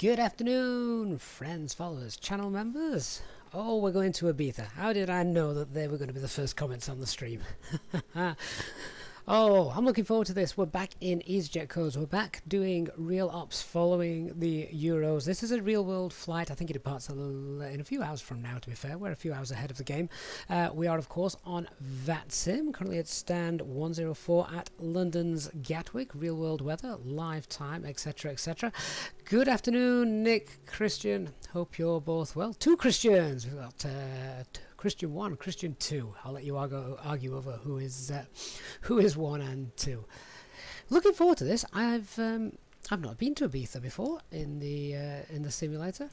Good afternoon, friends, followers, channel members. Oh, we're going to Ibiza. How did I know that they were going to be the first comments on the stream? Oh, I'm looking forward to this. We're back in Easyjet codes. We're back doing real ops following the Euros. This is a real world flight. I think it departs in a few hours from now, to be fair. We're a few hours ahead of the game. We are, of course, on VATSIM, currently at stand 104 at London's Gatwick. Real world weather, live time, etc., etc. Good afternoon, Nick, Christian. Hope you're both well. Two Christians. We've got Christian 1, Christian 2. I'll let you argue over who is 1 and 2. Looking forward to this. I've not been to Ibiza before in the simulator,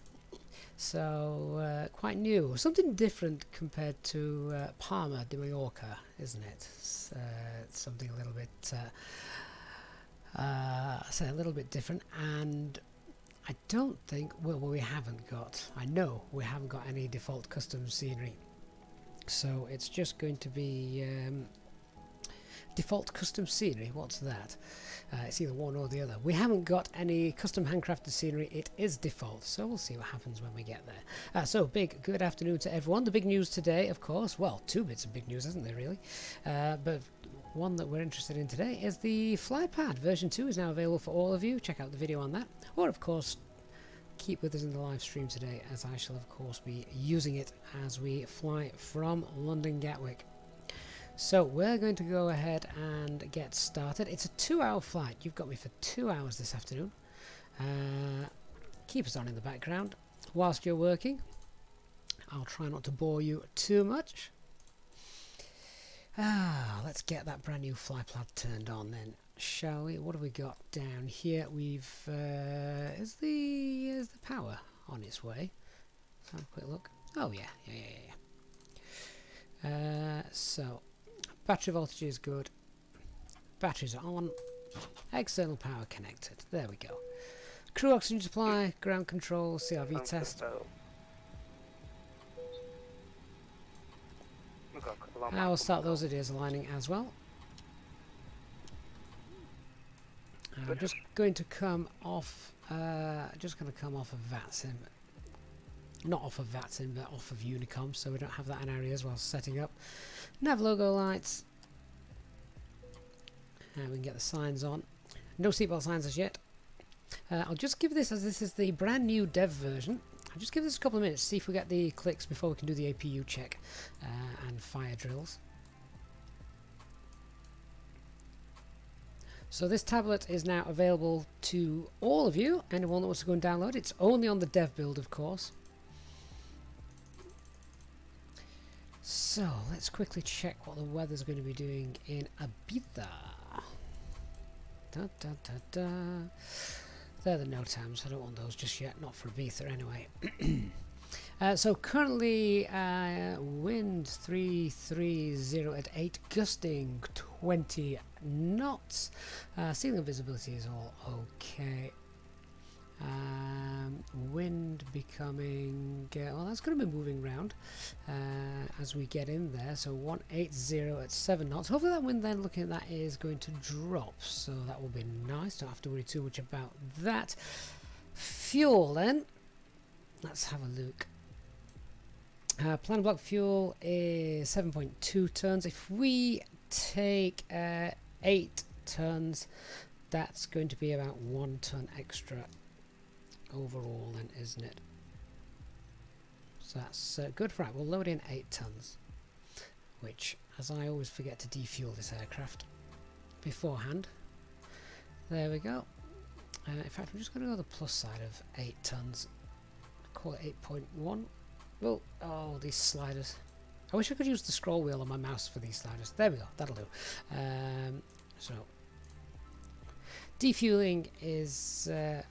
so quite new. Something different compared to Palma de Mallorca, isn't it? It's something a little bit a little bit different, and I don't think we haven't got. I know we haven't got any default custom scenery. So it's just going to be default custom scenery. What's that? It's either one or the other. We haven't got any custom handcrafted scenery. It is default, so we'll see what happens when we get there. So good afternoon to everyone. The big news today, of course, well, two bits of big news, isn't there really? But one that we're interested in today is the FlyPad version 2 is now available for all of you. Check out the video on that, or of course keep with us in the live stream today, as I shall of course be using it as we fly from London Gatwick. So we're going to go ahead and get started. It's a 2-hour flight. You've got me for 2 hours this afternoon. Keep us on in the background whilst you're working. I'll try not to bore you too much. Let's get that brand new FlyPad turned on then, shall we? What have we got down here? We've is the power on its way? Let's have a quick look. Oh yeah. So battery voltage is good. Batteries are on. External power connected. There we go. Crew oxygen supply, ground control, CRV test. I will start those ideas aligning as well. I'm just going to come off. Of VATSIM. Not off of VATSIM, but off of Unicom, so we don't have that in our ears while setting up. Nav logo lights. And we can get the signs on. No seatbelt signs as yet. I'll just give this, as this is the brand new dev version, I'll just give this a couple of minutes, see if we get the clicks before we can do the APU check and fire drills. So this tablet is now available to all of you. Anyone that wants to go and download it. It's only on the dev build, of course. So let's quickly check what the weather's going to be doing in Ibiza. They're the no times. I don't want those just yet. Not for Ibiza anyway. So currently wind 330 at 8, gusting 20 knots. Ceiling visibility is all okay. Wind becoming well, that's going to be moving round as we get in there. So 180 at 7 knots. Hopefully that wind then, looking at that, is going to drop, so that will be nice. Don't have to worry too much about that. Fuel then, let's have a look. Plan block fuel is 7.2 tons. If we take 8 tons, that's going to be about 1 ton extra overall then, isn't it? So that's good. Right, we'll load in 8 tons, which, as I always forget to defuel this aircraft beforehand. There we go. In fact, I'm just going to go the plus side of 8 tons. Call it 8.1. Well, oh, these sliders. I wish I could use the scroll wheel on my mouse for these sliders. There we go, that'll do. So defueling is there.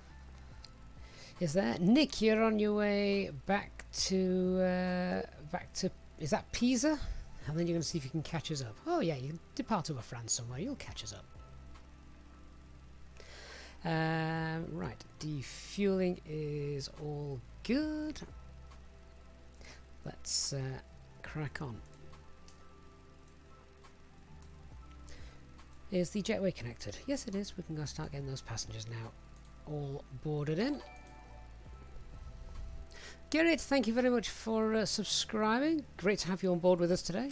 Nick, you're on your way back to is that Pisa? And then you're going to see if you can catch us up. Oh yeah, you can depart to France somewhere, you'll catch us up. Right, defueling is all good. Let's crack on. Is the jetway connected? Yes, it is. We can go start getting those passengers now all boarded in. Gerrit, thank you very much for subscribing. Great to have you on board with us today.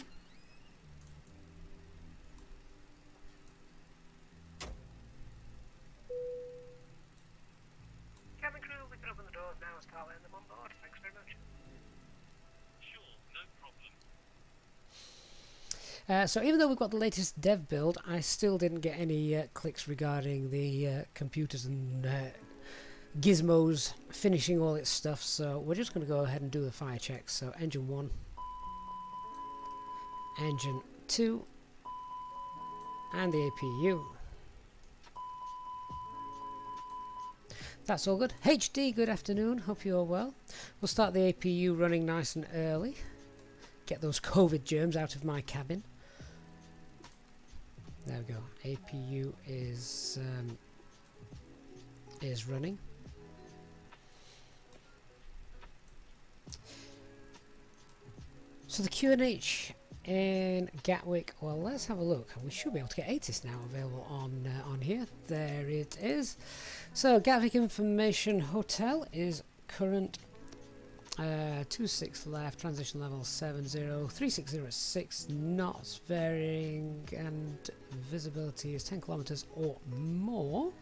Cabin crew, we can open the doors now and start letting them on board. Thanks very much. Sure, no problem. So even though we've got the latest dev build, I still didn't get any clicks regarding the computers and gizmos finishing all its stuff, so we're just going to go ahead and do the fire checks. So engine 1, engine 2, and the APU. That's all good. HD, good afternoon, hope you're well. We'll start the APU running nice and early. Get those COVID germs out of my cabin. There we go. APU is running. So the QNH in Gatwick, well, let's have a look. We should be able to get ATIS now available on here. There it is. So Gatwick Information Hotel is current 26 left, transition level 70, 3606 knots, varying, and visibility is 10 kilometers or more.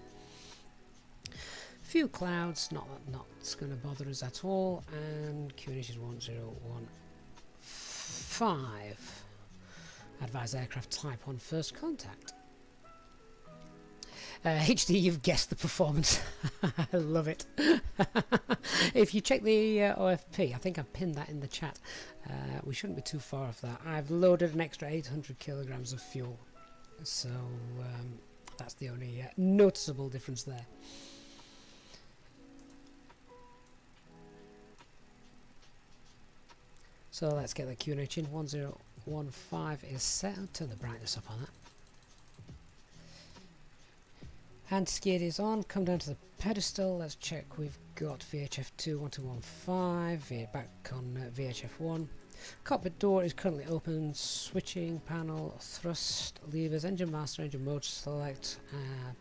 Few clouds, not that's going to bother us at all, and QNH is 1015. Advise aircraft type on first contact. HD, you've guessed the performance. I love it. If you check the OFP, I think I've pinned that in the chat. We shouldn't be too far off that. I've loaded an extra 800 kilograms of fuel, so that's the only noticeable difference there. So let's get the QNH in. 1015 is set. I'll turn the brightness up on that. Anti-skid is on. Come down to the pedestal. Let's check. We've got VHF2 1215. Back on VHF1. Cockpit door is currently open. Switching panel, thrust levers, engine master, engine mode select,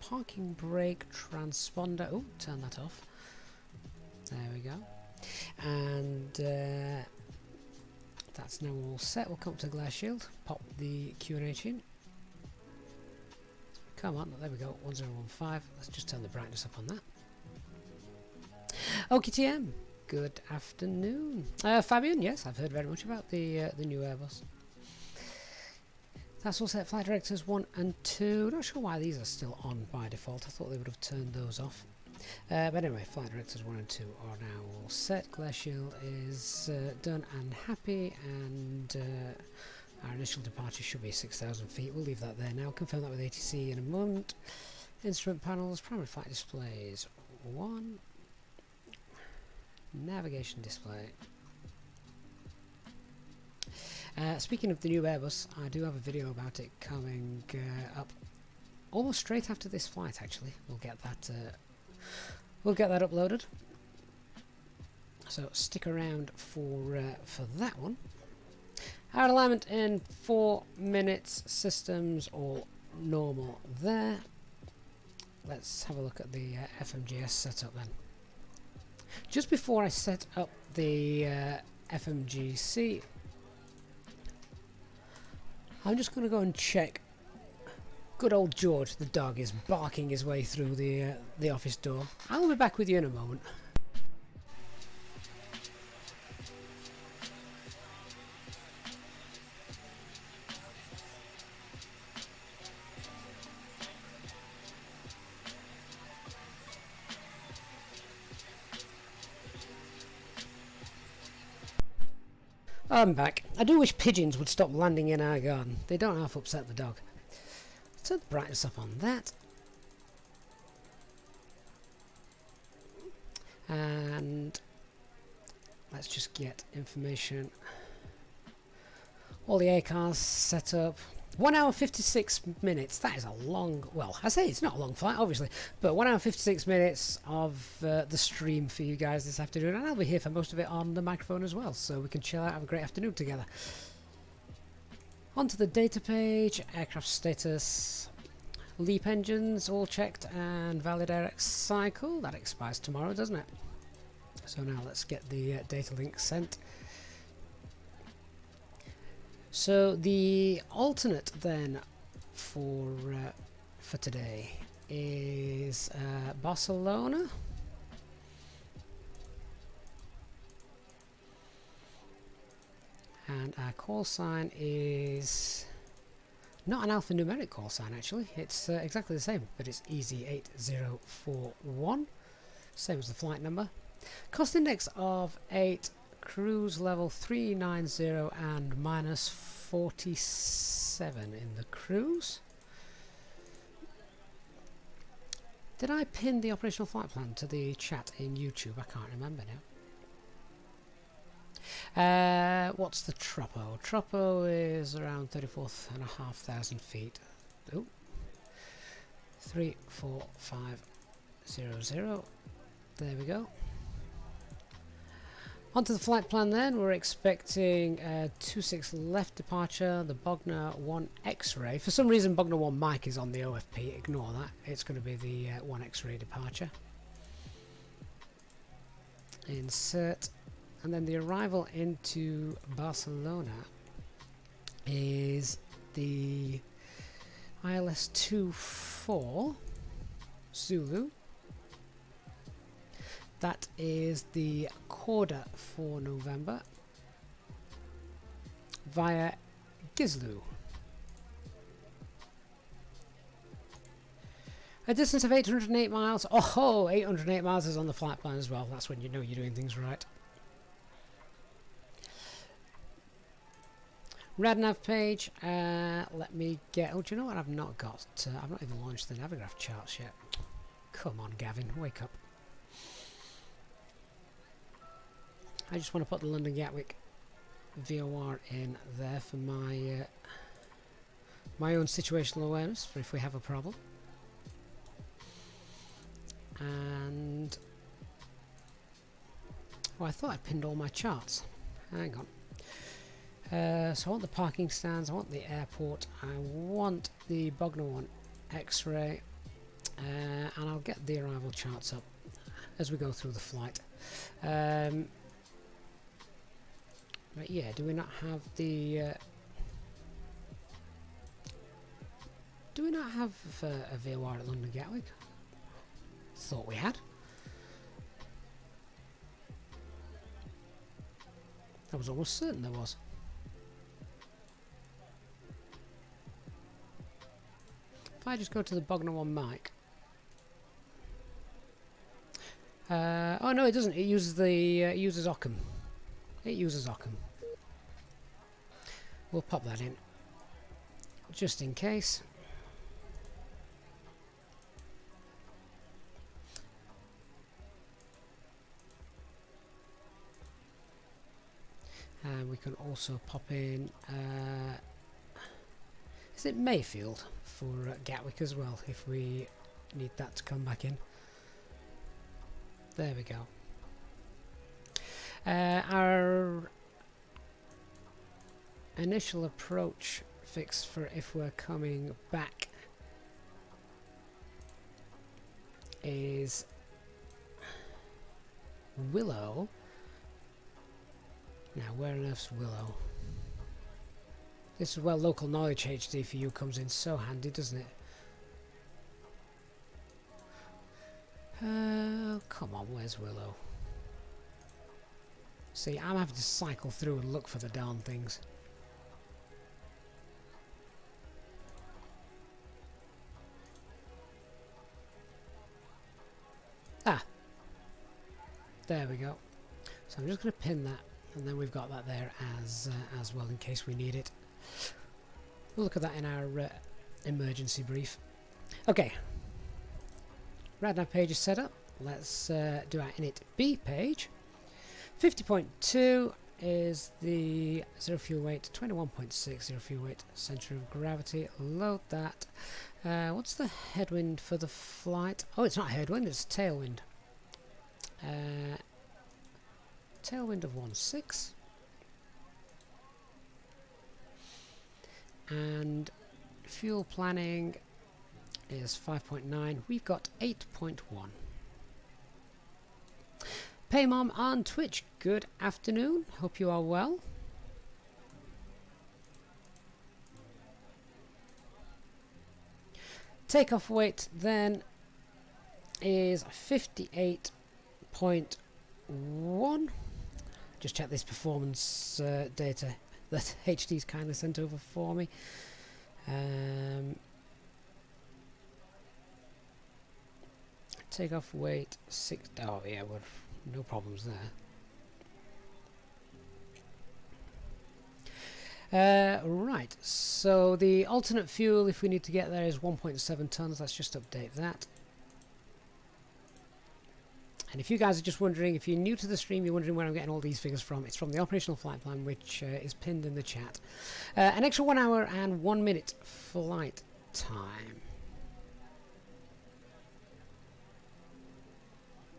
parking brake, transponder. Oh, turn that off. There we go. And that's now all set. We'll come up to glare shield. Pop the QNH in. Come on, there we go, 1015. Let's just turn the brightness up on that. OKTM, good afternoon. Fabian, yes, I've heard very much about the new Airbus. That's all set. Flight directors 1 and 2. Not sure why these are still on by default. I thought they would have turned those off. But anyway, flight directors 1 and 2 are now all set. Glare shield is done and happy, and our initial departure should be 6,000 feet. We'll leave that there now. Confirm that with ATC in a moment. Instrument panels, primary flight displays 1. Navigation display. Speaking of the new Airbus, I do have a video about it coming up almost straight after this flight. Actually, we'll get that uploaded. So stick around for that one. Our alignment in 4 minutes. Systems all normal there. Let's have a look at the FMGS setup then. Just before I set up the FMGC, I'm just going to go and check. Good old George, the dog, is barking his way through the office door. I'll be back with you in a moment. I'm back. I do wish pigeons would stop landing in our garden. They don't half upset the dog. Turn the brightness up on that. And let's just get information. All the A cars set up. 1 hour 56 minutes. That is a long, well, I say it's not a long flight, obviously, but 1 hour 56 minutes of the stream for you guys this afternoon, and I'll be here for most of it on the microphone as well, so we can chill out, have a great afternoon together. Onto the data page, aircraft status, LEAP engines all checked, and valid air cycle. That expires tomorrow, doesn't it? So now let's get the data link sent. So the alternate then for today is Barcelona. And our call sign is not an alphanumeric call sign actually, it's exactly the same, but it's Easy8041, same as the flight number. Cost index of 8, cruise level 390 and minus 47 in the cruise. Did I pin the operational flight plan to the chat in YouTube? I can't remember now. What's the Troppo? Troppo is around 34,500 feet. Oh, 34500. There we go. Onto the flight plan then. We're expecting 26 left departure, the Bogner 1 X-ray. For some reason Bogner 1 Mike is on the OFP, ignore that. It's going to be the 1 X-ray departure. Insert. And then the arrival into Barcelona is the ILS 24 Zulu. That is the Corda for November via Gizlu. A distance of 808 miles. Oh, 808 miles is on the flight plan as well. That's when you know you're doing things right. RadNav page, let me get, oh do you know what I've not got, I've not even launched the Navigraph charts yet. Come on Gavin, wake up. I just want to put the London Gatwick VOR in there for my my own situational awareness for if we have a problem. And oh, I thought I'd pinned all my charts. Hang on. So I want the parking stands, I want the airport, I want the Bogner 1 X-ray, and I'll get the arrival charts up as we go through the flight. But yeah, do we not have the... do we not have a VOR at London Gatwick? Thought we had. I was almost certain there was. If I just go to the Bogner 1 mic. Oh no, it doesn't. It uses the it uses Occam. It uses Occam. We'll pop that in just in case. And we can also pop in. Is it Mayfield for Gatwick as well, if we need that to come back in? There we go. Our initial approach fix for if we're coming back is Willow. Now, where on earth's Willow? This is where local knowledge HD for you comes in so handy, doesn't it? Come on, where's Willow? See, I'm having to cycle through and look for the darn things. Ah! There we go. So I'm just going to pin that, and then we've got that there as well in case we need it. We'll look at that in our emergency brief. Okay. RadNav page is set up. Let's do our init B page. 50.2 is the zero fuel weight, 21.6 zero fuel weight, centre of gravity. Load that. What's the headwind for the flight? Oh, it's not headwind, it's tailwind. Tailwind of 1.6. And fuel planning is 5.9. We've got 8.1. Paymom on Twitch, good afternoon. Hope you are well. Takeoff weight then is 58.1. Just check this performance data that HD's kindly sent over for me. Takeoff weight 6. Oh yeah, we're no problems there. Right, so the alternate fuel, if we need to get there, is 1.7 tons. Let's just update that. And if you guys are just wondering, if you're new to the stream, you're wondering where I'm getting all these figures from, it's from the operational flight plan, which is pinned in the chat. An extra 1 hour and 1 minute flight time.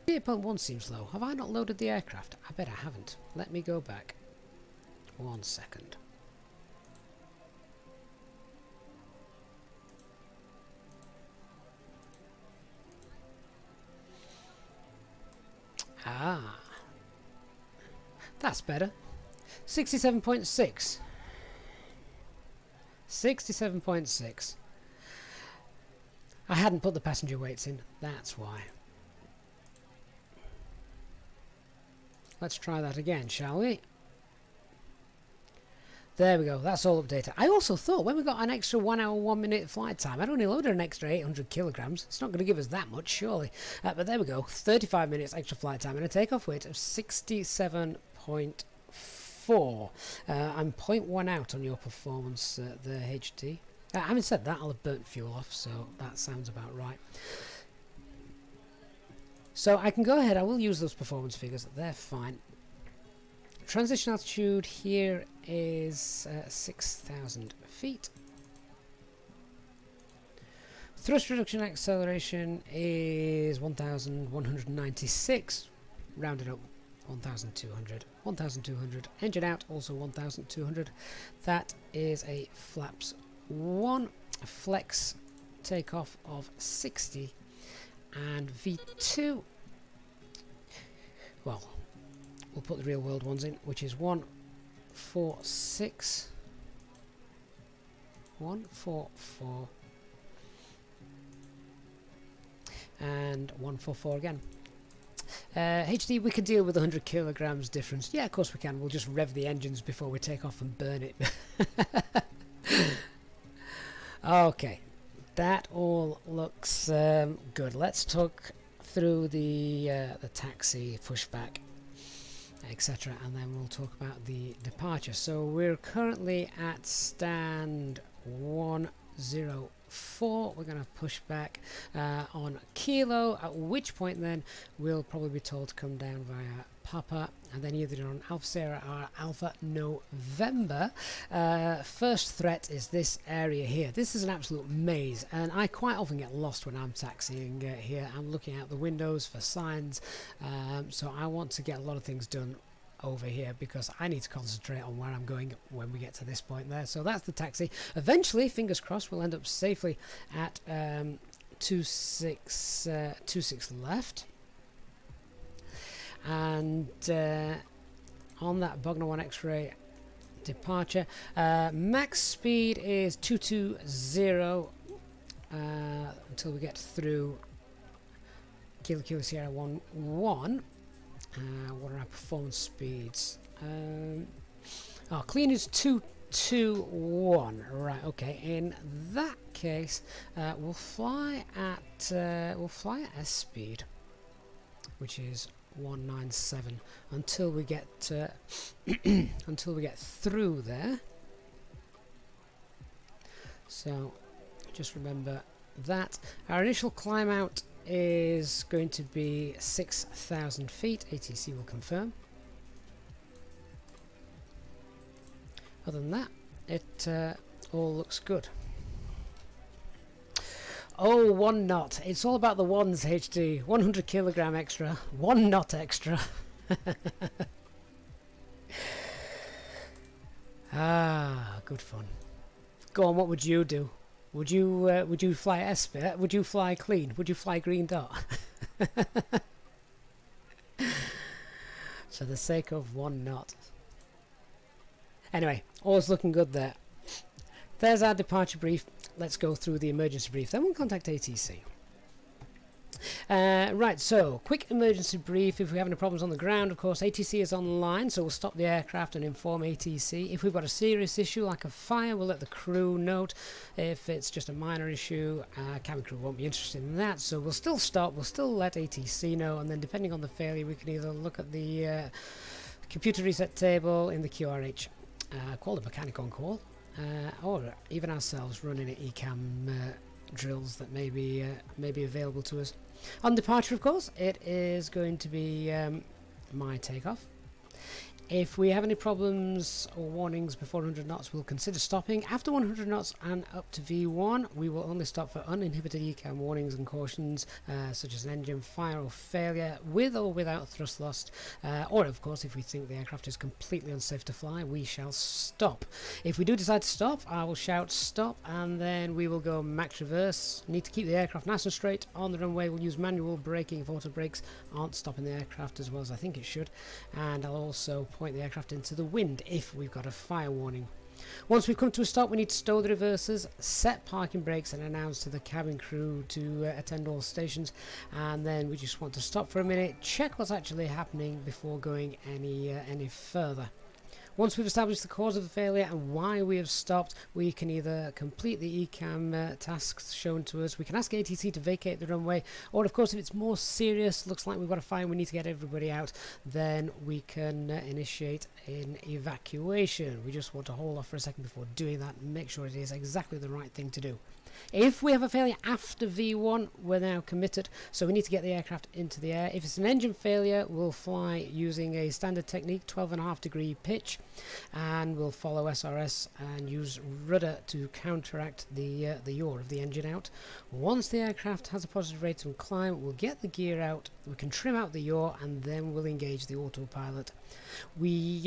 8.1 seems low. Have I not loaded the aircraft? I bet I haven't. Let me go back. 1 second. Ah, that's better. 67.6. 67.6. I hadn't put the passenger weights in, that's why. Let's try that again, shall we? There we go, that's all updated. I also thought when we got an extra 1 hour 1 minute flight time, I'd only loaded an extra 800 kilograms. It's not going to give us that much, surely. But there we go, 35 minutes extra flight time and a takeoff weight of 67.4. I'm 0.1 out on your performance there, HD. Having said that, I'll have burnt fuel off, so that sounds about right. So I can go ahead, I will use those performance figures, they're fine. Transition altitude here is 6,000 feet. Thrust reduction acceleration is 1,196, rounded up 1,200. 1,200. Engine out also 1,200. That is a flaps 1, flex takeoff of 60, and V2. Well, we'll put the real world ones in, which is 146, 144, and 144 again. HD, we can deal with 100 kilograms difference. Yeah, of course we can. We'll just rev the engines before we take off and burn it. Okay, that all looks good. Let's talk through the taxi, pushback, etc., and then we'll talk about the departure. So we're currently at stand 104. We're going to push back on Kilo, at which point then we'll probably be told to come down via Papa, and then either on Alpha Sierra or Alpha November. First threat is this area here. This is an absolute maze, and I quite often get lost when I'm taxiing here. I'm looking out the windows for signs, so I want to get a lot of things done over here because I need to concentrate on where I'm going when we get to this point there. So that's the taxi. Eventually, fingers crossed, we'll end up safely at 26 left. And on that Bogner 1 X-ray departure, max speed is 220 until we get through Kilo Sierra 1-1. What are our performance speeds? Clean is 221. Right. Okay. In that case, we'll fly at S speed, which is 197 until we get until we get through there. So just remember that our initial climb out is going to be 6,000 feet. ATC will confirm. Other than that, it all looks good. Oh, 1 knot. It's all about the ones, HD. 100 kilogram extra. 1 knot extra. Ah, good fun. Go on, what would you do? Would you fly S-Bit? Would you fly clean? Would you fly green dot? for the sake of 1 knot. Anyway, all's looking good there. There's our departure brief. Let's go through the emergency brief, then we'll contact ATC. Right, so quick emergency brief. If we have any problems on the ground, of course ATC is online, so we'll stop the aircraft and inform ATC. If we've got a serious issue like a fire, we'll let the crew know. If it's just a minor issue, cabin crew won't be interested in that, so we'll still stop, we'll still let ATC know, and then depending on the failure we can either look at the computer reset table in the QRH, call the mechanic on call, or even ourselves running at ECAM drills that may be available to us. On departure, of course, it is going to be my takeoff. If we have any problems or warnings before 100 knots, we'll consider stopping. After 100 knots and up to V1, we will only stop for uninhibited ECAM warnings and cautions, such as an engine fire or failure, with or without thrust loss. Or, of course, if we think the aircraft is completely unsafe to fly, we shall stop. If we do decide to stop, I will shout stop, and then we will go max reverse. Need to keep the aircraft nice and straight on the runway. We'll use manual braking if auto brakes aren't stopping the aircraft as well as I think it should. And I'll also point the aircraft into the wind if we've got a fire warning. Once we've come to a stop, we need to stow the reversers, set parking brakes, and announce to the cabin crew to attend all stations. And then we just want to stop for a minute, check what's actually happening before going any further. Once we've established the cause of the failure and why we have stopped, we can either complete the ECAM tasks shown to us, we can ask ATC to vacate the runway, or of course if it's more serious, looks like we've got a fire, we need to get everybody out, then we can initiate an evacuation. We just want to hold off for a second before doing that and make sure it is exactly the right thing to do. If we have a failure after V1, we're now committed, so we need to get the aircraft into the air. If it's an engine failure, we'll fly using a standard technique, 12.5 degree pitch, and we'll follow SRS and use rudder to counteract the yaw of the engine out. Once the aircraft has a positive rate of climb, we'll get the gear out, we can trim out the yaw, and then we'll engage the autopilot. We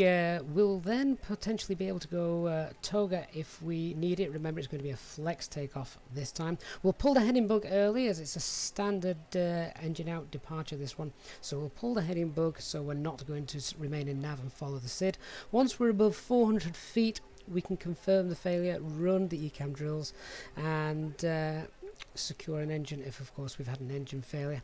will then potentially be able to go toga if we need it. Remember, it's going to be a flex takeoff this time. We'll pull the heading bug early as it's a standard engine out departure, this one. So we'll pull the heading bug so we're not going to remain in nav and follow the SID. Once we're above 400 feet, we can confirm the failure, run the ECAM drills, and secure an engine if of course we've had an engine failure.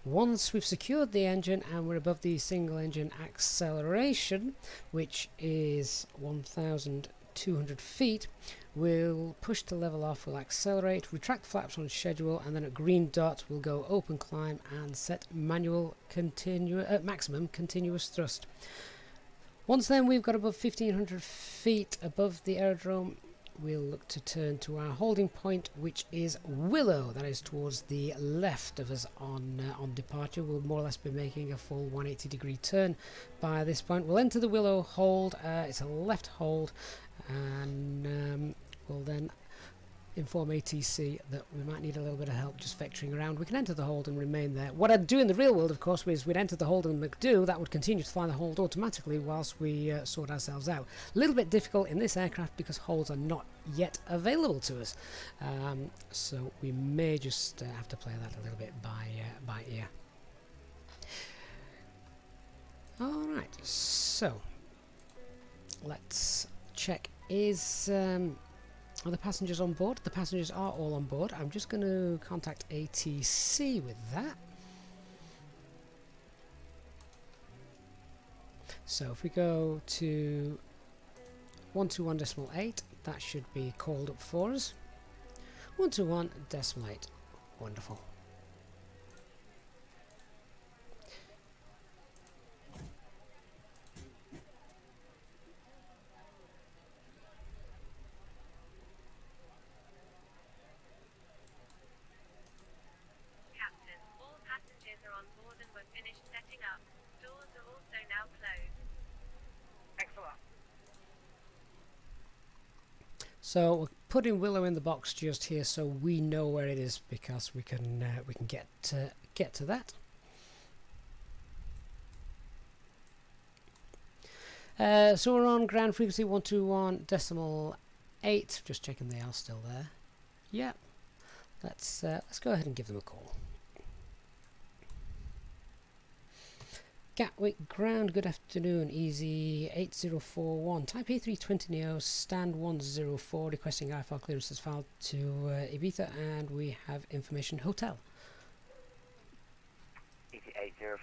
Once we've secured the engine and we're above the single engine acceleration, which is 1,200 feet, we'll push to level off, we'll accelerate, retract flaps on schedule, and then at green dot we'll go open climb and set manual maximum continuous thrust. Once then we've got above 1,500 feet above the aerodrome, we'll look to turn to our holding point, which is Willow. That is towards the left of us on departure. We'll more or less be making a full 180 degree turn by this point. We'll enter the Willow hold. It's a left hold, and we'll then inform ATC that we might need a little bit of help just vectoring around. We can enter the hold and remain there. What I'd do in the real world, of course, is we'd enter the hold and McDo. That would continue to fly the hold automatically whilst we sort ourselves out. A little bit difficult in this aircraft because holds are not yet available to us. So we may just have to play that a little bit by ear. Alright, so let's check. Are the passengers on board? The passengers are all on board. I'm just going to contact ATC with that. So if we go to 121.8, that should be called up for us. 121.8. Wonderful. So we're putting Willow in the box just here, so we know where it is because we can get to that. So we're on ground frequency 121.8. Just checking they are still there. Yeah. Let's go ahead and give them a call. Gatwick ground, good afternoon, Easyjet Type A320 Neo, stand 104, requesting IFR clearances filed to Ibiza, and we have information hotel. Easyjet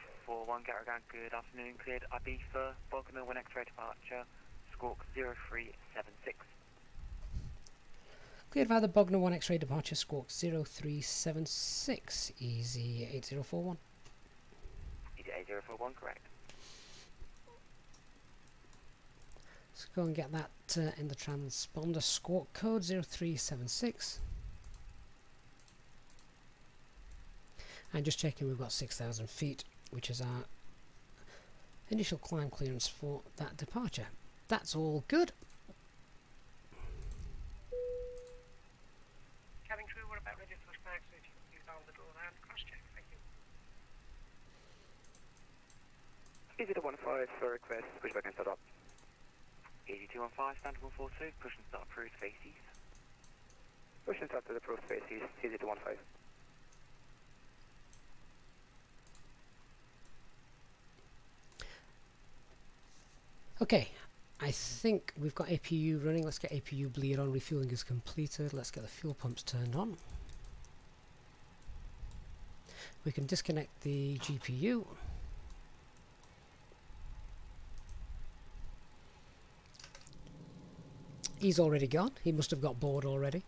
Gatwick, good afternoon, cleared Ibiza, Bognor 1 X-ray departure, squawk 0376. Cleared via the Bognor 1 X-ray departure, squawk 0376, Easyjet. Easyjet, correct. Let's go and get that in the transponder, squawk code 0376. And just checking, we've got 6,000 feet, which is our initial climb clearance for that departure. That's all good. Cabin crew, we're about ready for pushback, so if you can please valve the door and cross-check. Thank you. Easyjet for request, pushback and start up. Easyjet, stand 142, push and start approved, face east. Push and start to the approved face east, Easyjet. Okay, I think we've got APU running. Let's get APU bleed on. Refueling is completed. Let's get the fuel pumps turned on. We can disconnect the GPU. He's already gone. He must have got bored already.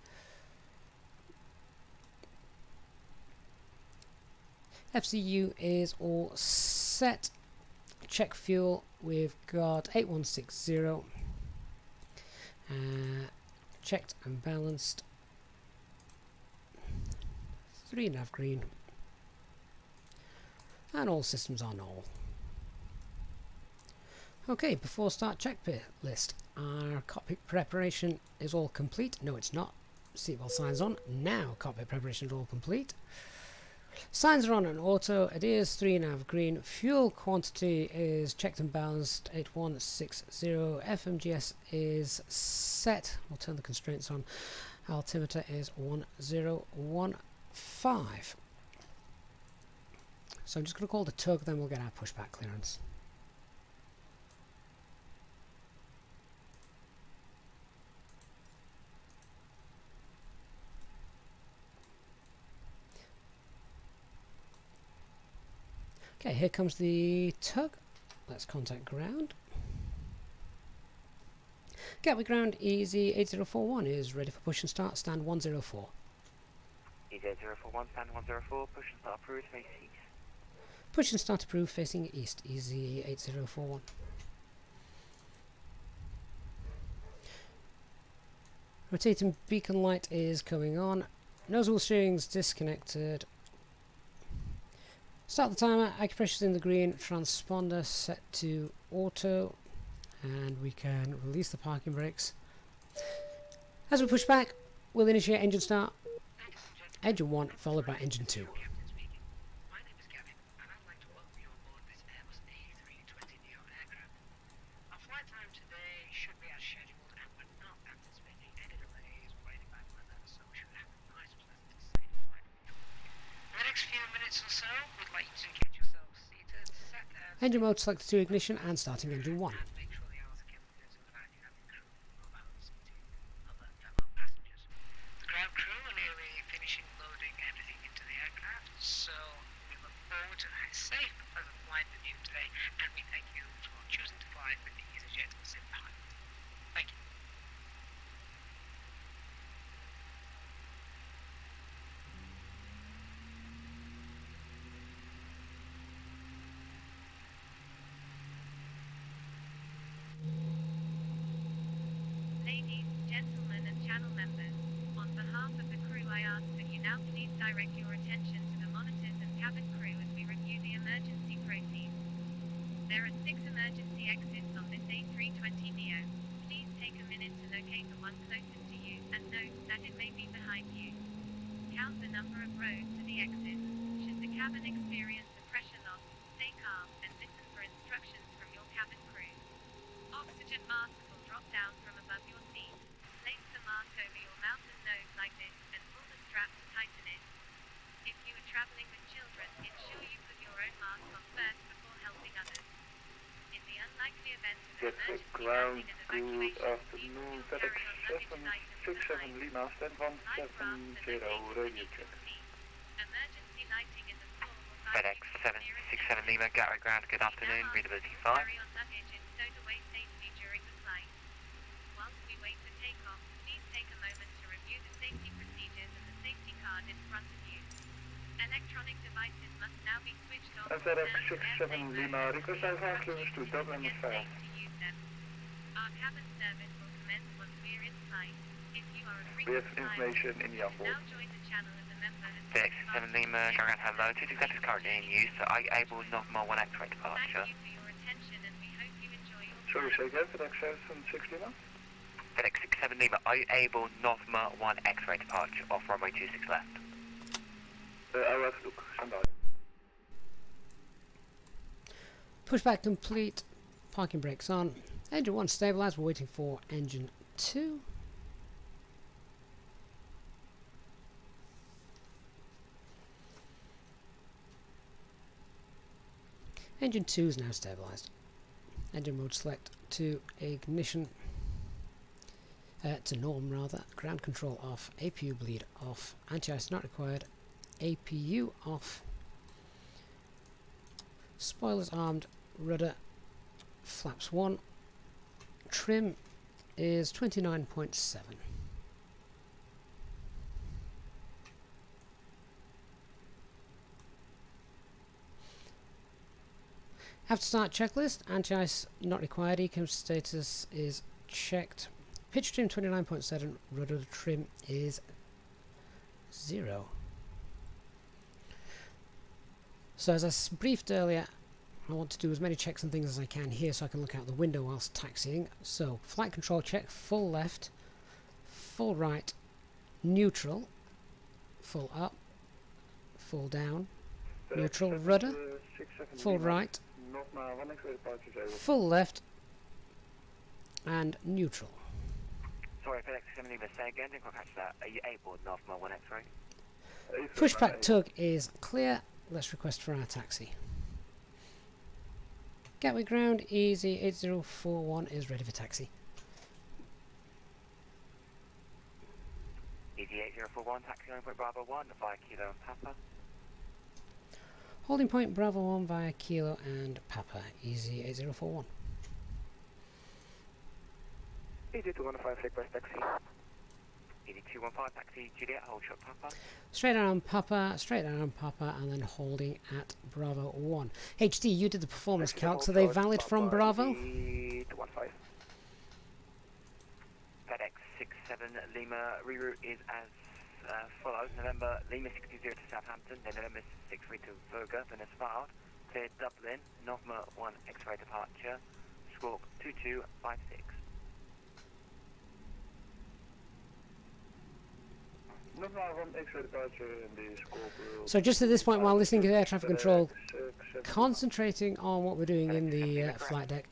FCU is all set. Check fuel. We've got 8160. Checked and balanced. 3 nav green. And all systems are null. Okay, before start checklist. Our cockpit preparation is all complete. No, it's not. Seatbelt signs on. Now cockpit preparation is all complete. Signs are on an auto. It is 3 nav green. Fuel quantity is checked and balanced. 8160. FMGS is set. We'll turn the constraints on. Altimeter is 1015. So I'm just going to call the tug, then we'll get our pushback clearance. Okay, here comes the tug. Let's contact ground. Gatwick ground, Easyjet is ready for push and start, stand 104. Easyjet, stand 104, push and start approved, face east. Push and start approved, facing east, Easyjet. Rotating beacon light is coming on. Nose wheel steering's disconnected. Start the timer, acupressure's in the green, transponder set to auto, and we can release the parking brakes. As we push back, we'll initiate engine start. Engine 1 followed by engine 2. Captain speaking. My name is Gavin, and I'd like to welcome you on board this Airbus A320 Neo aircraft. Our flight time today should be as scheduled, and we're not anticipating any delays or any bad weather, so we should have a nice, pleasant, safe flight. In the next few minutes or so, we'd like you to get yourselves seated, set and Engine mode selected to ignition and starting engine 1. make sure the hours are kept without you having crew or balancing other fellow passengers. The ground crew are nearly finishing loading everything into the aircraft, so we look forward to a safe and pleasant flight with you today, and we thank you for choosing to fly with the Easyjetsimpilot. Thank you. Ladies, gentlemen and channel members, on behalf of the crew I ask that you now please direct your attention to the monitors and cabin crew as we review the emergency proceeds. There are 6 emergency exits on this A320 Neo. Please take a minute to locate the one closest to you and note that it may be behind you. Count the number of rows to the exits. Should the cabin experience a pressure loss, stay calm and listen for instructions from your cabin crew. Oxygen masks will drop down from above your seat. Place the mask over your mouth and nose like this and pull the strap to tighten it. If you are traveling with children, ensure you put your own mask on first before helping others. radio check. Emergency lighting in the floor will FedEx 767 Lima, Gatwick ground, good afternoon, readability 5. carry on luggage and stowed away safely during the flight. Whilst we wait for takeoff, please take a moment to review the safety procedures and the safety card in front of you. Electronic devices must now be switched off. FedEx 67 Lima, request dive clearance to Dublin Get Fair. safe to use them. Our cabin service will commence once we're in flight. If you are a We have frequent information in the flyer, onboard. now join the channel as a member and FedEx 7 Lima, Gargan hello, 226 is currently in use, so I able Northmore 1 X-ray departure. Thank you for your attention and we hope you enjoy your Sorry, flight. say again, FedEx 76 Lima? FedEx 67 Lima, I able Northmore 1 X-ray departure off runway 26 left. I will have a look, stand by. Pushback complete. Parking brakes on. Engine 1 stabilised. We're waiting for engine 2. Engine 2 is now stabilised. Engine mode select to ignition. To norm rather. Ground control off. APU bleed off. Anti-ice not required. APU off. Spoilers armed. Rudder flaps 1. Trim is 29.7. After start checklist, anti-ice not required, ecam status is checked. Pitch trim 29.7, rudder trim is 0. So as I briefed earlier, I want to do as many checks and things as I can here so I can look out the window whilst taxiing. So flight control check, full left, full right, neutral, full up, full down, neutral, rudder, full right, full left, and neutral. Sorry, FedEx 7 Lima, say again, didn't quite catch that. Are you able Northmore 1 X-ray? Pushback tug is clear. Let's request for our taxi. Gatwick ground, easy 8041 is ready for taxi. Easy 8041, taxi on point Bravo 1, via Kilo and Papa. Holding point Bravo 1 via Kilo and Papa, easy 8041. 8215, request taxi. 8215, taxi, Juliet, hold shot Papa. Straight down on Papa, and then holding at Bravo 1. HD, you did the performance calc, so they valid from Bravo? 8215. FedEx 67 Lima, reroute is as follows. November Lima 60 to Southampton, then November 63 to Voga, then Asphalt, clear Dublin, Northmore 1 X-ray departure, squawk 2256. So just at this point, while listening to air traffic control, concentrating on what we're doing in the flight deck,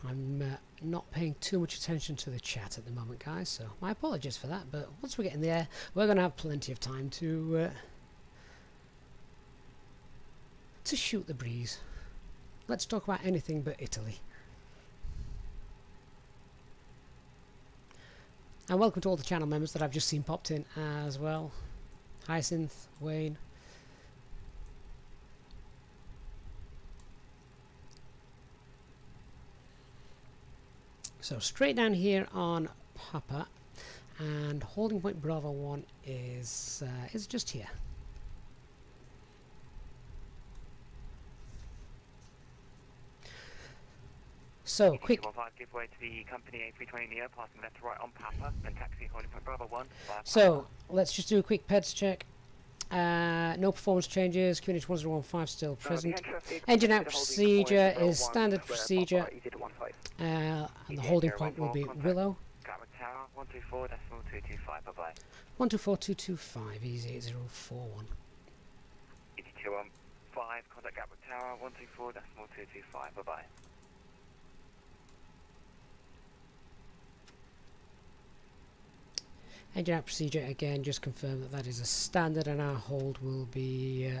I'm not paying too much attention to the chat at the moment, guys, so my apologies for that, but once we get in the air, we're going to have plenty of time to shoot the breeze. Let's talk about anything but Italy. And welcome to all the channel members that I've just seen popped in as well. Hyacinth, Wayne. So straight down here on Papa, and holding point Bravo 1 is just here. So quick. 215, give way to the company A320 Neo, passing left to right on Papa, then taxi holding point Bravo 1. So let's just do a quick PEDS check. No performance changes. QNH 1015 still present. Engine out procedure is standard procedure, and the holding point will be Willow. Gatwick Tower 124.225. Bye bye. 124225 easy 8041. 8215, contact Gatwick Tower 124.225. Bye bye. Engine out procedure again, just confirm that that is a standard, and our hold will be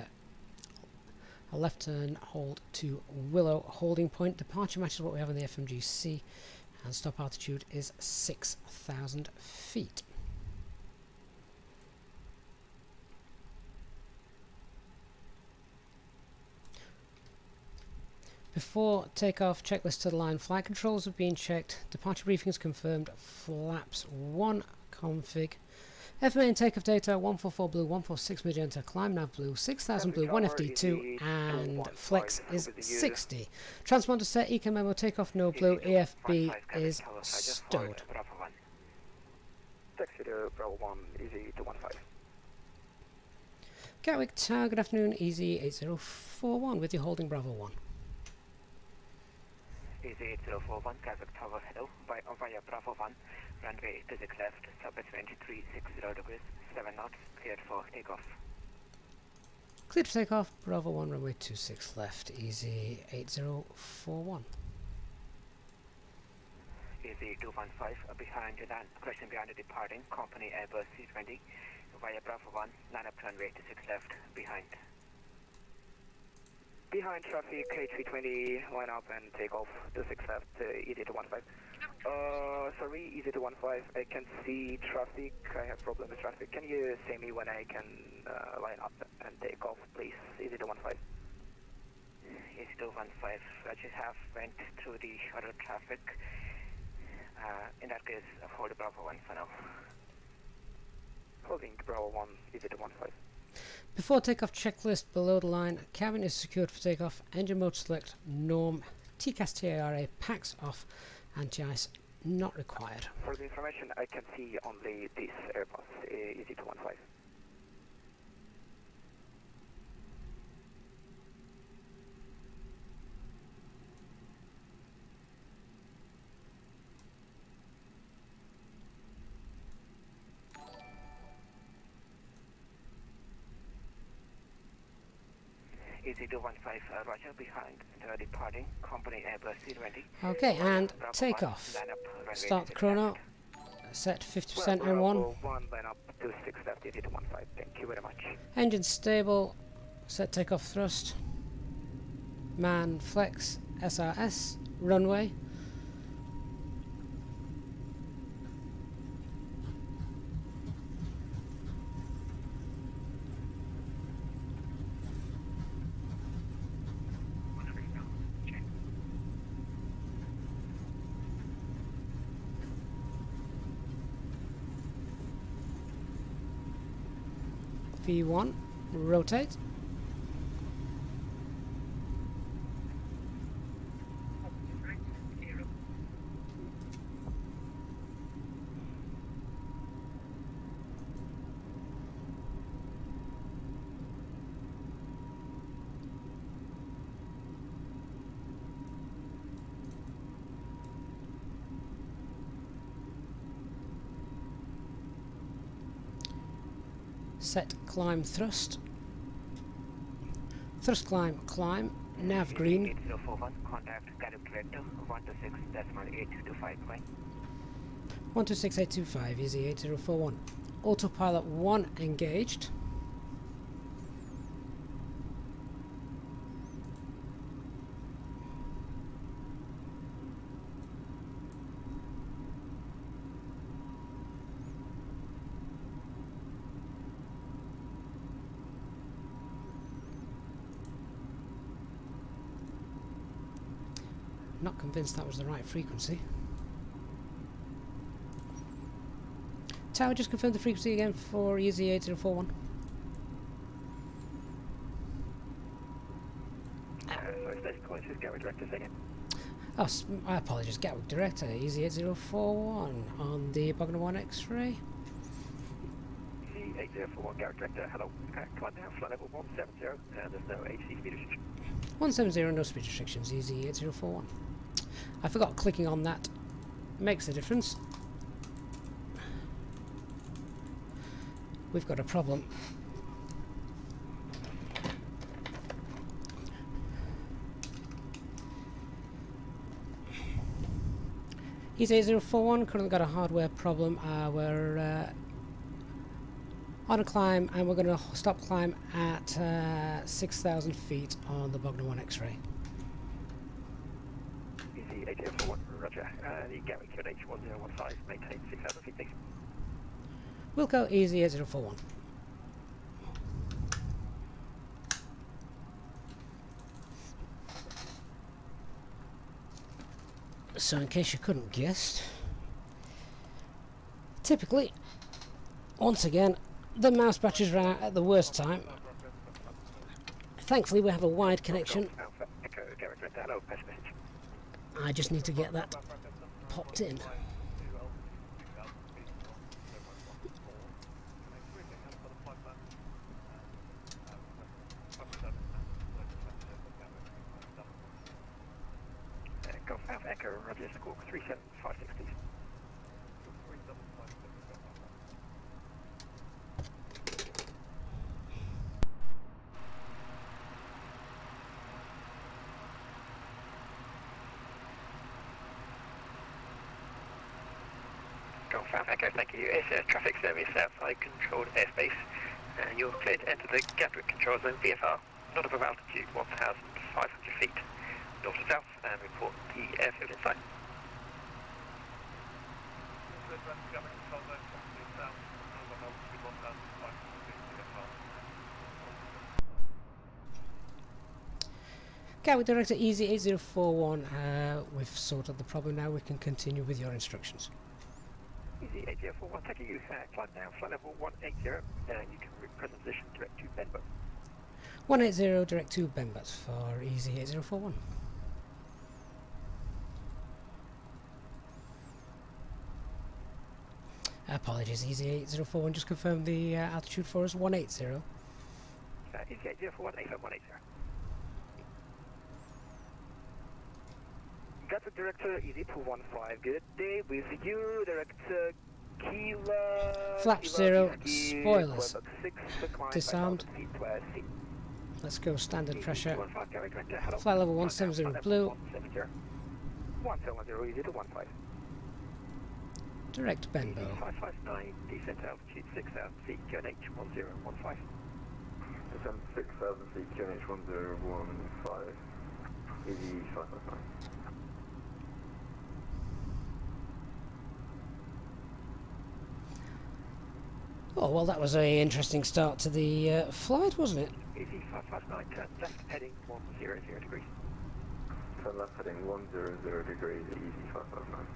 a left turn hold to Willow holding point. Departure matches what we have in the FMGC, and stop altitude is 6,000 feet. Before takeoff, checklist to the line. Flight controls have been checked. Departure briefing is confirmed. Flaps 1 config. FMA takeoff data 144 blue, 146 magenta, climb nav blue, 6000 blue, 1 FD2, and flex is 60. Transponder set, ECA memo, takeoff no blue, AFB is stowed. Taxi to Bravo 1, Easy 215. Gatwick Tower, good afternoon, Easy 8041 with you holding Bravo 1. Easy 8041, Gatwick Tower, hello, via Bravo 1, runway 26 left, subway 2360 degrees, 7 knots, cleared for takeoff. Cleared for takeoff, Bravo 1, runway 26 left, Easy 8041. Easy 215, behind the question behind the departing, company Airbus C20, via Bravo 1, line up runway 26 left, behind. Behind traffic, A320, line up and take off, 26 left, Easy 215. Sorry, Easy 215, I can see traffic, I have problem with traffic. Can you say me when I can line up and take off, please? Easy 215. Easy 215, I just have went through the other traffic. In that case, hold Bravo 1 for now. Holding Bravo 1, Easy 215. Before takeoff checklist below the line, cabin is secured for takeoff, engine mode select, norm, TCAS TARA, packs off, anti-ice not required. For the information, I can see only this Airbus, Easy 215. Easy 215, Roger, behind the departing, company Airbus C20. Okay, and Bravo takeoff. 1, line up, runway Start the 26 chrono. left. Set 50% Bravo M1. 1, line up 26 left, Easy 215. Thank you very much. Engine stable. Set takeoff thrust. Man flex. SRS. Runway. V1. Rotate. Set climb thrust. Thrust climb, climb. Nav green. 8041, contact Gatwick Director 126.8225, right? 126825, easy 8041. Autopilot 1 engaged. Not convinced that was the right frequency. Tower, just confirm the frequency again for Easy 8041. Sorry, station calling to Gatwick Director, say again. Oh, I apologize, Gatwick Director, Easy 8041 on the Bognor 1 X-ray. Easy 8041, Gatwick Director, hello. Come on down, flight level 170, there's no HC speed restriction. 170, no speed restrictions, Easy 8041. I forgot clicking on that makes a difference. We've got a problem. Easy 8041, currently got a hardware problem. We're on a climb and we're going to stop climb at 6,000 feet on the Bognor 1 X-ray. Easy 8041. Roger. The Gatwick QNH 1015, maintain 6,000 feet, please. Wilco, Easy 8041. So in case you couldn't guess, typically, once again, the mouse batteries ran out at the worst time. Thankfully we have a wide connection. Alpha, Echo, Gatwick, hello, pass message. I just need to get that popped in. Golf Alpha, Echo, Roger, Squawk 37560. Golf Alpha, Echo, thank you. It's traffic service outside controlled airspace. And you're cleared to enter the Gatwick control zone VFR. Not above altitude 1,500 feet. North to south, and report the airfield inside. Gatwick Director Easy 8041, we've sorted the problem now, we can continue with your instructions. Easy 8041, taking you, climb down, flight level 180, you can present position direct to Benbow. 180 direct to Benbut for Easy 8041. Apologies, Easy 8041, just confirm the altitude for us, 180. Easy 8041, 180. Gatwick Director, Easy 215, good day with you, Director Kilo. Flap Kilo, 0, Whiskey, spoilers. Quebec 6, decline Disarmed. 5,000 feet to sea. Let's go standard pressure. 215, Gatwick Director, hello. Flight level 170 Flight level blue. 170. 170, Easy 215. Direct Benbow. 559, descent altitude 6,000 feet, QNH 1015. Descent 6,000 feet, QNH 1015. Easy 559. Oh, well, that was a interesting start to the flight, wasn't it? Easy 559, turn left heading 100 degrees. Turn left heading 100 degrees, Easy 559.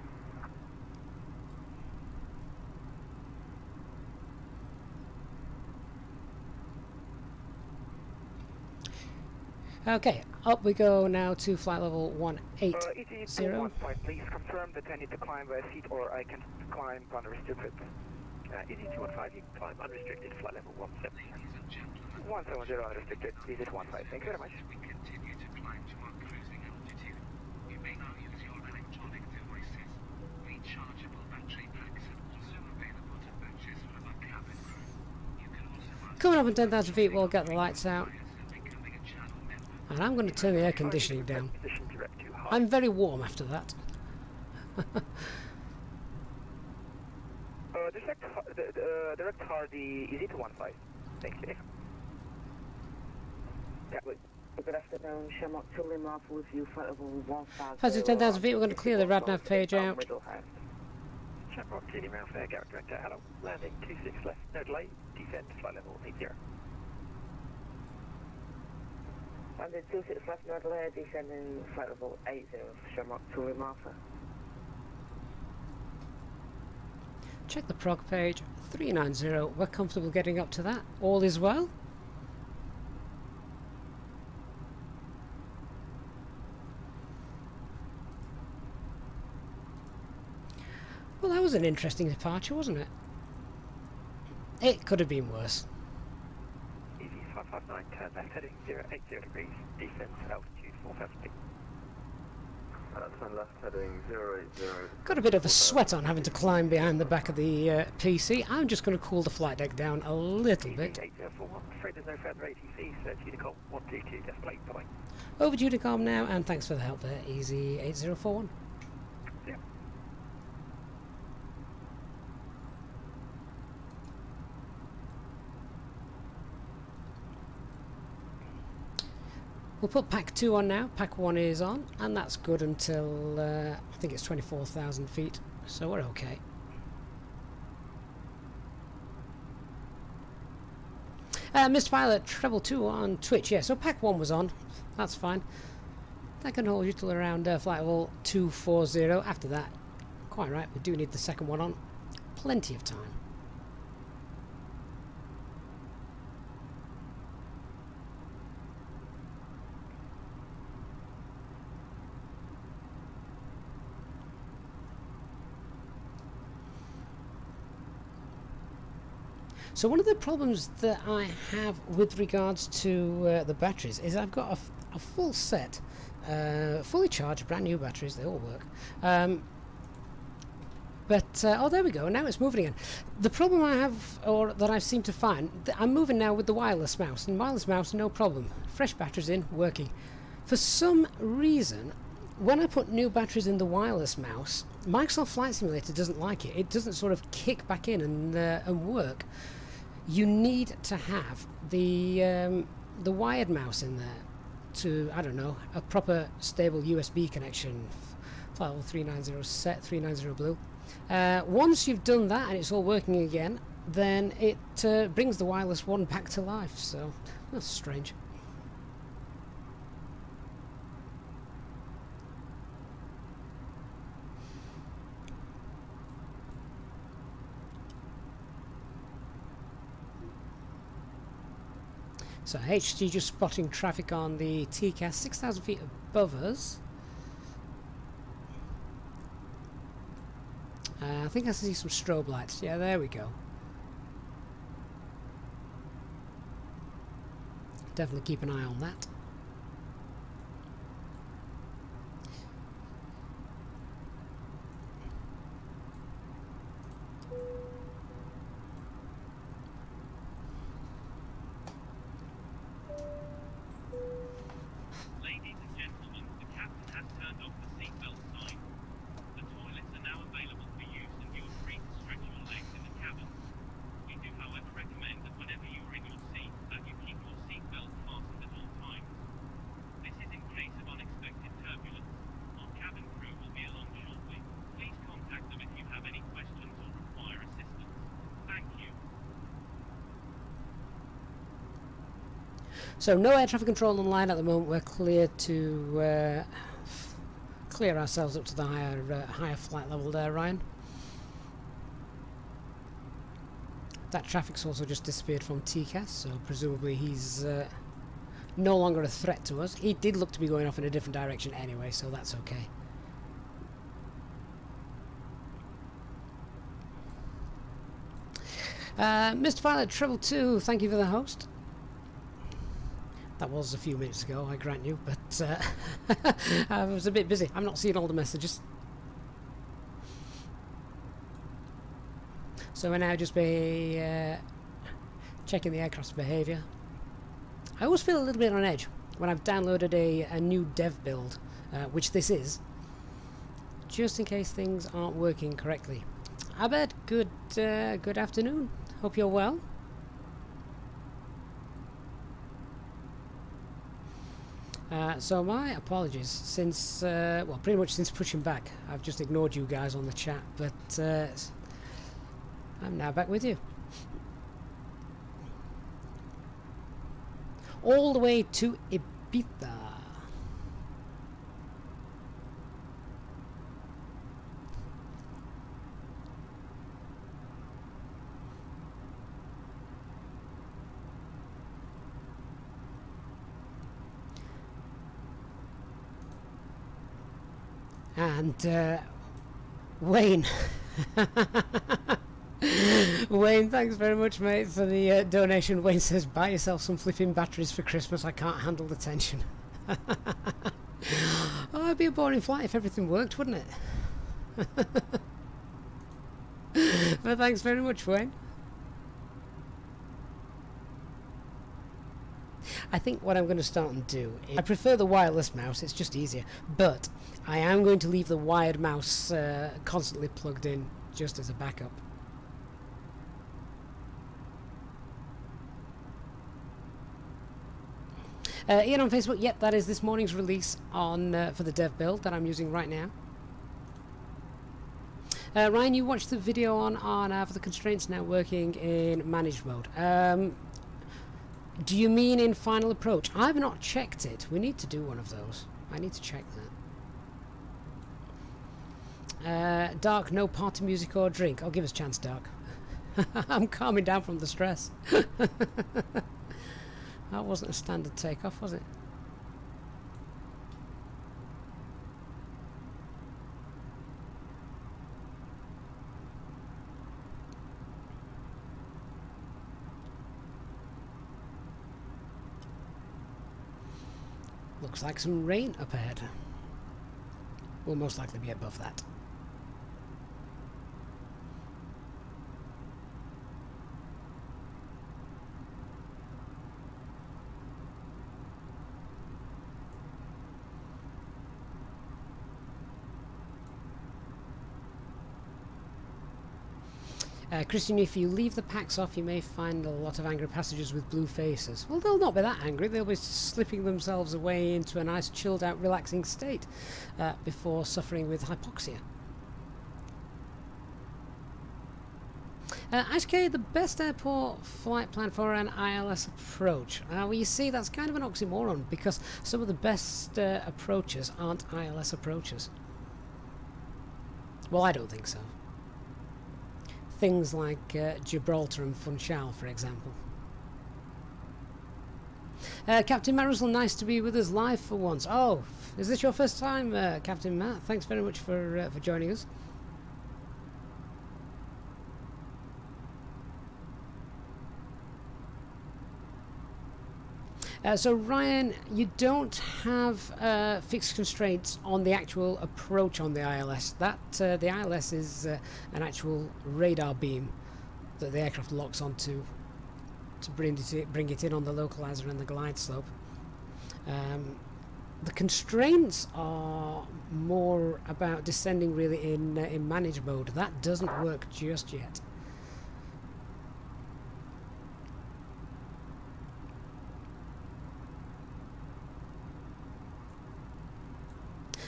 Okay, up we go now to flight level 180. Easy 215, please confirm that I need to climb by a seat or I can climb unrestricted. Easy 215, you can climb unrestricted, flight level 170. 170 unrestricted, Easy 215, thank you very much. We continue to climb to our cruising altitude. You may now use your electronic devices. Rechargeable battery packs are also available to purchase from our cabin crew. You can also Coming up at 10,000 feet, we'll get the lights out. And I'm going to turn the air conditioning down. I'm very warm after that. Direct Hardy, Easy 215, thank you. Gatwick. Good afternoon, Shamrock to Lima with you, flight level 1,000. As it's 10,000 feet, we're going to clear the RadNav page out. Shamrock to Lima, Gatwick Director, hello. Landing 26 left, no delay, descent, flight level 80. Landing 26 left, no delay, descending flight level 80, Shamrock to Lima. Check the prog page, 390, we're comfortable getting up to that. All is well. Well, that was an interesting departure, wasn't it? It could have been worse. Easy 559, turn left heading 080 degrees, descent altitude 4,000 feet. Turn left heading 080. Got a bit of a sweat on having to climb behind the back of the PC. I'm just going to cool the flight deck down a little bit. 8041, afraid there's no further ATC, search Unicom 122, display, bye-bye. Over to Unicom now, and thanks for the help there, Easy 8041. Yeah. We'll put pack 2 on now. Pack 1 is on, and that's good until I think think it's 24,000 feet, so we're okay. Mr. Pilot, Treble 2 on Twitch. Yeah, so Pack 1 was on. That's fine. That can hold you till around flight level 240. After that, quite right, we do need the second one on. Plenty of time. So one of the problems that I have with regards to the batteries is I've got a full set, fully charged, brand new batteries, they all work. Oh, there we go, now it's moving again. The problem I have, or that I seem to find, I'm moving now with the wireless mouse, and wireless mouse, no problem. Fresh batteries in, working. For some reason, when I put new batteries in the wireless mouse, Microsoft Flight Simulator doesn't like it. It doesn't sort of kick back in and work. You need to have the wired mouse in there to, I don't know, a proper stable USB connection. File 390 set, 390 blue. Once you've done that and it's all working again, then it brings the wireless one back to life. So that's strange. So HG just spotting traffic on the TCAS 6,000 feet above us. I think I see some strobe lights. Yeah, there we go. Definitely keep an eye on that. Ladies and gentlemen, the captain has turned off the seatbelt sign. The toilets are now available for use and you are free to stretch your legs in the cabin. We do, however, recommend that whenever you are in your seat, that you keep your seatbelt fastened at all times. This is in case of unexpected turbulence. Our cabin crew will be along shortly. Please contact them if you have any questions or require assistance. Thank you. So no air traffic control online at the moment. We're clear to clear ourselves up to the higher flight level there, Ryan. That traffic's also just disappeared from TCAS, so presumably he's no longer a threat to us. He did look to be going off in a different direction anyway, so that's okay. Mr. Pilot, Treble 2, thank you for the host. That was a few minutes ago, I grant you, but I was a bit busy. I'm not seeing all the messages. So we're now just checking the aircraft's behaviour. I always feel a little bit on edge when I've downloaded a new dev build, which this is, just in case things aren't working correctly. Abed, good afternoon. Hope you're well. So my apologies, since well, pretty much since pushing back, I've just ignored you guys on the chat, but I'm now back with you. All the way to Ibiza. And Wayne, Wayne, thanks very much, mate, for the donation. Wayne says, buy yourself some flipping batteries for Christmas. I can't handle the tension. Oh, it'd be a boring flight if everything worked, wouldn't it? But thanks very much, Wayne. I think what I'm going to start and do is, I prefer the wireless mouse, it's just easier, but I am going to leave the wired mouse constantly plugged in just as a backup. Ian on Facebook, yep, that is this morning's release on for the dev build that I'm using right now. Ryan, you watched the video on for the constraints now working in managed mode. Do you mean in final approach? I've not checked it. We need to do one of those. I need to check that. Dark, no party music or drink. I'll give us a chance, Dark. I'm calming down from the stress. That wasn't a standard takeoff, was it? Looks like some rain up ahead. We'll most likely be above that. Christian, if you leave the packs off, you may find a lot of angry passengers with blue faces. Well, they'll not be that angry. They'll be slipping themselves away into a nice, chilled-out, relaxing state before suffering with hypoxia. ISK, the best airport flight plan for an ILS approach. Well, you see, that's kind of an oxymoron, because some of the best approaches aren't ILS approaches. Well, I don't think so. Things like Gibraltar and Funchal, for example. Captain Marisol, nice to be with us live for once. Oh, is this your first time, Captain Matt? Thanks very much for joining us. So Ryan, you don't have fixed constraints on the actual approach on the ILS. That the ILS is an actual radar beam that the aircraft locks onto to bring it in on the localizer and the glide slope. The constraints are more about descending really in managed mode. That doesn't work just yet.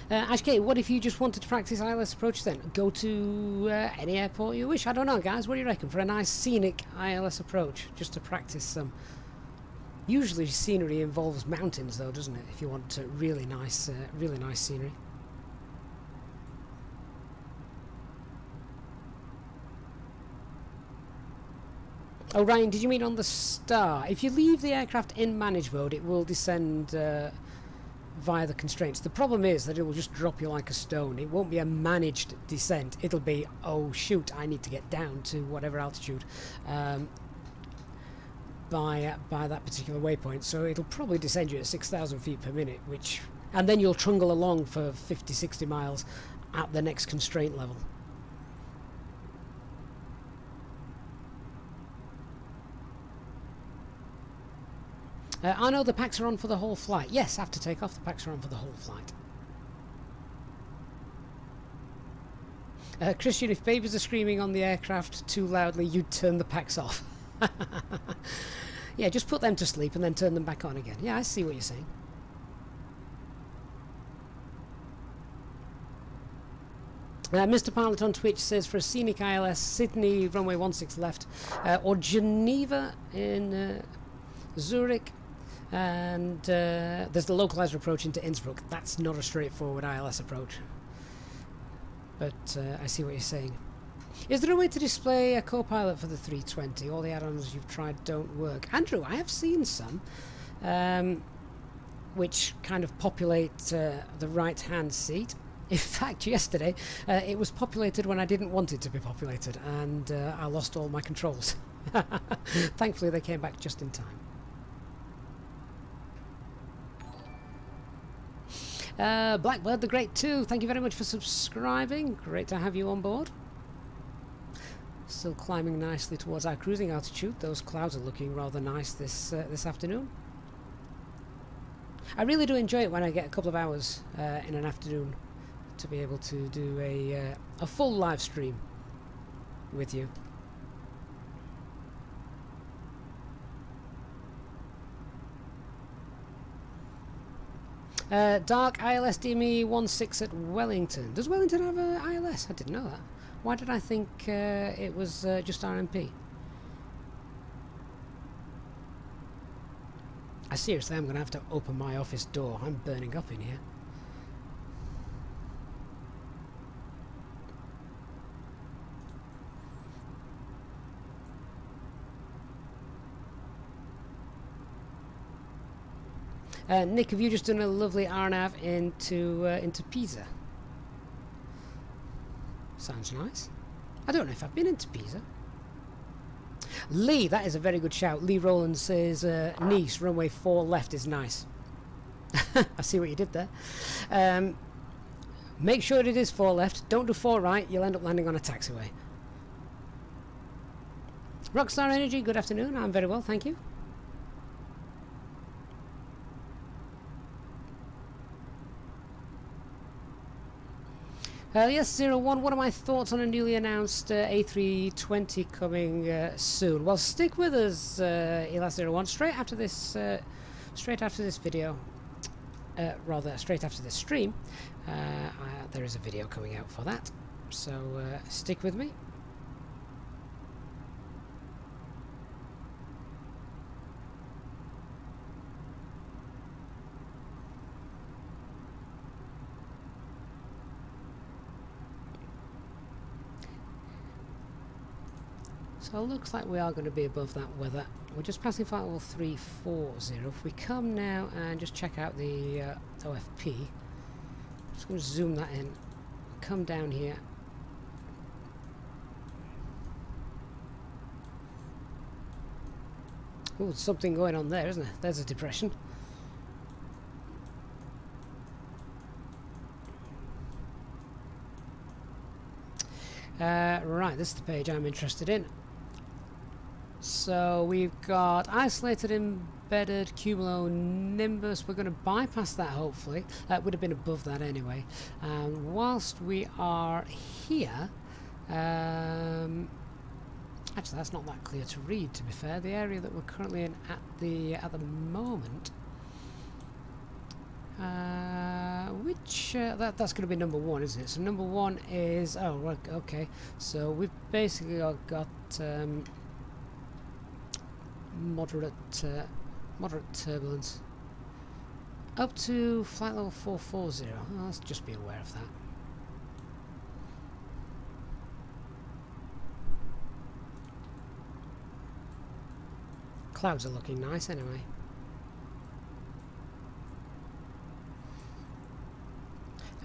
Ashkay, what if you just wanted to practice ILS approach then? Go to any airport you wish. I don't know, guys. What do you reckon for a nice scenic ILS approach, just to practice some? Usually scenery involves mountains, though, doesn't it? If you want really nice scenery. Oh, Ryan, did you mean on the Star? If you leave the aircraft in managed mode, it will descend via the constraints. The problem is that it will just drop you like a stone. It won't be a managed descent. It'll be, oh shoot, I need to get down to whatever altitude by that particular waypoint. So it'll probably descend you at 6,000 feet per minute, and then you'll trundle along for 50, 60 miles at the next constraint level. I know the packs are on for the whole flight. Yes, after takeoff, the packs are on for the whole flight. Christian, if babies are screaming on the aircraft too loudly, you'd turn the packs off. Yeah, just put them to sleep and then turn them back on again. Yeah, I see what you're saying. Mr. Pilot on Twitch says for a scenic ILS, Sydney runway 16 left, or Geneva in Zurich. And there's the localizer approach into Innsbruck. That's not a straightforward ILS approach, but I see what you're saying. Is there a way to display a co-pilot for the 320? All the add-ons you've tried don't work. Andrew, I have seen some which kind of populate the right-hand seat. In fact, yesterday it was populated when I didn't want it to be populated, and I lost all my controls. Thankfully they came back just in time. Blackbird the Great 2, thank you very much for subscribing. Great to have you on board. Still climbing nicely towards our cruising altitude. Those clouds are looking rather nice this afternoon. I really do enjoy it when I get a couple of hours in an afternoon to be able to do a full live stream with you. Dark ILS DME 16 at Wellington. Does Wellington have a ILS? I didn't know that. Why did I think it was just RMP? Seriously, I'm going to have to open my office door. I'm burning up in here. Nick, have you just done a lovely RNAV into Pisa? Sounds nice. I don't know if I've been into Pisa. Lee, that is a very good shout. Lee Rowland says Nice, runway 4 left is nice. I see what you did there. Make sure it is 4 left. Don't do 4 right. You'll end up landing on a taxiway. Rockstar Energy, good afternoon. I'm very well, thank you. Yes, 01, what are my thoughts on a newly announced A320 coming soon? Well, stick with us, Elas01, straight after this video, rather straight after this stream. There is a video coming out for that, so stick with me. So it looks like we are going to be above that weather. We're just passing flight level 340. If we come now and just check out the OFP, just going to zoom that in, come down here. Oh, there's something going on there, isn't there? There's a depression. Right, this is the page I'm interested in. So we've got isolated embedded cumulonimbus. We're going to bypass that, hopefully. That would have been above that anyway. Whilst we are here, actually that's not that clear to read, to be fair. The area that we're currently in at the moment, that's going to be number 1, isn't it? So number 1 is, oh right, okay, so we've basically got moderate turbulence up to flight level 440. Oh, let's just be aware of that. Clouds are looking nice anyway.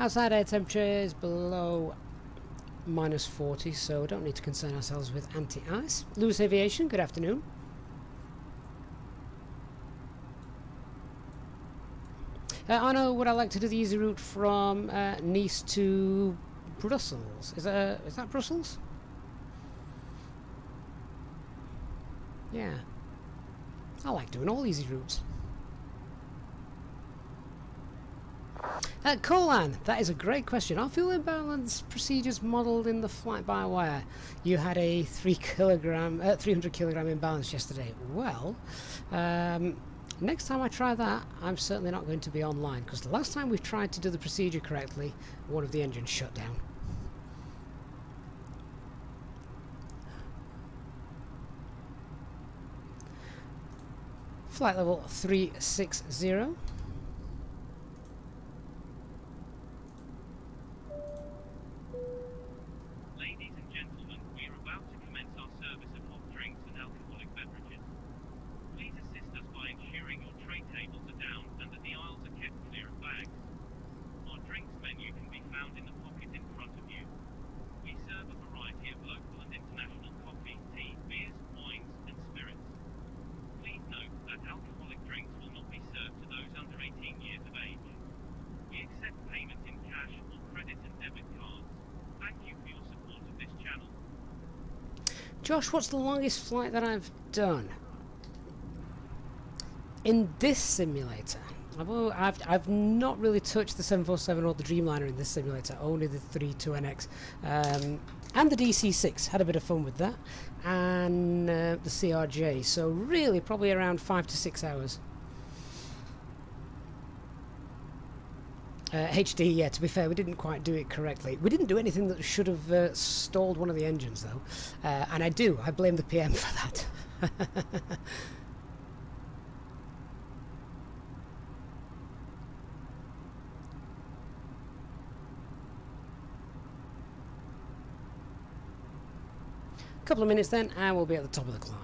Outside air temperature is below -40, so we don't need to concern ourselves with anti-ice. Lewis Aviation, good afternoon. Arno, would I like to do the easy route from Nice to Brussels? Is that Brussels? Yeah. I like doing all easy routes. Colan, that is a great question. Are fuel imbalance procedures modelled in the fly-by-wire? You had a 300 kilogram imbalance yesterday. Well, next time I try that, I'm certainly not going to be online, because the last time we tried to do the procedure correctly, one of the engines shut down. Flight level 360. Josh, what's the longest flight that I've done? In this simulator, I've not really touched the 747 or the Dreamliner in this simulator, only the 32NX. And the DC-6, had a bit of fun with that. And the CRJ, so really probably around 5 to 6 hours. HD, yeah, to be fair, we didn't quite do it correctly. We didn't do anything that should have stalled one of the engines, though. And I blame the PM for that. Couple of minutes then, and we'll be at the top of the climb.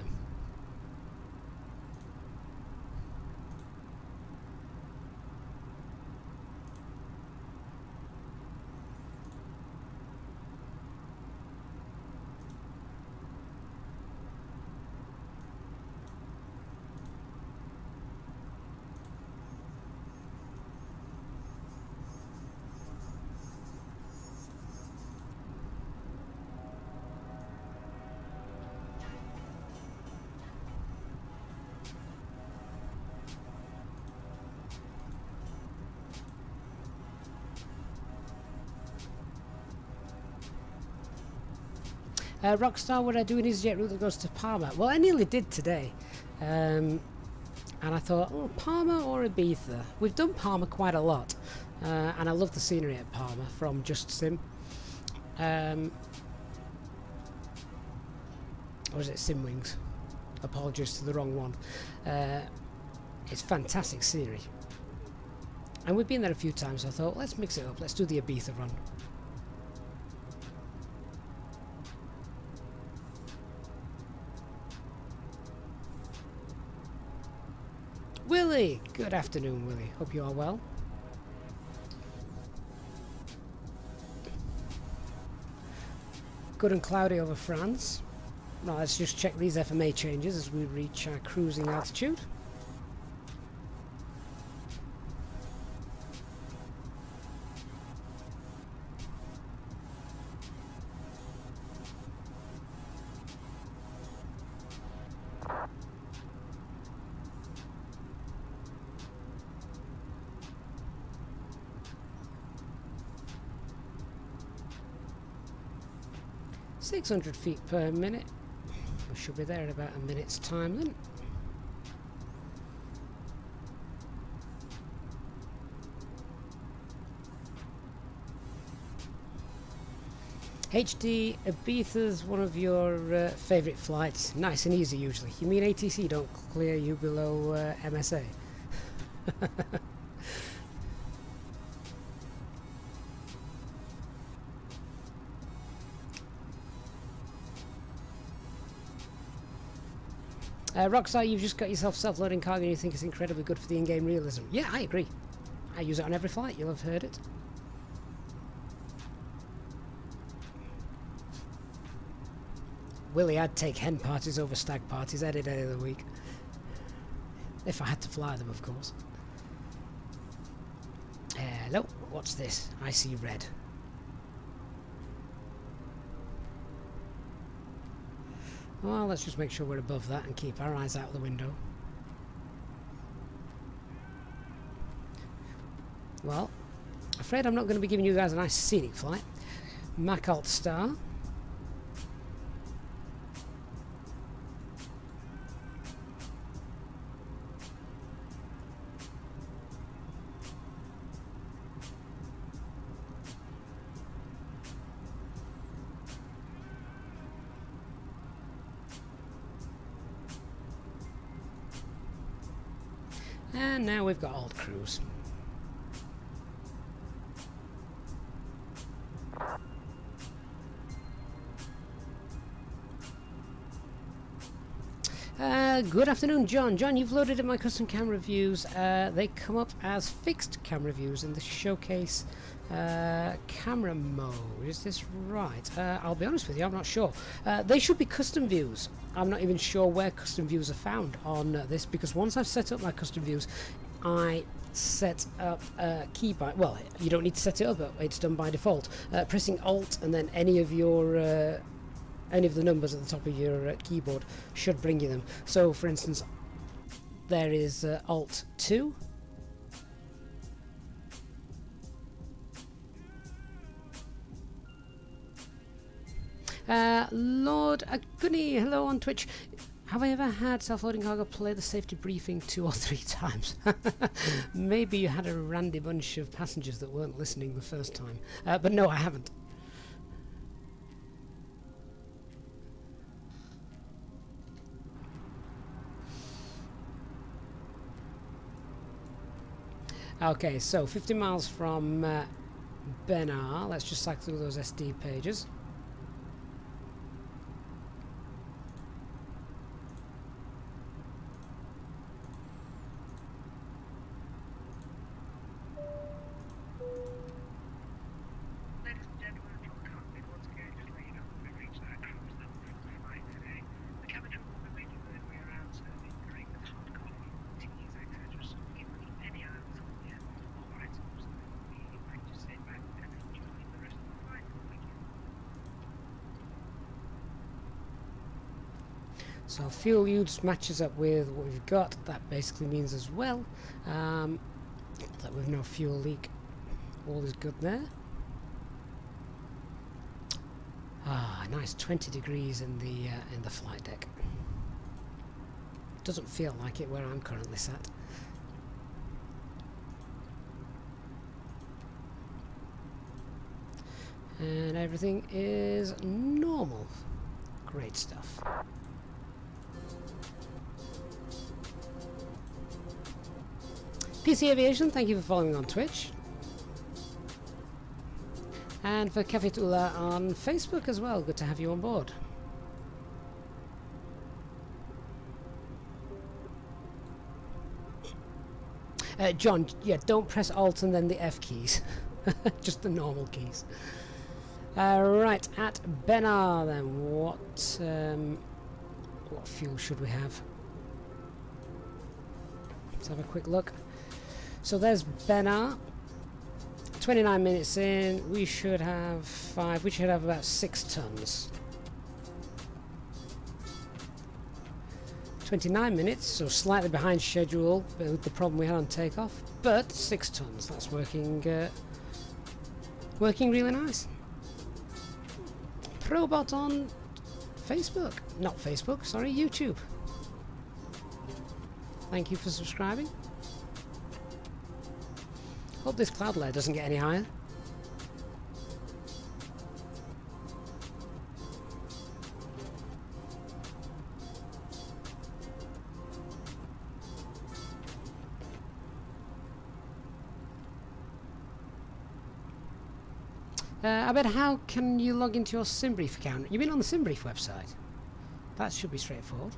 Rockstar, would I do an Easyjet route that goes to Palma? Well, I nearly did today. And I thought, oh, Palma or Ibiza? We've done Palma quite a lot. And I love the scenery at Palma from Just Sim. Or is it Simwings? Apologies to the wrong one. It's fantastic scenery. And we've been there a few times, so I thought, let's mix it up. Let's do the Ibiza run. Willie! Good afternoon, Willie. Hope you are well. Good and cloudy over France. Now let's just check these FMA changes as we reach our cruising altitude. .600 feet per minute. We should be there in about a minute's time then. HD, Ibiza's one of your favourite flights. Nice and easy usually. You mean ATC don't clear you below MSA? Rockstar, you've just got yourself self-loading cargo and you think it's incredibly good for the in-game realism. Yeah, I agree. I use it on every flight, you'll have heard it. Willie, I'd take hen parties over stag parties any day of the week. If I had to fly them, of course. Hello, what's this? I see red. Well, let's just make sure we're above that and keep our eyes out the window. Well, afraid I'm not going to be giving you guys a nice scenic flight. Mac Alt Star. And now we've got Alt Cruise. Good afternoon, John. John, you've loaded in my custom camera views. They come up as fixed camera views in the showcase camera mode. Is this right? I'll be honest with you, I'm not sure. They should be custom views. I'm not even sure where custom views are found on this, because once I've set up my custom views, I set up keybind. Well, you don't need to set it up, it's done by default. Pressing Alt and then any of your any of the numbers at the top of your keyboard should bring you them. So, for instance, there is Alt 2. Lord Aguni, hello on Twitch. Have I ever had self-loading cargo play the safety briefing 2 or 3 times? Maybe you had a randy bunch of passengers that weren't listening the first time. But no, I haven't. Okay, so 50 miles from Benar. Let's just cycle through those SD pages. Ladies and gentlemen, from Cockpit, once again, just let you know we've reached our cruise level for the flight today. The cabin crew will be waiting the way around, serving drinks, hot coffee, teas, etc. So if you keep any items on the all items, we invite you to sit back and enjoy the rest of the flight. Thank you. So fuel use matches up with what we've got. That basically means as well that we've no fuel leak. All is good there. Ah, nice 20 degrees in the flight deck. Doesn't feel like it where I'm currently sat. And everything is normal. Great stuff. PC Aviation, thank you for following on Twitch. And for Cafetula on Facebook as well. Good to have you on board. John, yeah, don't press Alt and then the F keys. Just the normal keys. Right, at Benar then, what fuel should we have? Let's have a quick look. So there's Benar. 29 minutes in, we should have about 6 tons. 29 minutes, so slightly behind schedule with the problem we had on takeoff, but 6 tons. That's working really nice. Probot on Facebook, not Facebook, sorry, YouTube. Thank you for subscribing. Hope this cloud layer doesn't get any higher. I bet how can you log into your SimBrief account? You mean on the SimBrief website? That should be straightforward.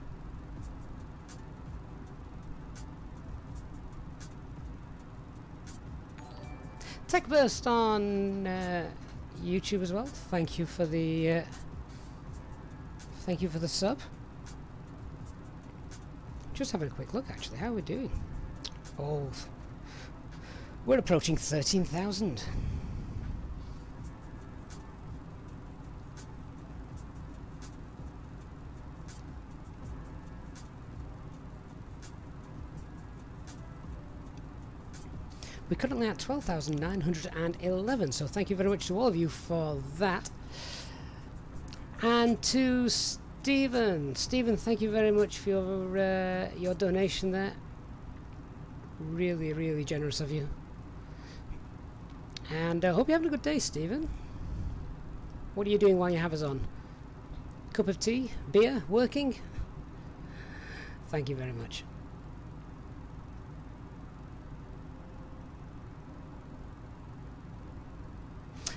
TechBurst on YouTube as well. Thank you for the sub. Just having a quick look actually. How are we doing? Oh, we're approaching 13,000. We're currently at 12,911, so thank you very much to all of you for that. And to Stephen, thank you very much for your donation there. Really, really generous of you. And I hope you're having a good day, Stephen. What are you doing while you have us on? Cup of tea? Beer? Working? Thank you very much.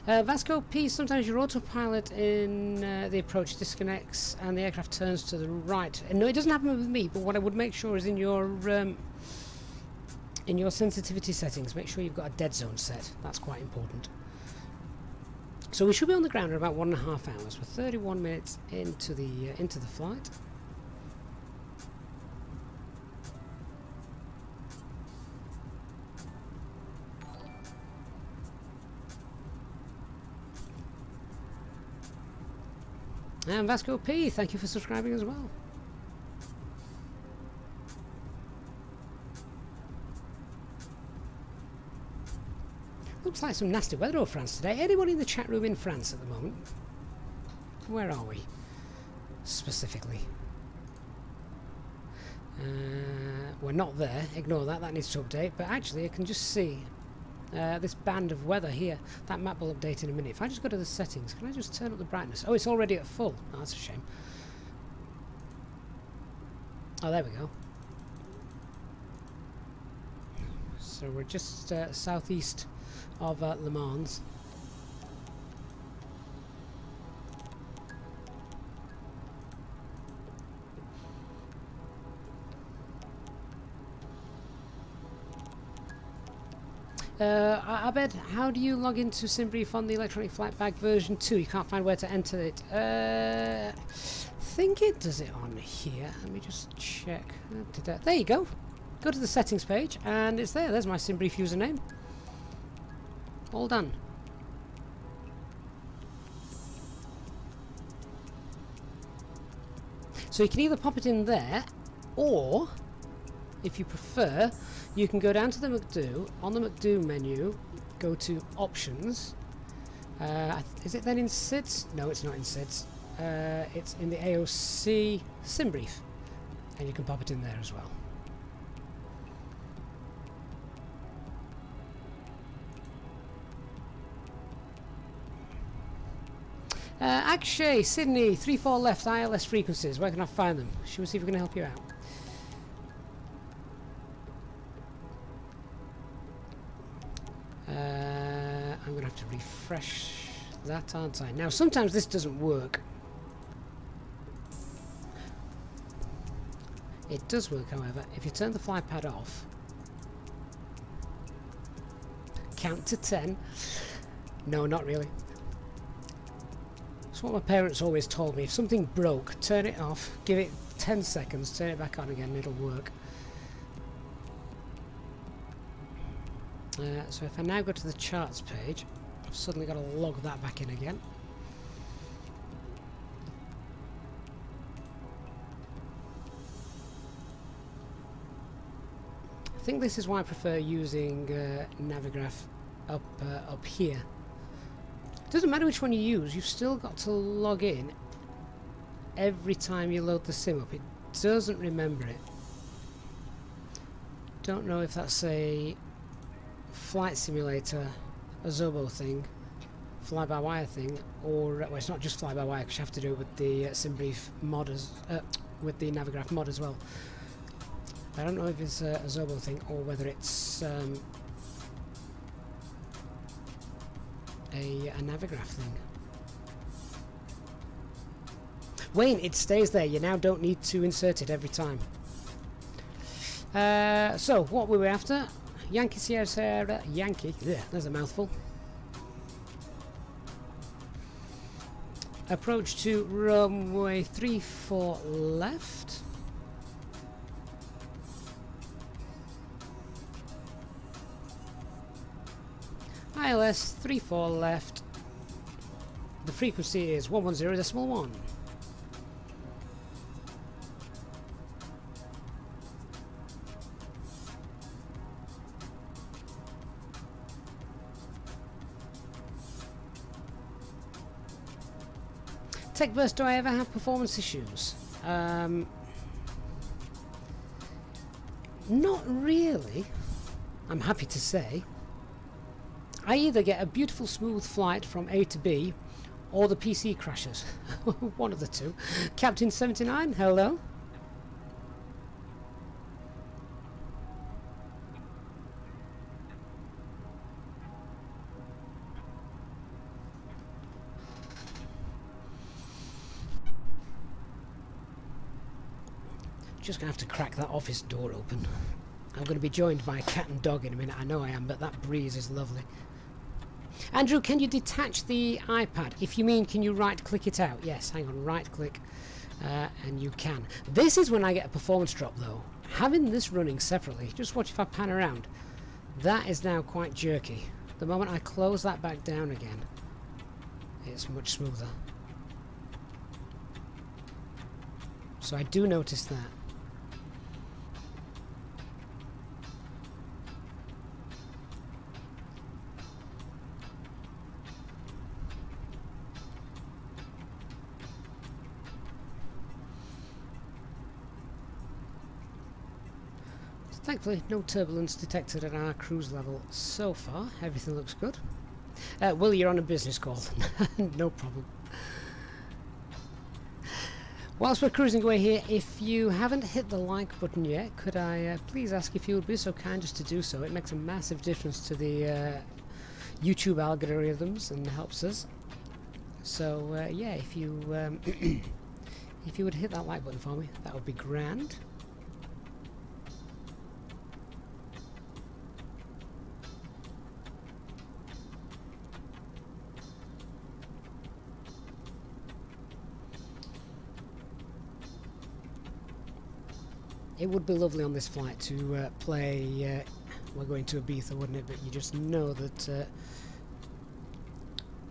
Vasco P, sometimes your autopilot in the approach disconnects and the aircraft turns to the right. No, it doesn't happen with me, but what I would make sure is in your sensitivity settings, make sure you've got a dead zone set. That's quite important. So we should be on the ground in about 1.5 hours. We're 31 minutes into the flight. And Vasco P, thank you for subscribing as well. Looks like some nasty weather over France today. Anyone in the chat room in France at the moment? Where are we? Specifically. We're not there, ignore that, that needs to update, but actually I can just see this band of weather here. That map will update in a minute. If I just go to the settings, can I just turn up the brightness? Oh, it's already at full. Oh, that's a shame. Oh, there we go. So we're just southeast of Le Mans. Abed, how do you log into SimBrief on the electronic flight bag version 2? You can't find where to enter it. I think it does it on here. Let me just check. There you go. Go to the settings page and it's there. There's my SimBrief username. All done. So you can either pop it in there, or if you prefer, you can go down to the McDo. On the McDo menu, go to Options. Is it then in SIDS? No, it's not in SIDS. It's in the AOC SimBrief, and you can pop it in there as well. Akshay, Sydney, 34 left, ILS frequencies. Where can I find them? Shall we see if we can help you out? I'm going to have to refresh that, aren't I? Now, sometimes this doesn't work. It does work, however, if you turn the fly pad off, count to 10. No, not really. That's what my parents always told me. If something broke, turn it off, give it 10 seconds, turn it back on again, and it'll work. So if I now go to the charts page, I've suddenly got to log that back in again. I think this is why I prefer using Navigraph up here. It doesn't matter which one you use, you've still got to log in every time you load the sim up. It doesn't remember it. Don't know if that's a flight simulator, a Zobo thing, fly-by-wire thing, or well, it's not just fly-by-wire because you have to do it with the SimBrief mod with the Navigraph mod as well. I don't know if it's a Zobo thing or whether it's a Navigraph thing. Wayne, it stays there. You now don't need to insert it every time. So what were we after? Yankee Sierra Sierra Yankee. Yeah, there's a mouthful. Approach to runway 34 left. ILS 34 left. The frequency is 110.1. TechBurst, do I ever have performance issues? Not really, I'm happy to say. I either get a beautiful smooth flight from A to B, or the PC crashes. One of the two. Captain 79, hello. Just gonna have to crack that office door open. I'm going to be joined by a cat and dog in a minute. I know I am, but that breeze is lovely. Andrew, can you detach the iPad? If you mean, can you right-click it out? Yes, hang on, right-click, and you can. This is when I get a performance drop, though. Having this running separately, just watch if I pan around. That is now quite jerky. The moment I close that back down again, it's much smoother. So I do notice that. Thankfully, no turbulence detected at our cruise level so far. Everything looks good. Will, you're on a business call. No problem. Whilst we're cruising away here, if you haven't hit the like button yet, could I please ask if you would be so kind as to do so? It makes a massive difference to the YouTube algorithms and helps us. So yeah, if you if you would hit that like button for me, that would be grand. It would be lovely on this flight to play, we're going to Ibiza, wouldn't it? But you just know that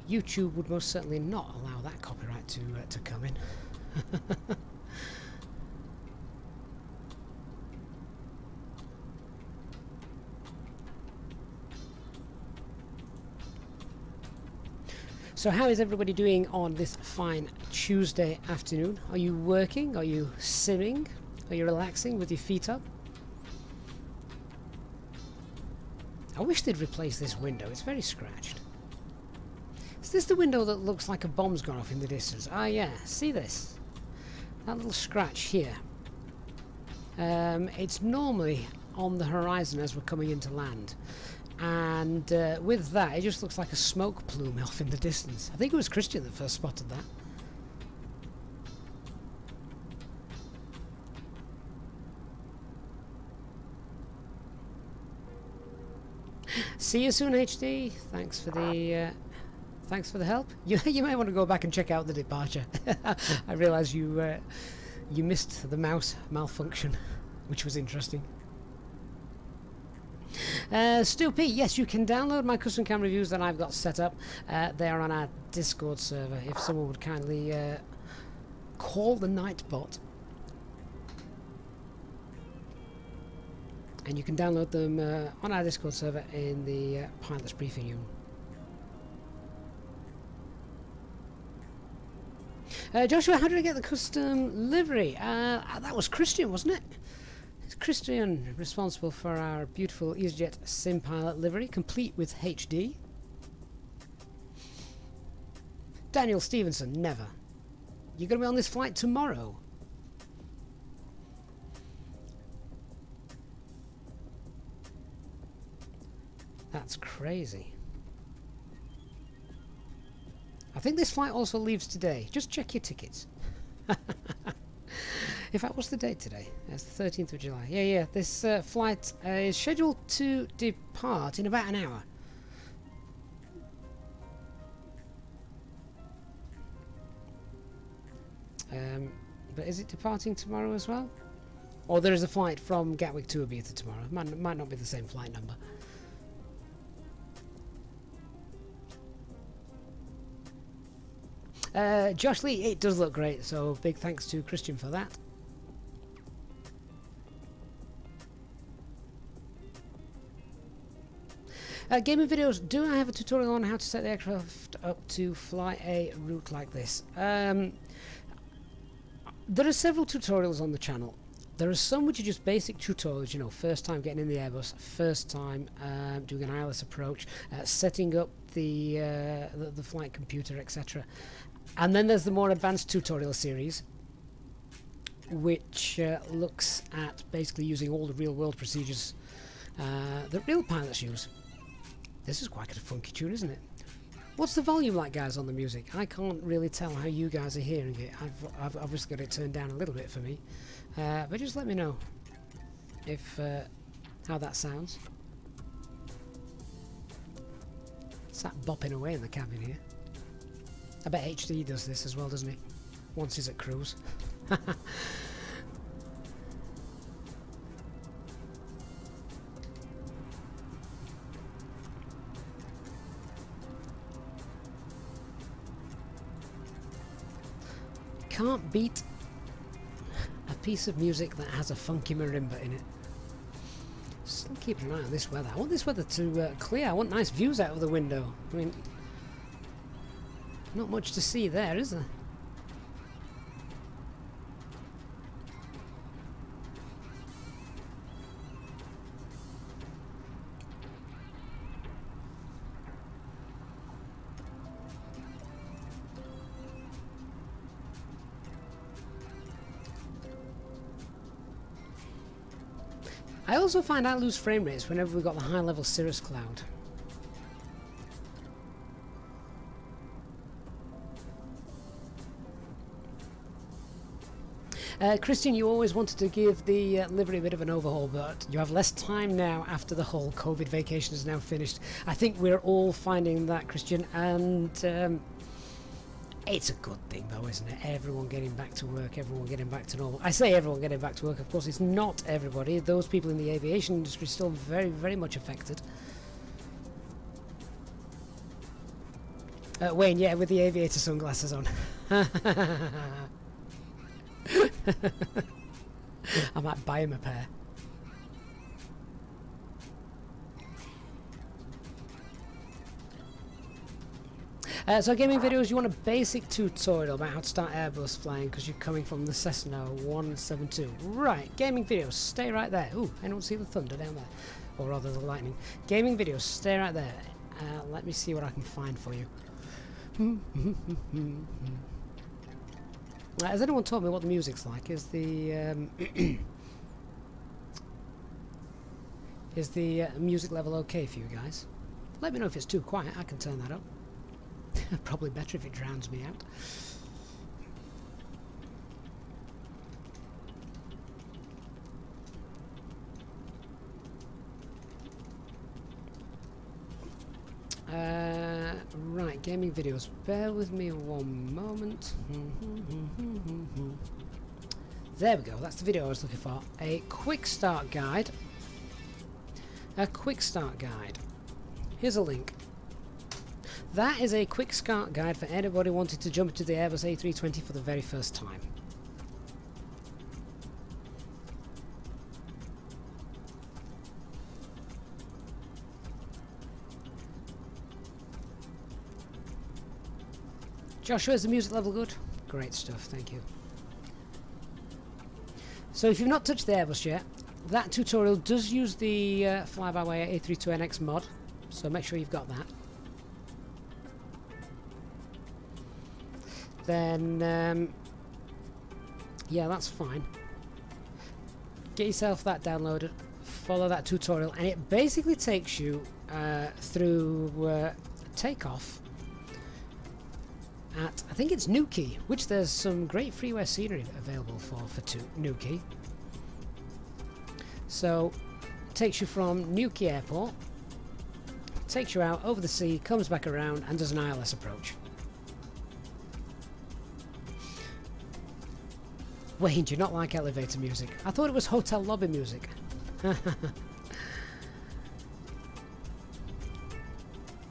YouTube would most certainly not allow that copyright to come in. So how is everybody doing on this fine Tuesday afternoon? Are you working? Are you simming? Are you relaxing with your feet up? I wish they'd replace this window. It's very scratched. Is this the window that looks like a bomb's gone off in the distance? Ah, yeah. See this? That little scratch here. It's normally on the horizon as we're coming into land. And with that, it just looks like a smoke plume off in the distance. I think it was Christian that first spotted that. See you soon, HD. Thanks for the help. You may want to go back and check out the departure. I realise you missed the mouse malfunction, which was interesting. Stu P, yes, you can download my custom cam reviews that I've got set up. They are on our Discord server. If someone would kindly call the Nightbot. And you can download them on our Discord server in the Pilot's Briefing room. Joshua, how did I get the custom livery? That was Christian, wasn't it? It's Christian responsible for our beautiful Easyjetsimpilot livery, complete with HD. Daniel Stevenson, never. You're going to be on this flight tomorrow. That's crazy. I think this flight also leaves today. Just check your tickets. In fact, what's the date today? It's the 13th of July. Yeah. This flight is scheduled to depart in about an hour. But is it departing tomorrow as well? Or there is a flight from Gatwick to Ibiza tomorrow. Might not be the same flight number. Josh Lee, it does look great, so big thanks to Christian for that. Gaming videos, do I have a tutorial on how to set the aircraft up to fly a route like this? There are several tutorials on the channel. There are some which are just basic tutorials, you know, first time getting in the Airbus, first time doing an ILS approach, setting up the flight computer, etc. And then there's the more advanced tutorial series, which looks at basically using all the real-world procedures that real pilots use. This is quite a funky tune, isn't it? What's the volume like, guys, on the music? I can't really tell how you guys are hearing it. I've obviously got it turned down a little bit for me, but just let me know if how that sounds. It's that bopping away in the cabin here. I bet HD does this as well, doesn't he? Once he's at cruise. Can't beat a piece of music that has a funky marimba in it. Still keeping an eye on this weather. I want this weather to clear. I want nice views out of the window. I mean, not much to see there, is there? I also find I lose frame rates whenever we've got the high level cirrus cloud. Christian, you always wanted to give the livery a bit of an overhaul, but you have less time now after the whole COVID vacation is now finished. I think we're all finding that, Christian, and it's a good thing though, isn't it? Everyone getting back to work, everyone getting back to normal. I say everyone getting back to work, of course it's not everybody. Those people in the aviation industry are still very, very much affected. Wayne, yeah, with the aviator sunglasses on. I might buy him a pair. So gaming videos, you want a basic tutorial about how to start Airbus flying because you're coming from the Cessna 172. Right, gaming videos, stay right there. Ooh, I don't see the thunder down there. Or rather the lightning. Gaming videos, stay right there. Let me see what I can find for you. Has anyone told me what the music's like? Is the is the music level okay for you guys? Let me know if it's too quiet. I can turn that up. Probably better if it drowns me out. Right, gaming videos. Bear with me one moment. There we go. That's the video I was looking for. A quick start guide. A quick start guide. Here's a link. That is a quick start guide for anybody wanting to jump into the Airbus A320 for the very first time. Joshua, is the music level good? Great stuff, thank you. So if you've not touched the Airbus yet, that tutorial does use the FlyByWire A320NX mod, so make sure you've got that. Then, yeah, that's fine. Get yourself that downloaded, follow that tutorial, and it basically takes you through takeoff at, I think it's Newquay, which there's some great freeware scenery available for Newquay. So, takes you from Newquay Airport, takes you out over the sea, comes back around, and does an ILS approach. Wayne, do you not like elevator music? I thought it was hotel lobby music.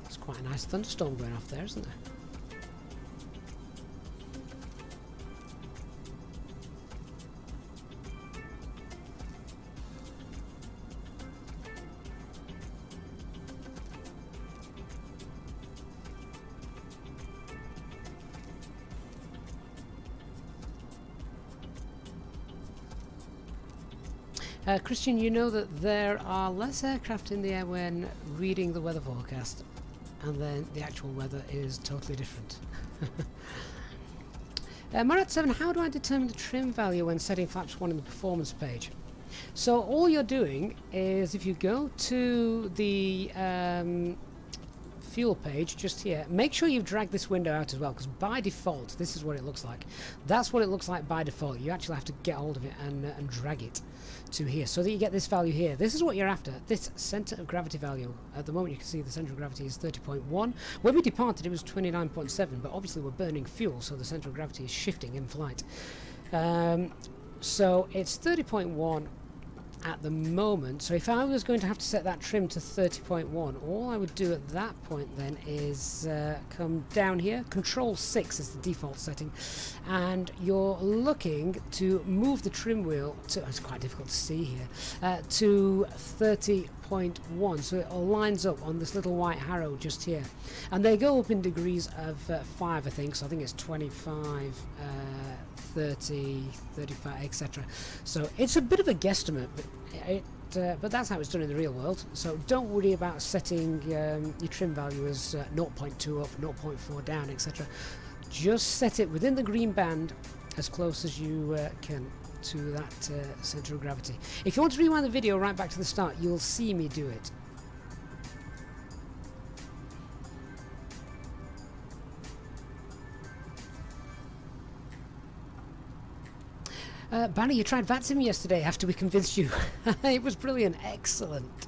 It's quite a nice thunderstorm going off there, isn't there? Christian, you know that there are less aircraft in the air when reading the weather forecast, and then the actual weather is totally different. Marat7, how do I determine the trim value when setting flaps 1 in the performance page? So all you're doing is, if you go to the fuel page just here, make sure you've dragged this window out as well, because by default this is what it looks like. That's what it looks like by default. You actually have to get hold of it and drag it to here so that you get this value here. This is what you're after, this center of gravity value. At the moment you can see the center of gravity is 30.1. When we departed it was 29.7, but obviously we're burning fuel, so the center of gravity is shifting in flight. So it's 30.1 at the moment. So if I was going to have to set that trim to 30.1, all I would do at that point then is come down here. Control 6 is the default setting, and you're looking to move the trim wheel to, it's quite difficult to see here, to 30.1, so it lines up on this little white arrow just here, and they go up in degrees of 5, I think. So I think it's 25, 30, 35, etc. So it's a bit of a guesstimate, but that's how it's done in the real world. So don't worry about setting your trim value as 0.2 up, 0.4 down, etc. Just set it within the green band as close as you can. to that centre of gravity. If you want to rewind the video right back to the start, you'll see me do it. Banner, you tried VATSIM yesterday after we convinced you. It was brilliant, excellent.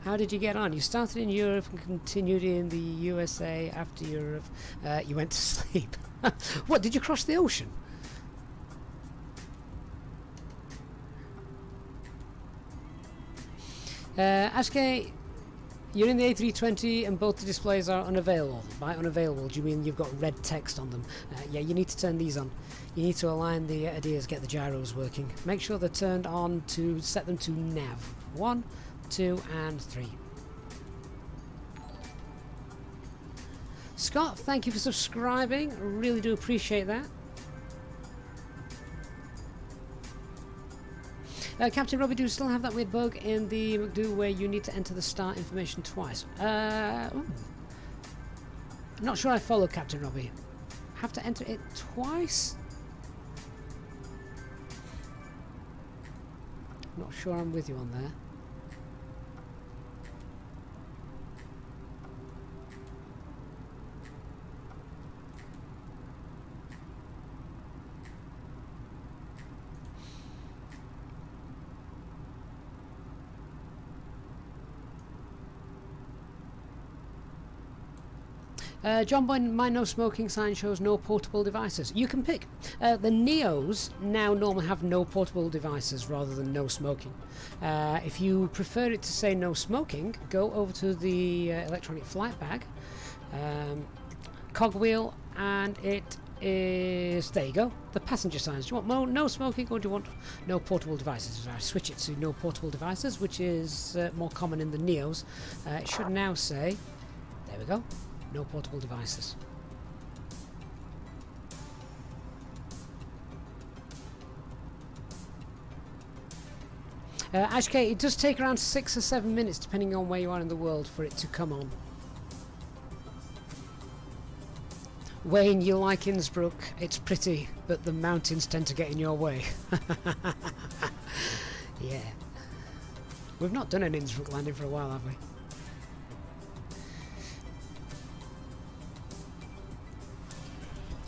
How did you get on? You started in Europe and continued in the USA after Europe. You went to sleep. What, did you cross the ocean? Ashke, you're in the A320 and both the displays are unavailable. By unavailable, do you mean you've got red text on them? Yeah, you need to turn these on. You need to align the ADIRs, get the gyros working. Make sure they're turned on to set them to nav. 1, 2 and 3. Scott, thank you for subscribing. I really do appreciate that. Captain Robbie, do you still have that weird bug in the McDo where you need to enter the start information twice? Not sure I follow Captain Robbie. Have to enter it twice? Not sure I'm with you on there. John Boy, my no smoking sign shows no portable devices. You can pick. The Neos now normally have no portable devices rather than no smoking. If you prefer it to say no smoking, go over to the electronic flight bag, cogwheel, and it is, there you go, the passenger signs. Do you want no smoking or do you want no portable devices? If I switch it to no portable devices, which is more common in the Neos, it should now say, there we go, no portable devices. Ashke, it does take around 6 or 7 minutes depending on where you are in the world for it to come on. Wayne, you like Innsbruck, it's pretty, but the mountains tend to get in your way. Yeah. We've not done an Innsbruck landing for a while, have we?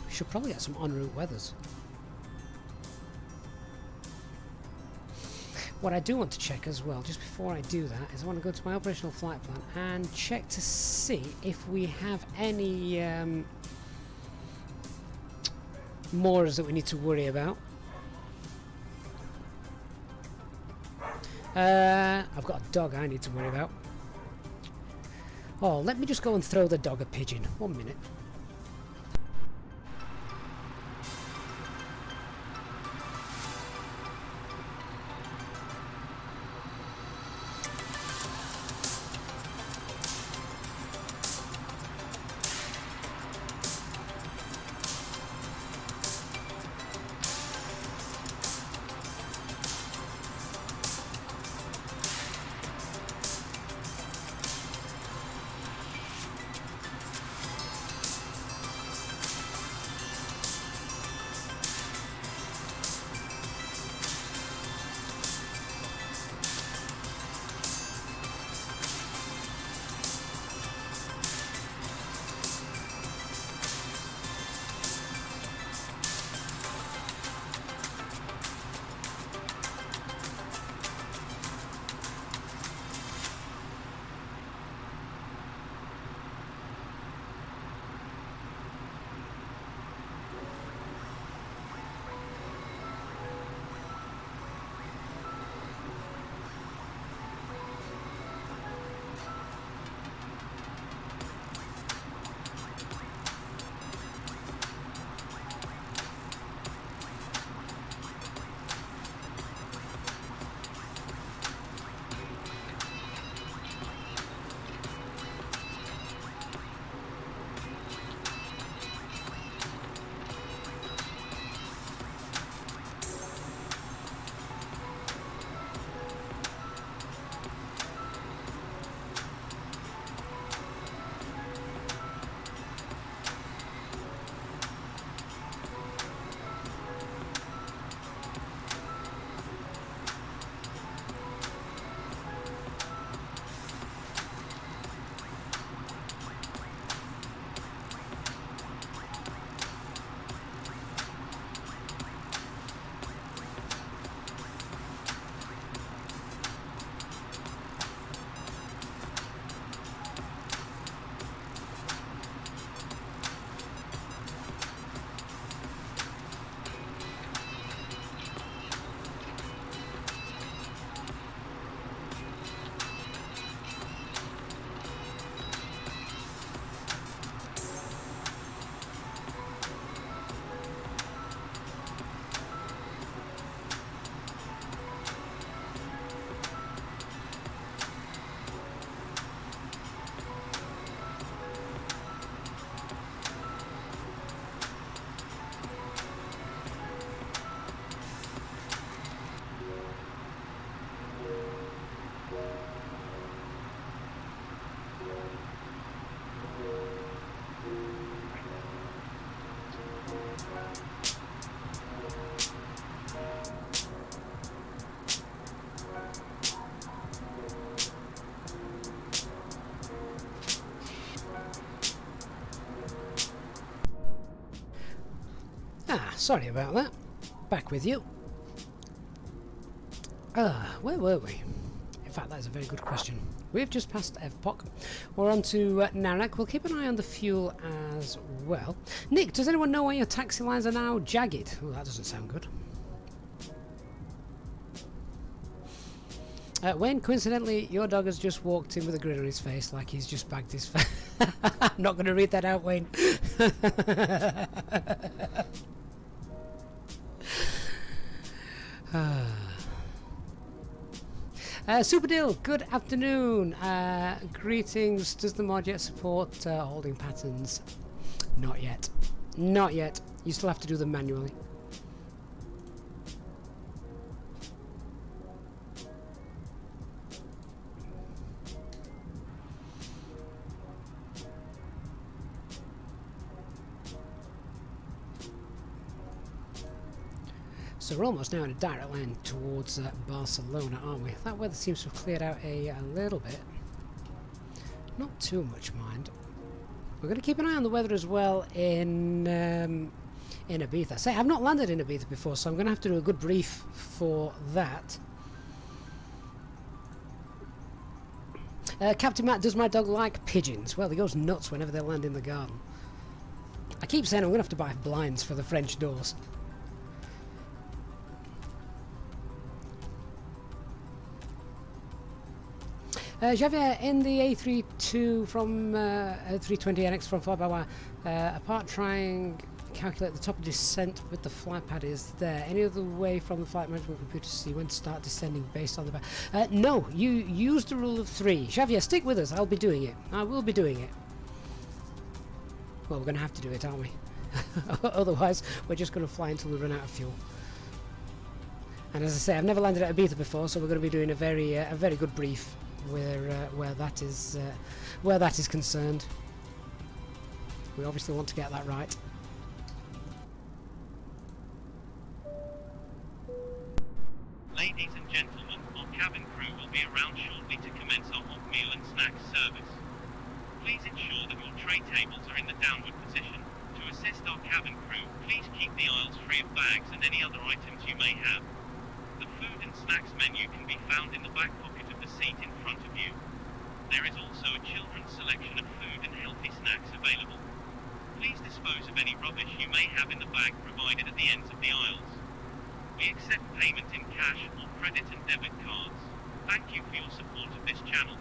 Should probably get some en route weathers. What I do want to check as well, just before I do that, is I want to go to my operational flight plan and check to see if we have any moors that we need to worry about. I've got a dog I need to worry about. Oh, let me just go and throw the dog a pigeon. 1 minute. sorry about that. Back with you. Where were we? In fact, that is a very good question. We've just passed FPOC. We're on to Narak. We'll keep an eye on the fuel as well. Nick, does anyone know why your taxi lines are now jagged? Oh, that doesn't sound good. Wayne, coincidentally, your dog has just walked in with a grin on his face like he's just bagged his face. I'm not going to read that out, Wayne. Superdil, good afternoon. Greetings. Does the mod yet support holding patterns? Not yet. Not yet. You still have to do them manually. So we're almost now in a direct line towards Barcelona, aren't we? That weather seems to have cleared out a little bit. Not too much, mind. We're going to keep an eye on the weather as well in Ibiza. Say, I've not landed in Ibiza before, so I'm going to have to do a good brief for that. Captain Matt, does my dog like pigeons? Well, he goes nuts whenever they land in the garden. I keep saying I'm going to have to buy blinds for the French doors. Javier, in the A32 from A320NX from FlyByWire, apart trying calculate the top of descent with the flight pad is there. Any other way from the flight management computer to see when to start descending based on the back? No, you use the rule of 3. Javier, stick with us. I'll be doing it. I will be doing it. Well, we're going to have to do it, aren't we? Otherwise, we're just going to fly until we run out of fuel. And as I say, I've never landed at Ibiza before, so we're going to be doing a very good brief where that is concerned. We obviously want to get that right. Ladies and gentlemen, our cabin crew will be around shortly to commence our hot meal and snacks service. Please ensure that your tray tables are in the downward position. To assist our cabin crew, please keep the aisles free of bags and any other items you may have. The food and snacks menu can be found in the back pocket of the seat in front of you. There is also a children's selection of food and healthy snacks available. Please dispose of any rubbish you may have in the bag provided at the ends of the aisles. We accept payment in cash or credit and debit cards. Thank you for your support of this channel.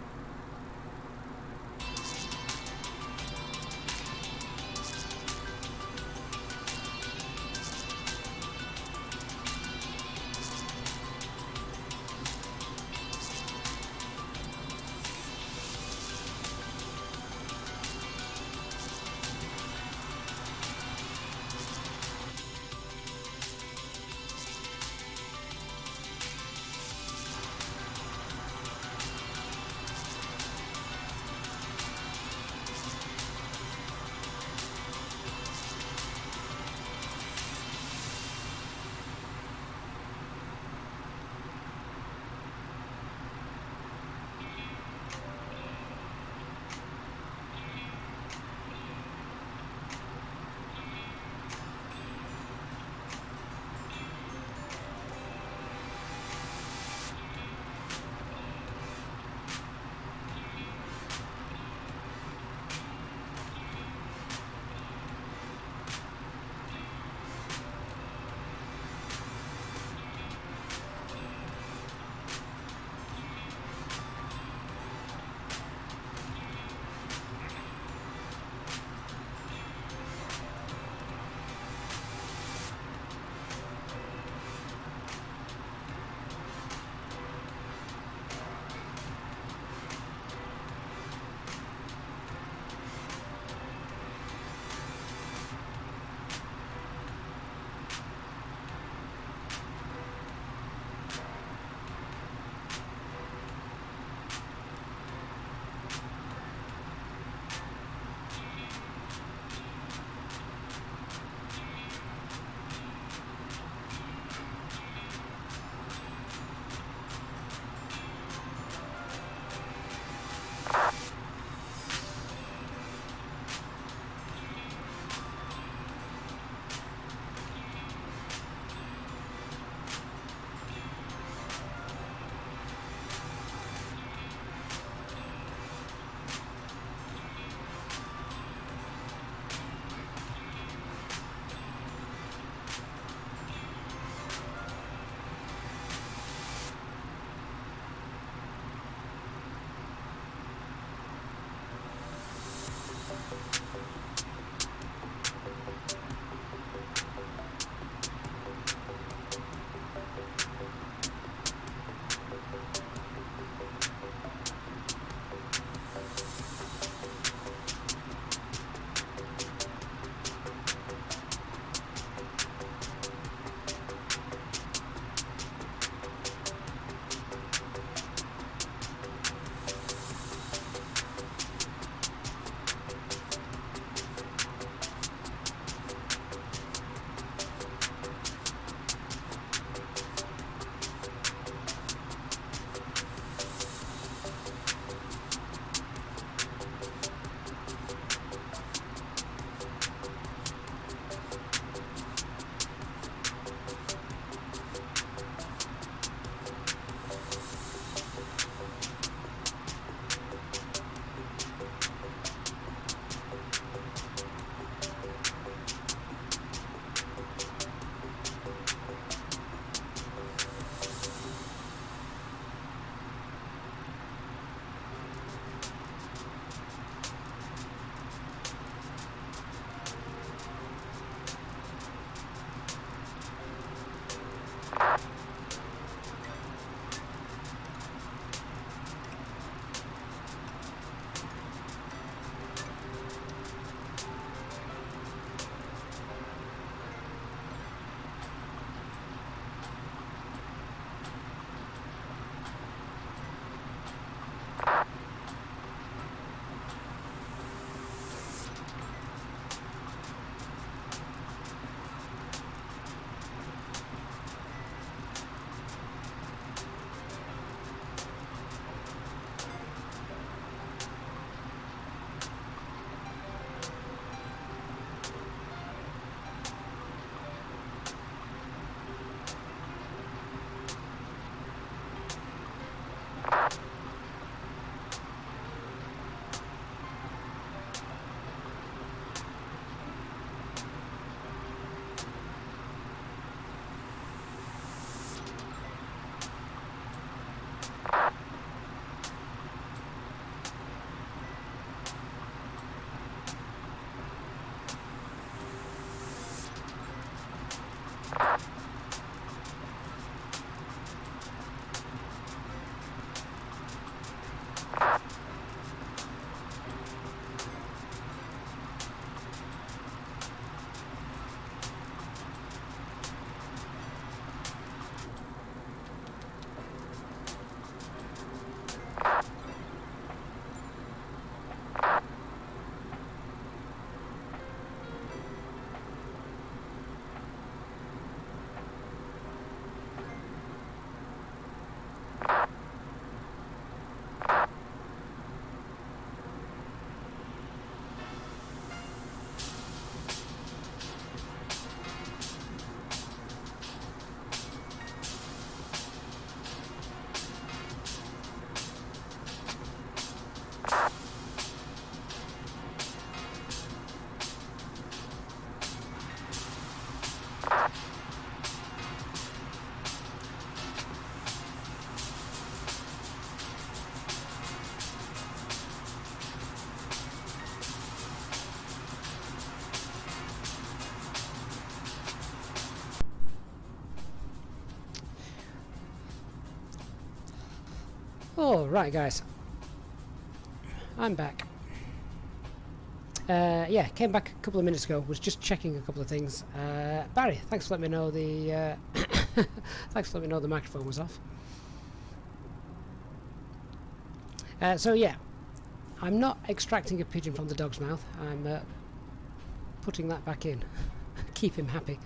Oh, right, guys. I'm back. Yeah, came back a couple of minutes ago. Was just checking a couple of things. Barry, thanks for letting me know the thanks for letting me know the microphone was off. So yeah, I'm not extracting a pigeon from the dog's mouth. I'm putting that back in. Keep him happy.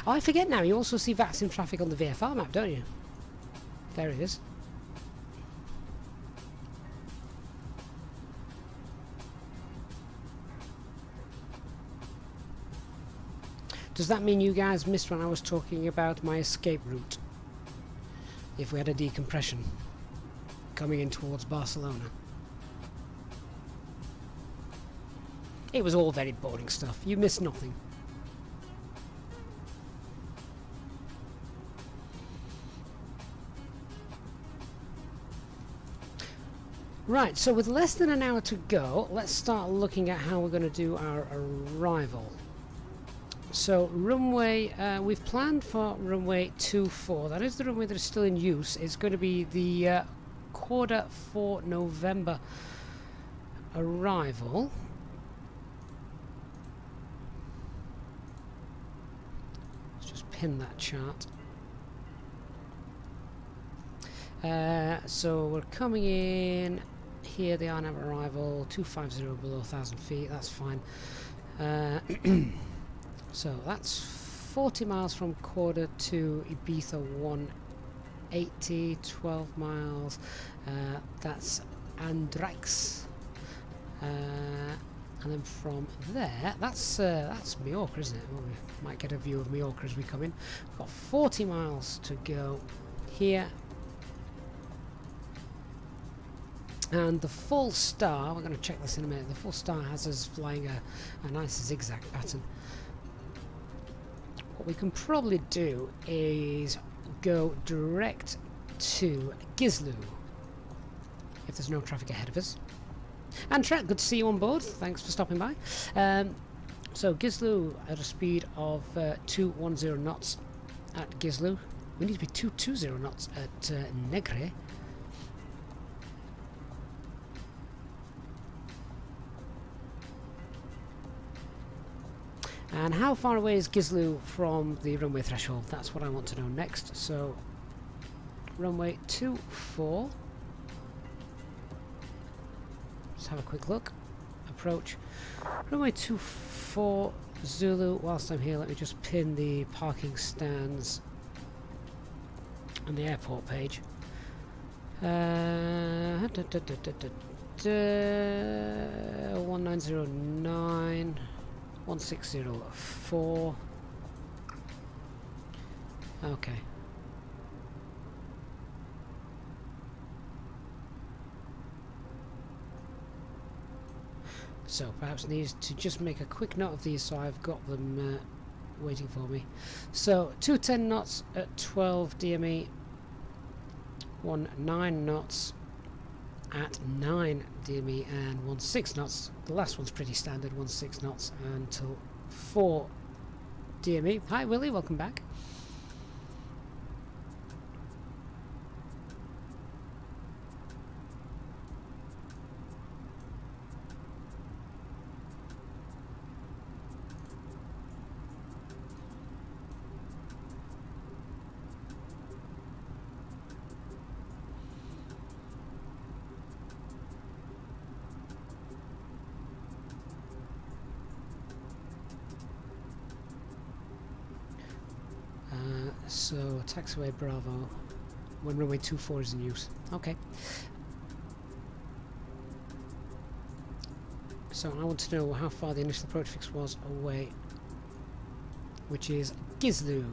Oh, I forget now. You also see VATSIM traffic on the VFR map, don't you? There it is. Does that mean you guys missed when I was talking about my escape route? If we had a decompression coming in towards Barcelona. It was all very boring stuff. You missed nothing. Right, so with less than an hour to go, let's start looking at how we're going to do our arrival. So runway, we've planned for runway 24. That is the runway that is still in use. It's going to be the quarter for November arrival. Let's just pin that chart. So we're coming in here. They are now arrival 250 below 1,000 feet. That's fine. So that's 40 miles from quarter to Ibiza 180, 12 miles. That's Andrex. And then from there, that's Mallorca, isn't it? Well, we might get a view of Mallorca as we come in. We've got 40 miles to go here. And the full star, we're going to check this in a minute, the full star has us flying a nice zigzag pattern. What we can probably do is go direct to Gizlu, if there's no traffic ahead of us. And Trent, good to see you on board, thanks for stopping by. So Gizlu at a speed of 210 knots at Gizlu. We need to be 220 knots at Negre. And how far away is Gizlu from the runway threshold? That's what I want to know next. So, runway 24. Let's have a quick look. Approach. Runway 24 Zulu. Whilst I'm here, let me just pin the parking stands on the airport page. 1909. 1604. Okay. So perhaps needs to just make a quick note of these so I've got them waiting for me. So 210 knots at 12 DME, 19 knots at 9 DME, and 16 knots. The last one's pretty standard, 16 knots until 4 DME. Hi Willie, welcome back. So taxiway Bravo when runway 24 is in use. Okay. So I want to know how far the initial approach fix was away, which is Gizlu.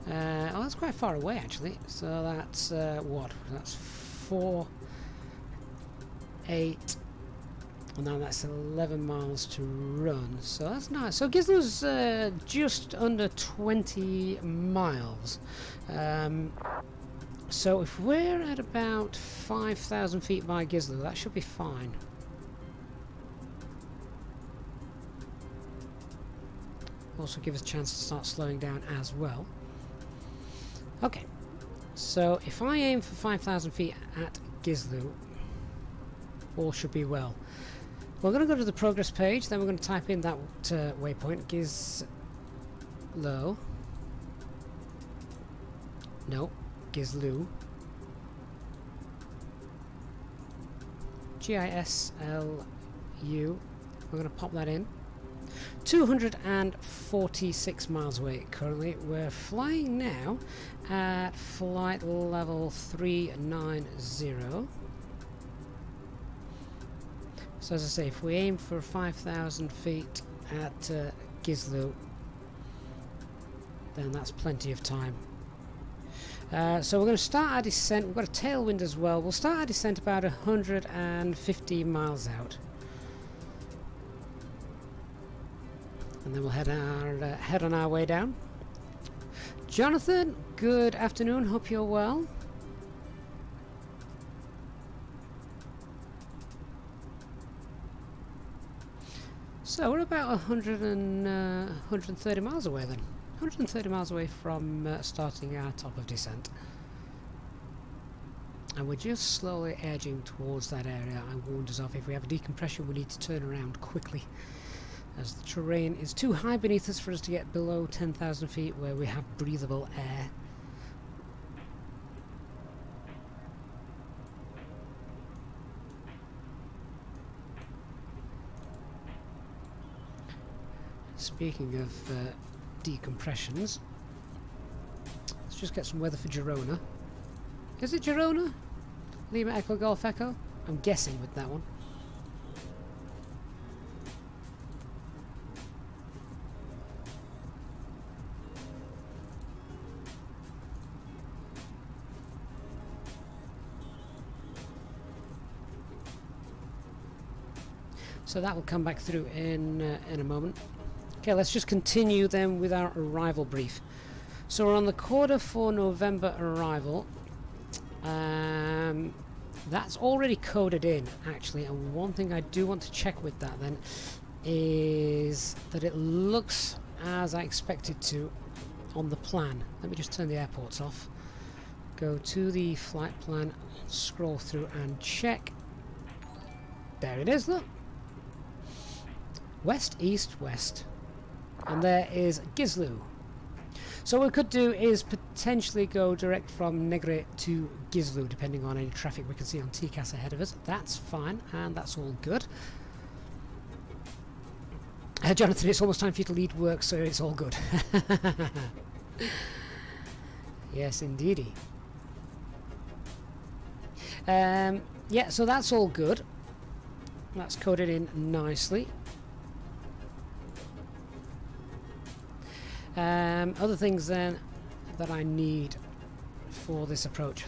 Oh, that's quite far away actually. So that's what? That's 4, 8. And now that's 11 miles to run, so that's nice. So Gizlu's just under 20 miles. So if we're at about 5,000 feet by Gizlu, that should be fine. Also give us a chance to start slowing down as well. Okay, So if I aim for 5,000 feet at Gizlu, all should be well. We're going to go to the progress page, then we're going to type in that waypoint, Gizlo. No, Gizlu. G-I-S-L-U. We're going to pop that in. 246 miles away currently. We're flying now at flight level 390. So as I say, if we aim for 5,000 feet at Gizlu, then that's plenty of time. So we're going to start our descent. We've got a tailwind as well. We'll start our descent about 150 miles out. And then we'll head on our way down. Jonathan, good afternoon. Hope you're well. So we're about 130 miles away then. 130 miles away from starting our top of descent. And we're just slowly edging towards that area I warned us of. If we have a decompression, we need to turn around quickly, as the terrain is too high beneath us for us to get below 10,000 feet where we have breathable air. Speaking of decompressions, let's just get some weather for Girona. Is it Girona? Lima Echo Golf Echo? I'm guessing with that one. So that will come back through in a moment. Okay, let's just continue then with our arrival brief. So we're on the quarter for November arrival. That's already coded in, actually, and one thing I do want to check with that then is that it looks as I expected to on the plan. Let me just turn the airports off. Go to the flight plan, scroll through and check. There it is, look. West, east, west. And there is Gizlu. So what we could do is potentially go direct from Negre to Gizlu, depending on any traffic we can see on TCAS ahead of us. That's fine, and that's all good. Jonathan, it's almost time for you to lead work, so it's all good. Yes, indeedy. Yeah, so that's all good. That's coded in nicely. Other things then that I need for this approach.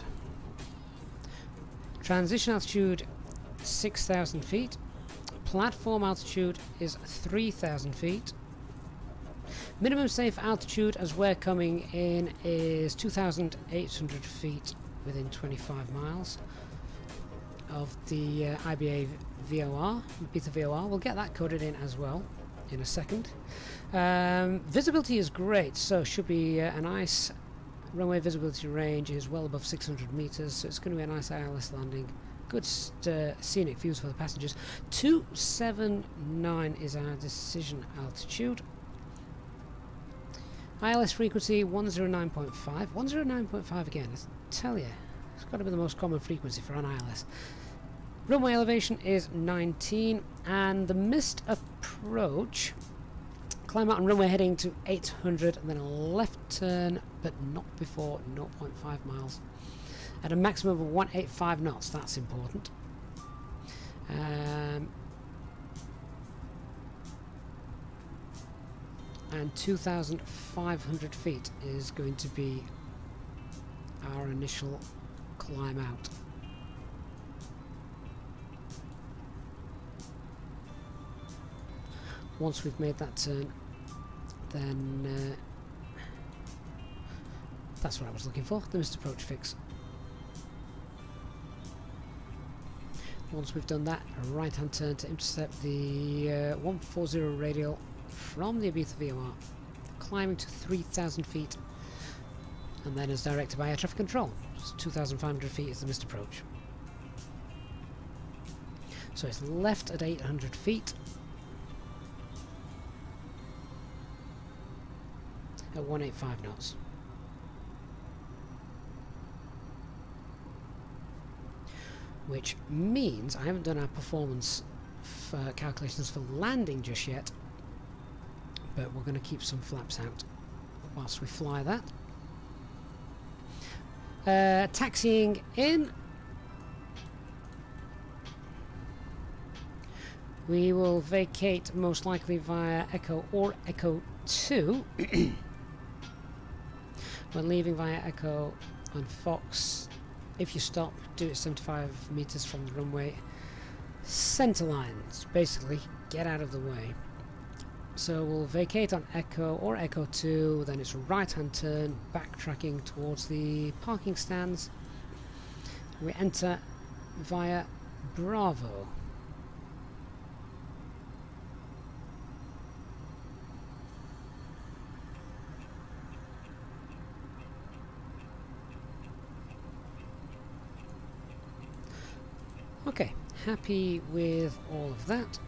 Transition altitude 6,000 feet. Platform altitude is 3,000 feet. Minimum safe altitude as we're coming in is 2,800 feet within 25 miles of the Ibiza VOR, Ibiza VOR. We'll get that coded in as well in a second. Visibility is great, so should be a nice runway visibility range is well above 600 meters, so it's going to be a nice ILS landing. Good scenic views for the passengers. 279 is our decision altitude. ILS frequency 109.5. 109.5 again, I tell you, it's got to be the most common frequency for an ILS. Runway elevation is 19, and the missed approach. Climb out on runway heading to 800 and then a left turn, but not before 0.5 miles. At a maximum of 185 knots, that's important. And 2,500 feet is going to be our initial climb out. Once we've made that turn, then that's what I was looking for, the missed approach fix. Once we've done that, a right hand turn to intercept the 140 radial from the Ibiza VOR, climbing to 3,000 feet, and then as directed by air traffic control. So 2,500 feet is the missed approach. So it's left at 800 feet at 185 knots. Which means I haven't done our performance calculations for landing just yet, but we're going to keep some flaps out whilst we fly that. Taxiing in, we will vacate most likely via Echo or Echo 2. When leaving via Echo on Fox, if you stop, do it 75 meters from the runway. Center lines, basically, get out of the way. So we'll vacate on Echo or Echo 2, then it's a right hand turn, backtracking towards the parking stands. We enter via Bravo. Okay, happy with all of that.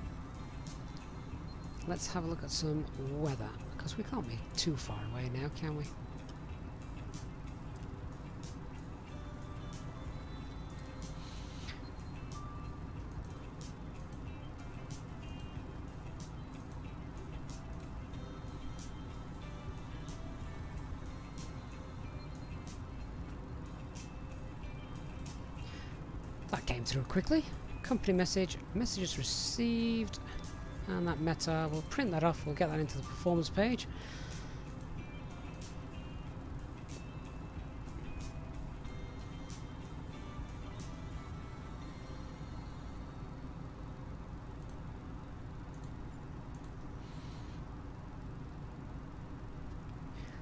Let's have a look at some weather, because we can't be too far away now, can we? That came through quickly. Company message, messages received, and that meta, we'll print that off, we'll get that into the performance page.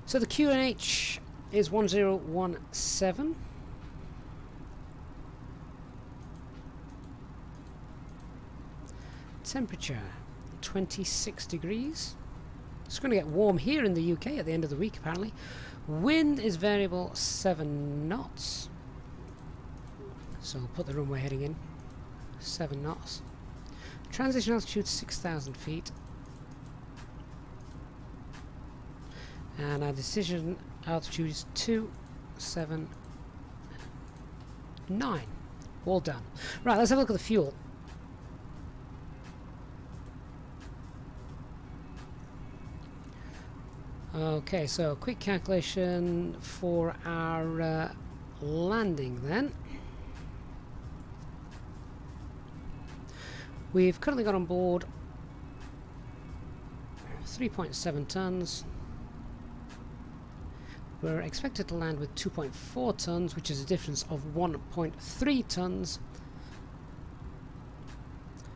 So the QNH is 1017. Temperature 26 degrees. It's going to get warm here in the UK at the end of the week apparently. Wind is variable 7 knots. So we'll put the runway heading in. 7 knots. Transition altitude 6,000 feet. And our decision altitude is 279. All done. Right, let's have a look at the fuel. Okay, so quick calculation for our landing then. We've currently got on board 3.7 tons. We're expected to land with 2.4 tons, which is a difference of 1.3 tons.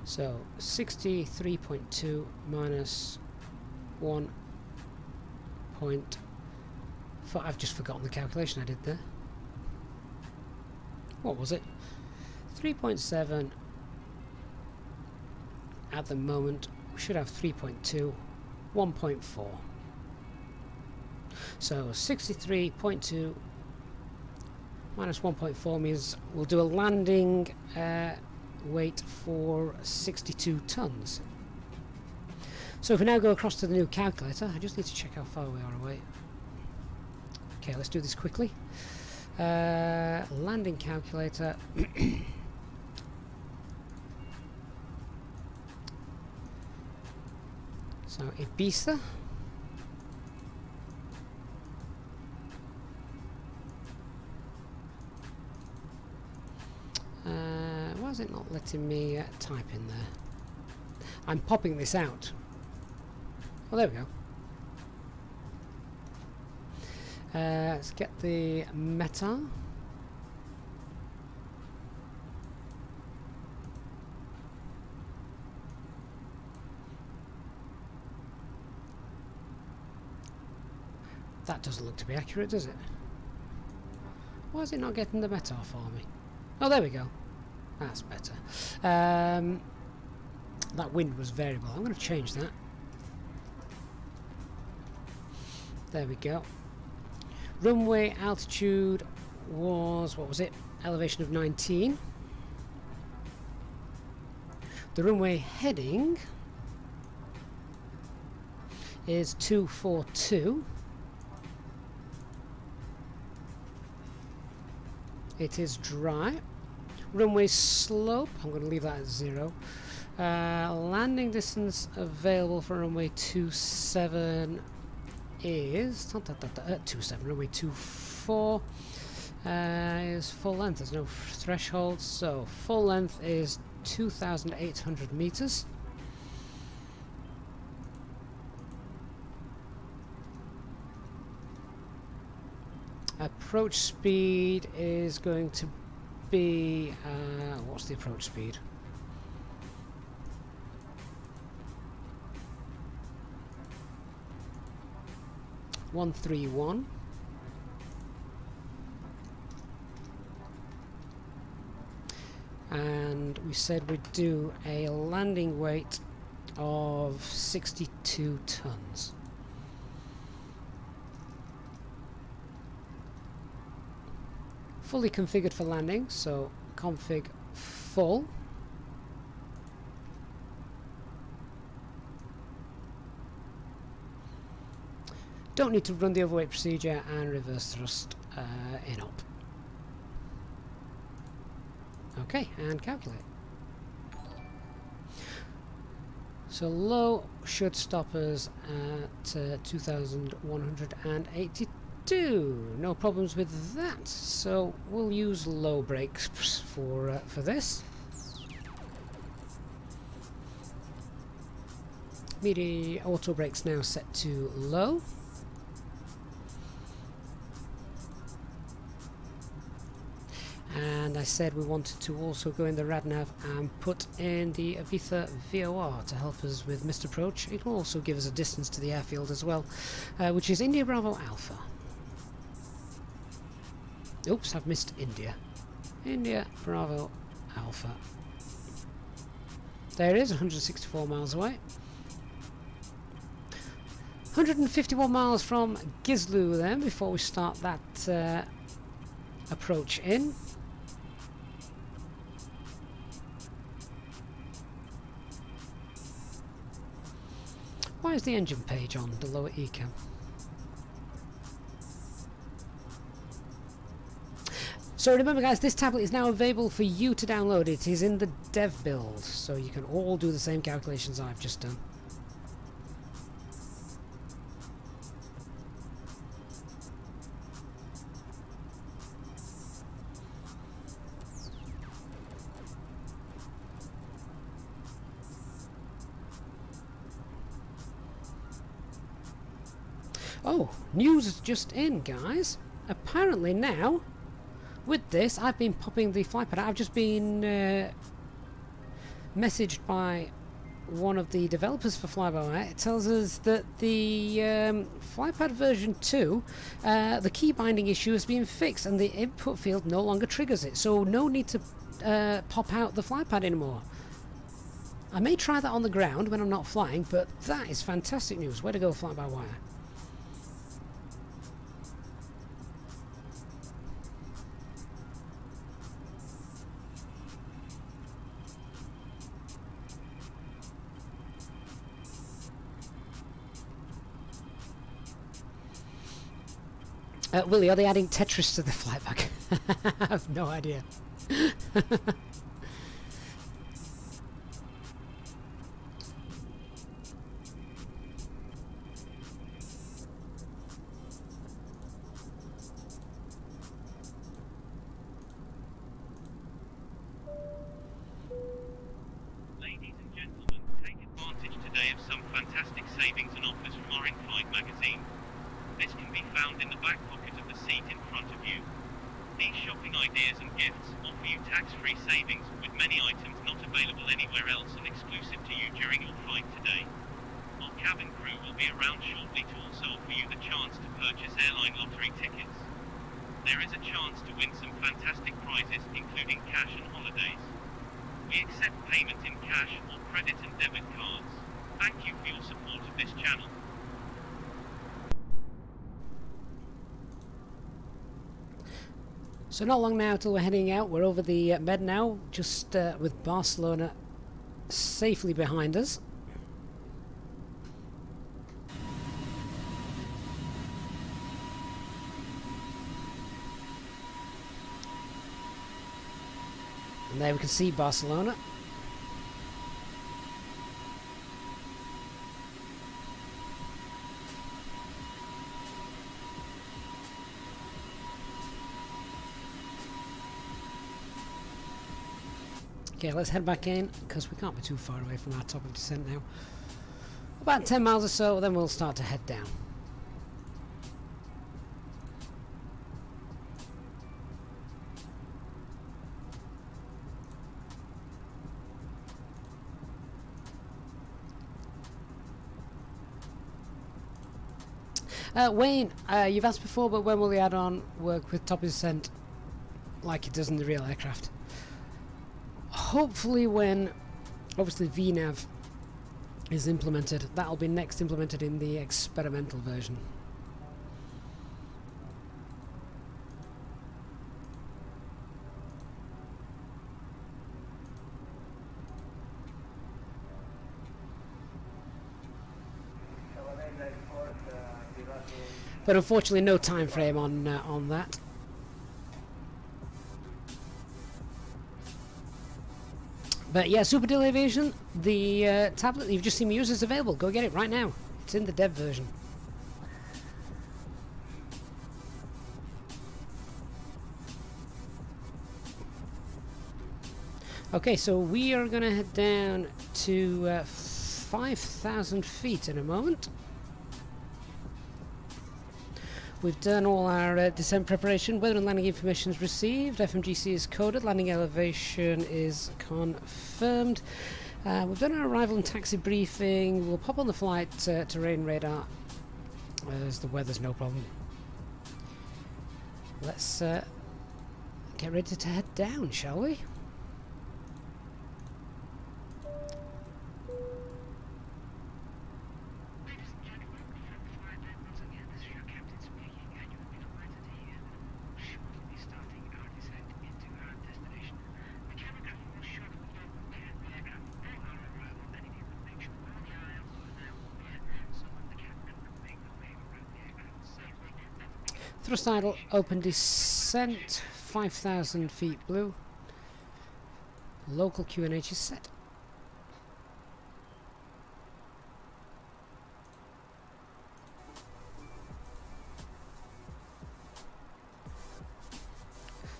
So 63.2 minus 1. I've just forgotten the calculation I did there. What was it? 3.7 at the moment. We should have 3.2, 1.4. So 63.2 minus 1.4 means we'll do a landing weight for 62 tons. So if we now go across to the new calculator, I just need to check how far we are away. Okay, let's do this quickly. Landing calculator. So Ibiza. Why is it not letting me type in there? I'm popping this out. Well, there we go. Let's get the meta. That doesn't look to be accurate, does it? Why is it not getting the meta for me? Oh, there we go. That's better. That wind was variable. I'm going to change that. There we go. Runway altitude was, what was it? Elevation of 19. The runway heading is 242. It is dry. Runway slope, I'm going to leave that at 0. Landing distance available for runway 27 is 27. Runway 24 is full length. There's no threshold, so full length is 2,800 meters. Approach speed is going to be what's the approach speed? (131). And we said we'd do a landing weight of 62 tons. Fully configured for landing, so config full. Don't need to run the overweight procedure, and reverse thrust in up. Okay, and calculate. So low should stop us at 2,182. No problems with that. So we'll use low brakes for this. Media auto brakes now set to low. And I said we wanted to also go in the RadNav and put in the Ibiza VOR to help us with missed approach. It will also give us a distance to the airfield as well, which is India Bravo Alpha. Oops, I've missed India. India Bravo Alpha. There it is, 164 miles away. 151 miles from Gizlu then, before we start that approach in. Why is the engine page on the lower ECAM? So remember guys, this tablet is now available for you to download. It is in the dev build, so you can all do the same calculations I've just done. Oh, news just in, guys. Apparently now, with this, I've been popping the flypad out. I've just been messaged by one of the developers for FlyByWire. It tells us that the flypad version 2, the key binding issue has been fixed and the input field no longer triggers it. So no need to pop out the flypad anymore. I may try that on the ground when I'm not flying, but that is fantastic news. Way to go, FlyByWire. Willie, are they adding Tetris to the flyback? I have no idea. Ladies and gentlemen, take advantage today of some fantastic savings and offers from our in-flight magazine. This can be found in the back pocket of the seat in front of you. These shopping ideas and gifts offer you tax-free savings with many items not available anywhere else and exclusive to you during your flight today. Our cabin crew will be around shortly to also offer you the chance to purchase airline lottery tickets. There is a chance to win some fantastic prizes, including cash and holidays. We accept payment in cash or credit and debit cards. Thank you for your support of this channel. So not long now till we're heading out. We're over the Med now, just with Barcelona safely behind us. And there we can see Barcelona. Okay, let's head back in, because we can't be too far away from our top of descent now. About 10 miles or so, then we'll start to head down. Wayne, you've asked before, but when will the add-on work with top of descent like it does in the real aircraft? Hopefully when, obviously, VNAV is implemented. That'll be next implemented in the experimental version. But unfortunately, no time frame on that. But yeah, Super Deal Aviation, the tablet that you've just seen me use is available. Go get it right now. It's in the dev version. Okay, so we are going to head down to 5,000 feet in a moment. We've done all our descent preparation. Weather and landing information is received. FMGC is coded. Landing elevation is confirmed. We've done our arrival and taxi briefing. We'll pop on the flight terrain radar as the weather's no problem. Let's get ready to head down, shall we? Thrust idle, open descent, 5,000 feet blue. Local QNH is set.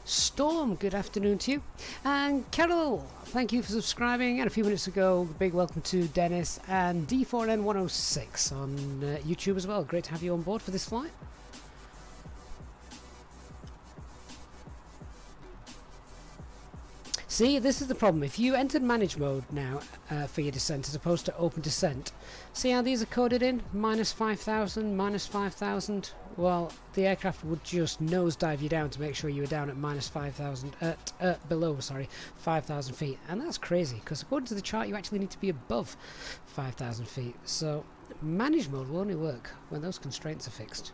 Storm, good afternoon to you. And Carol, thank you for subscribing. And a few minutes ago, big welcome to Dennis and D4N106 on YouTube as well. Great to have you on board for this flight. See, this is the problem. If you entered manage mode now for your descent as opposed to open descent, see how these are coded in? Minus 5,000, minus 5,000. Well, the aircraft would just nosedive you down to make sure you were down at minus 5,000, below, sorry, 5,000 feet. And that's crazy, because according to the chart, you actually need to be above 5,000 feet. So, manage mode will only work when those constraints are fixed.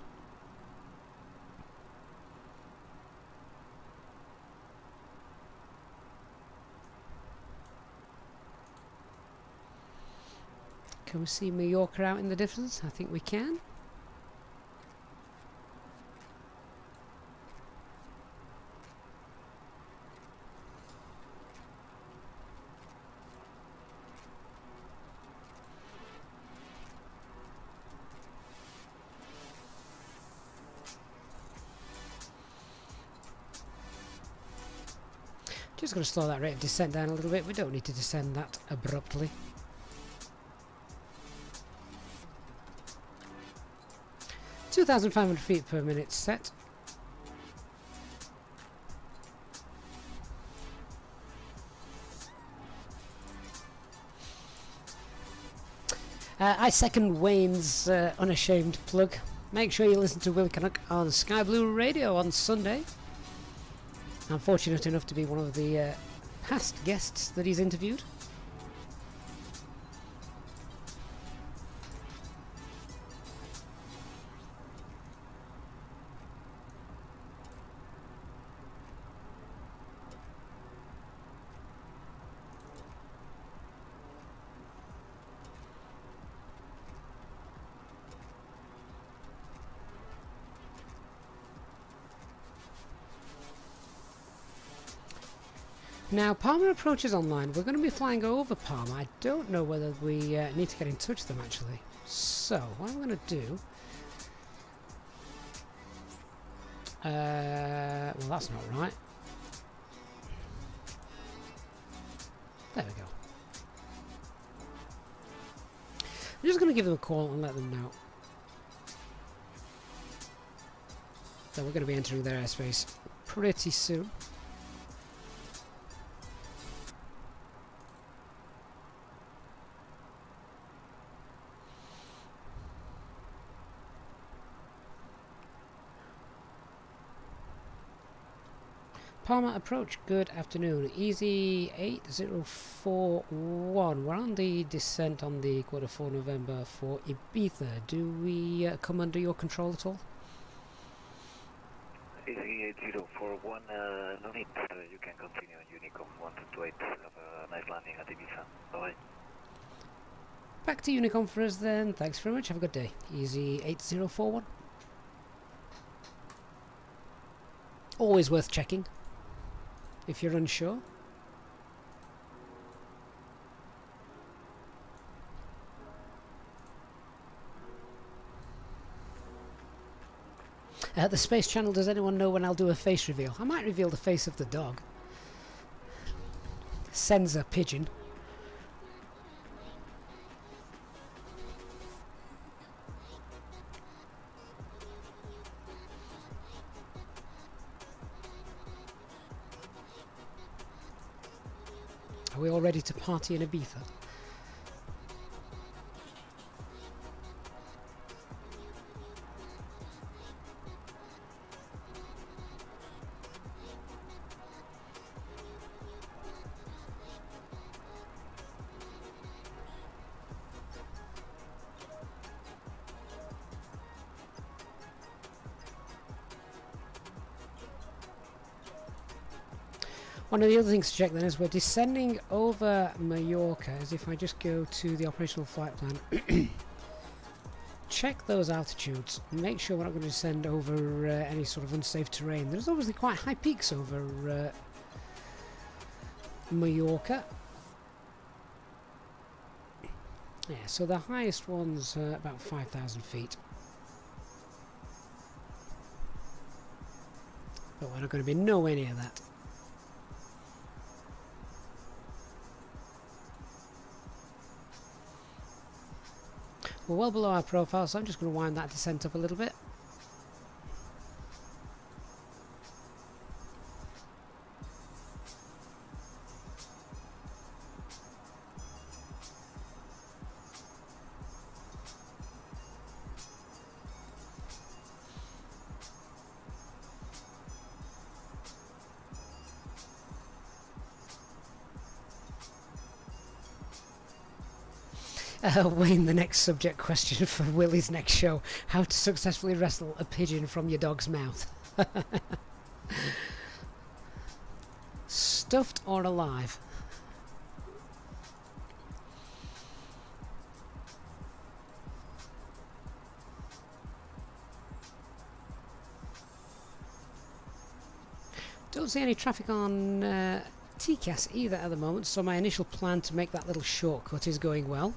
Can we see Mallorca out in the distance? I think we can. Just going to slow that rate of descent down a little bit. We don't need to descend that abruptly. 2,500 feet per minute set. I second Wayne's unashamed plug. Make sure you listen to Willie Canuck on Sky Blue Radio on Sunday. I'm fortunate enough to be one of the past guests that he's interviewed. Now, Palma approaches online. We're going to be flying over Palma. I don't know whether we need to get in touch with them, actually. So, what I'm going to do... well, that's not right. There we go. I'm just going to give them a call and let them know that we're going to be entering their airspace pretty soon. Palma approach, good afternoon. Easyjet, we're on the descent on the Q4 November for Ibiza. Do we come under your control at all? Easyjet, no need. You can continue on Unicom 128. Have a nice landing at Ibiza. Bye-bye. Back to Unicom for us then. Thanks very much. Have a good day. Easyjet. Always worth checking if you're unsure. The Space Channel, does anyone know when I'll do a face reveal? I might reveal the face of the dog. Senza pigeon. Are we all ready to party in Ibiza? One of the other things to check then is we're descending over Mallorca, as if I just go to the operational flight plan, check those altitudes, make sure we're not going to descend over any sort of unsafe terrain. There's obviously quite high peaks over Mallorca. Yeah, so the highest one's about 5,000 feet. But we're not going to be nowhere near that. We're well below our profile, so I'm just going to wind that descent up a little bit. Wayne, the next subject question for Willie's next show: how to successfully wrestle a pigeon from your dog's mouth. Stuffed or alive? Don't see any traffic on TCAS either at the moment, so my initial plan to make that little shortcut is going well.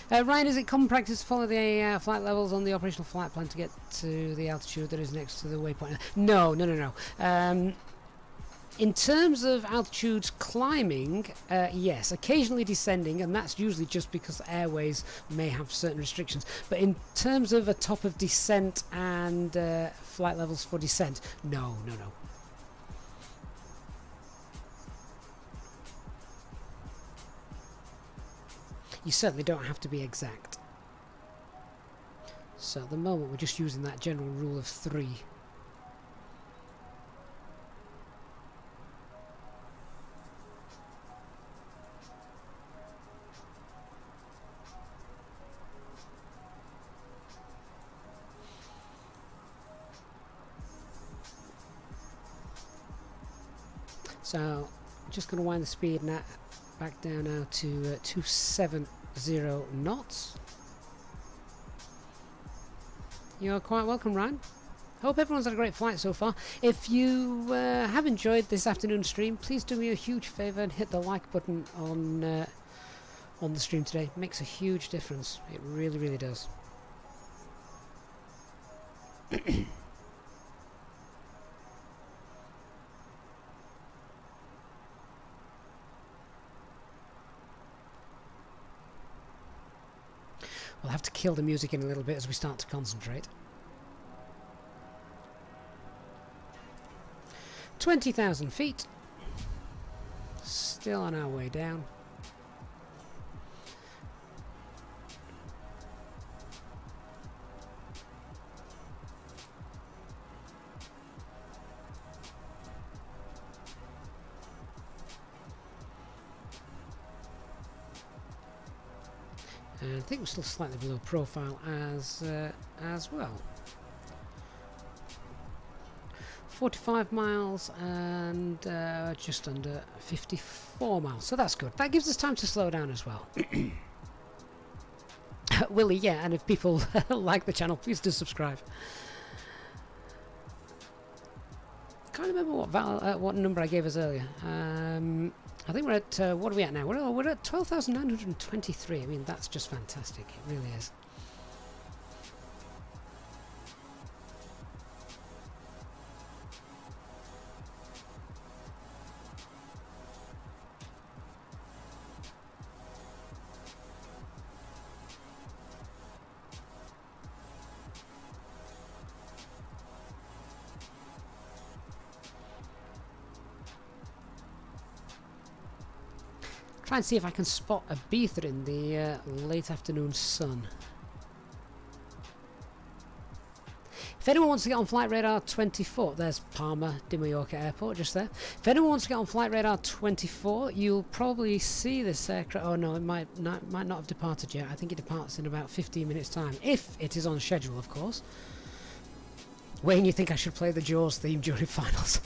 Ryan, is it common practice to follow the flight levels on the operational flight plan to get to the altitude that is next to the waypoint? No. In terms of altitudes climbing, yes, occasionally descending, and that's usually just because airways may have certain restrictions. But in terms of a top of descent and flight levels for descent, no. You certainly don't have to be exact. So at the moment we're just using that general rule of 3. So just going to wind the speed now back down now to 270 knots. You're quite welcome, Ryan. Hope everyone's had a great flight so far. If you have enjoyed this afternoon stream, please do me a huge favour and hit the like button on the stream today. It makes a huge difference. It really, really does. We'll have to kill the music in a little bit as we start to concentrate. 20,000 feet. Still on our way down. And I think we're still slightly below profile as well. 45 miles and just under 54 miles, so that's good. That gives us time to slow down as well. Willie, yeah, and if people like the channel, please do subscribe. Can't remember what number I gave us earlier. I think we're at, what are we at now? We're at 12,923. I mean, that's just fantastic. It really is. Try and see if I can spot Ibiza in the late afternoon sun. If anyone wants to get on Flight Radar 24, there's Palma de Mallorca Airport just there. If anyone wants to get on Flight Radar 24, you'll probably see this aircraft. Oh no, it might not have departed yet. I think it departs in about 15 minutes time, if it is on schedule, of course. Wayne, you think I should play the Jaws theme during finals?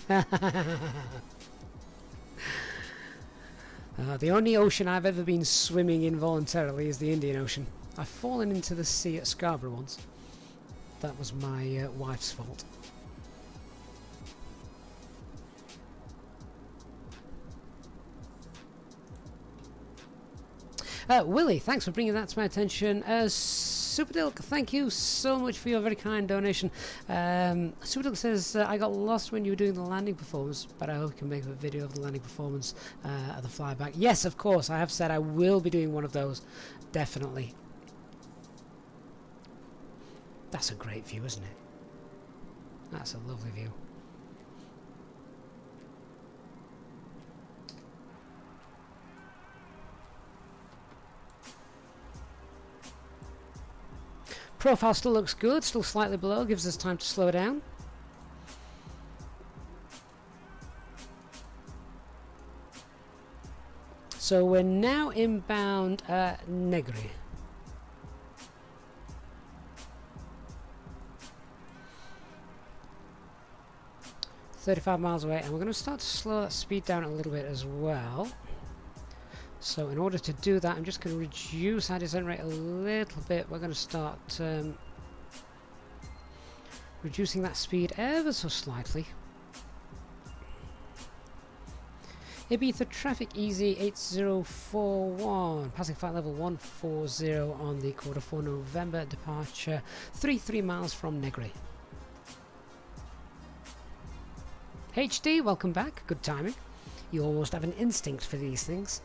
The only ocean I've ever been swimming in voluntarily is the Indian Ocean. I've fallen into the sea at Scarborough once. That was my wife's fault. Willie, thanks for bringing that to my attention. Superdilk, thank you so much for your very kind donation. Superdilk says, I got lost when you were doing the landing performance, but I hope you can make a video of the landing performance at the flyback. Yes, of course, I have said I will be doing one of those, definitely. That's a great view, isn't it? That's a lovely view. Profile still looks good, still slightly below, gives us time to slow down. So we're now inbound Negri. .35 miles away, and we're going to start to slow that speed down a little bit as well. So in order to do that, I'm just going to reduce our descent rate a little bit. We're going to start reducing that speed ever so slightly. Ibiza traffic easy 8041, passing flight level 140 on the Q4 November departure, 33 miles from Negri. HD, welcome back, good timing. You almost have an instinct for these things.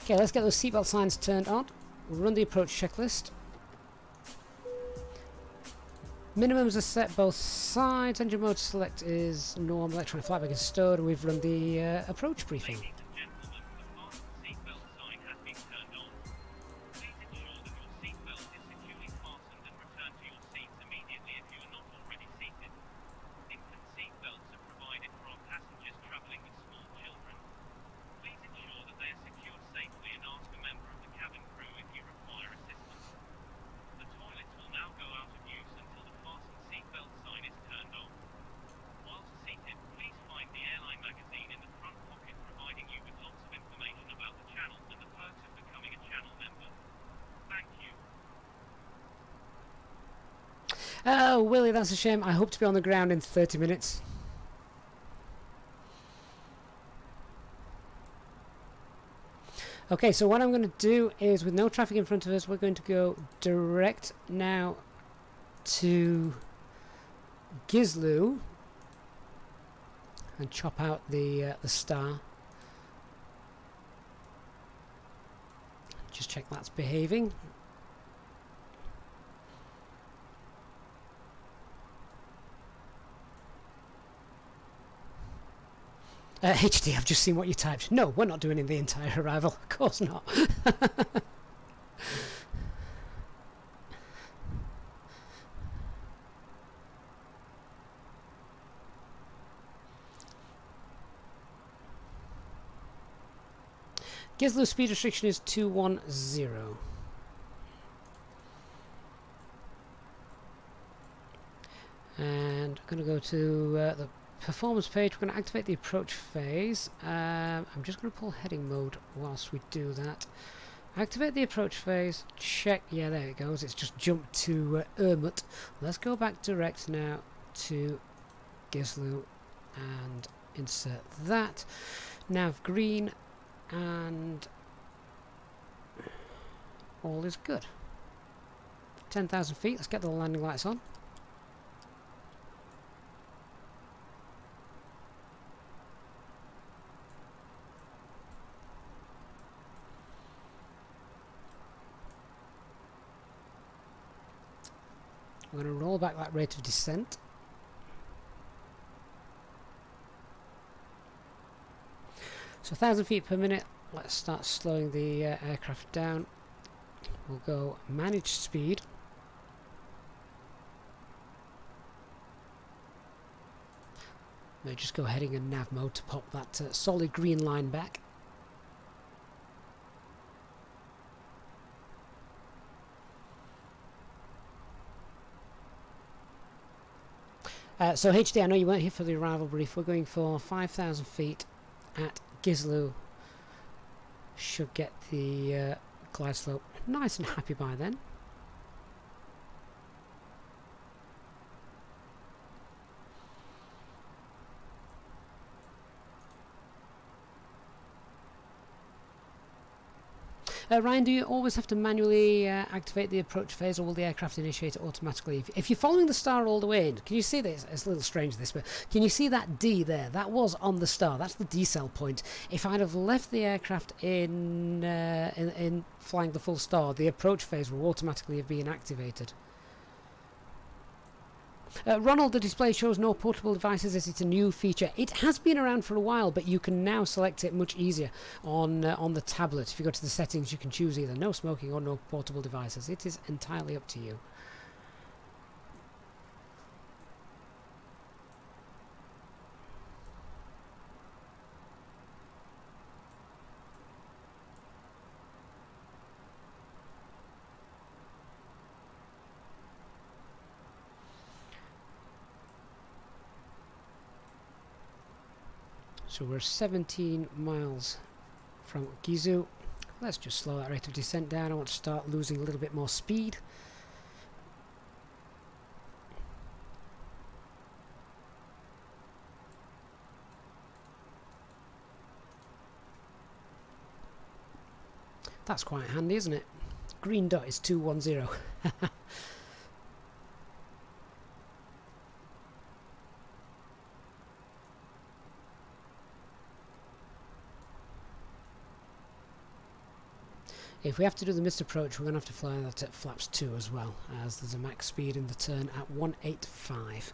Okay, let's get those seatbelt signs turned on. Run the approach checklist. Minimums are set both sides. Engine mode select is norm. Electronic flightback is stored. And we've run the approach briefing. Ladies and gentlemen, the fasten seatbelt sign has been turned on. Please ensure that your seatbelt is securely fastened and return to your seats immediately if you are not already seated. Infant seatbelts are provided for our passengers travelling with small children. Please ensure that they are secured safely and ask a member of the cabin crew if you require assistance. The toilets will now go out of use until the fasten seatbelt sign is turned on. Whilst seated, please find the airline magazine in the front pocket, providing you Oh, Willie, that's a shame. I hope to be on the ground in 30 minutes. Okay, so what I'm going to do is, with no traffic in front of us, we're going to go direct now to Gislu and chop out the star. Just check that's behaving. HD, I've just seen what you typed. No, we're not doing in the entire arrival. Of course not. Gislu speed restriction is 210. And I'm going to go to the performance page. We're going to activate the approach phase. I'm just going to pull heading mode whilst we do that. Activate the approach phase. Check. Yeah, there it goes. It's just jumped to Ermut. Let's go back direct now to Gislu and insert that. Nav green, and all is good. 10,000 feet. Let's get the landing lights on. I'm going to roll back that rate of descent. So 1,000 feet per minute. Let's start slowing the aircraft down. We'll go manage speed. May just go heading in nav mode to pop that solid green line back. So HD, I know you weren't here for the arrival brief. We're going for 5,000 feet at Gislu. Should get the glide slope nice and happy by then. Ryan, do you always have to manually activate the approach phase, or will the aircraft initiate it automatically? If you're following the star all the way in, can you see this? It's a little strange this, but can you see that D there? That was on the star. That's the decel point. If I'd have left the aircraft in flying the full star, the approach phase will automatically have been activated. Ronald, the display shows no portable devices as it's a new feature. It has been around for a while, but you can now select it much easier on the tablet. If you go to the settings, you can choose either no smoking or no portable devices. It is entirely up to you. So we're 17 miles from Gislu. Let's just slow that rate of descent down. I want to start losing a little bit more speed. That's quite handy, isn't it? Green dot is 210. If we have to do the missed approach, we're going to have to fly that at flaps 2 as well, as there's a max speed in the turn at 185.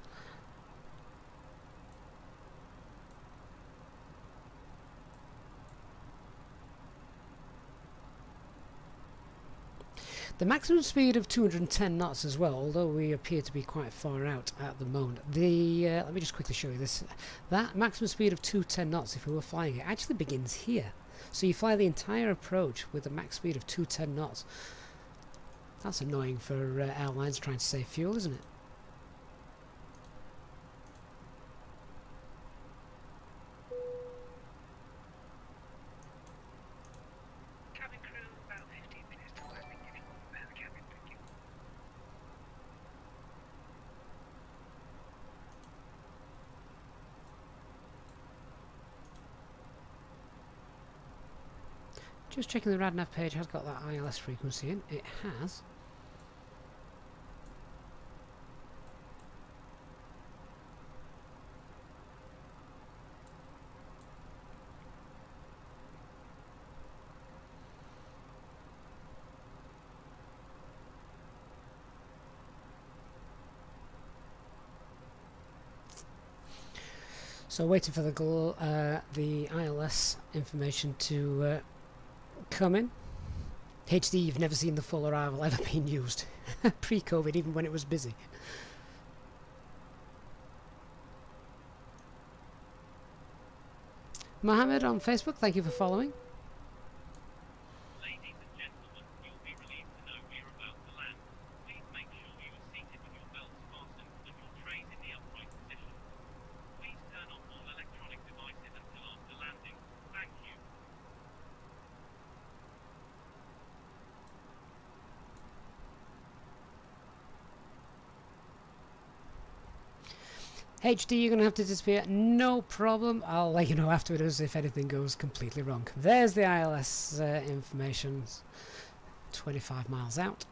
The maximum speed of 210 knots as well, although we appear to be quite far out at the moment. Let me just quickly show you this. That maximum speed of 210 knots, if we were flying it, actually begins here. So you fly the entire approach with a max speed of 210 knots. That's annoying for airlines trying to save fuel, isn't it? Cabin crew, about 15 minutes to landing if you want to prepare the cabin, thank you. Just checking the RadNav page has got that ILS frequency in. It has. So waiting for the ILS information to come in. HD, you've never seen the full arrival ever being used. Pre-COVID, even when it was busy. Mohammed on Facebook, thank you for following. Ladies and gentlemen, you'll be relieved to know we are about to land. Please make sure you are seated with your belts fastened and your trays in the upright position. Please turn off all electronic devices until after landing. Thank you. HD, you're going to have to disappear. No problem. I'll let you know afterwards if anything goes completely wrong. There's the ILS information. 25 miles out.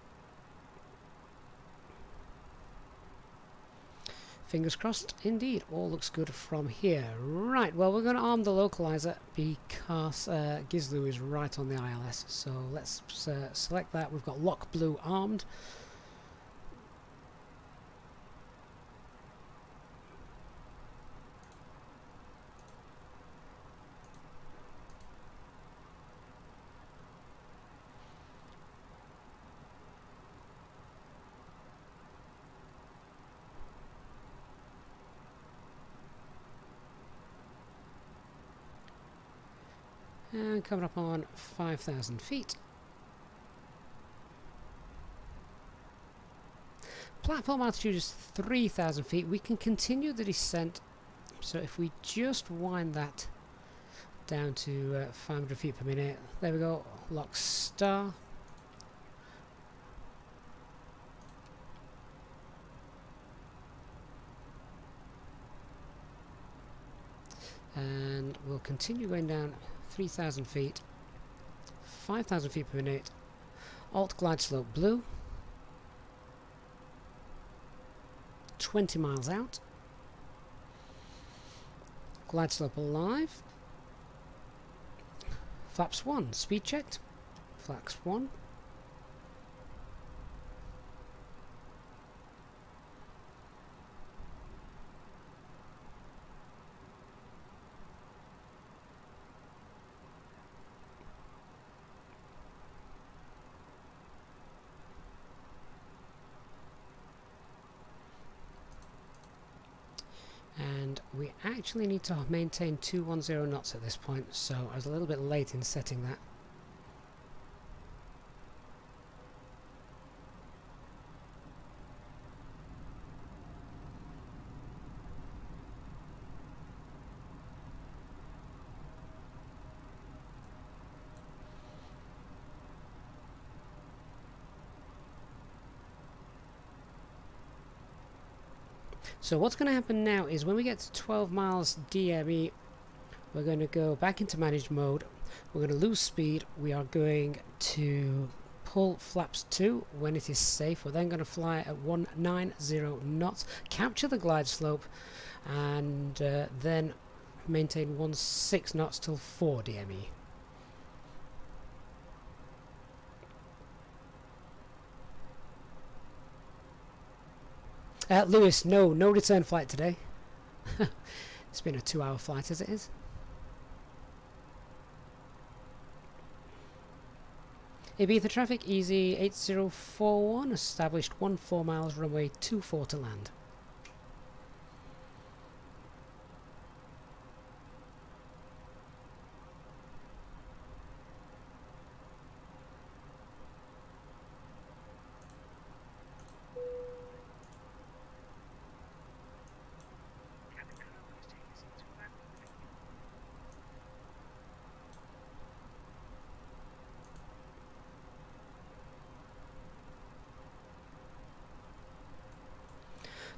Fingers crossed, indeed. All looks good from here. Right, well, we're going to arm the localizer because Gizlu is right on the ILS. So let's select that. We've got Lock Blue armed. And coming up on 5,000 feet. Platform altitude is 3,000 feet. We can continue the descent. So if we just wind that down to 500 feet per minute. There we go. Lock star. And we'll continue going down 3,000 feet, 5,000 feet per minute, alt glide slope blue, 20 miles out, glide slope alive, flaps 1, speed checked, flaps 1, and we actually need to maintain 210 knots at this point, so I was a little bit late in setting that. So what's going to happen now is when we get to 12 miles DME, we're going to go back into managed mode. We're going to lose speed. We are going to pull flaps 2 when it is safe. We're then going to fly at 190 knots, capture the glide slope, and then maintain 16 knots till 4 DME. Lewis, no return flight today. It's been a 2-hour flight as it is. Ibiza traffic, easy 8041, established 14 miles, runway 24 to land.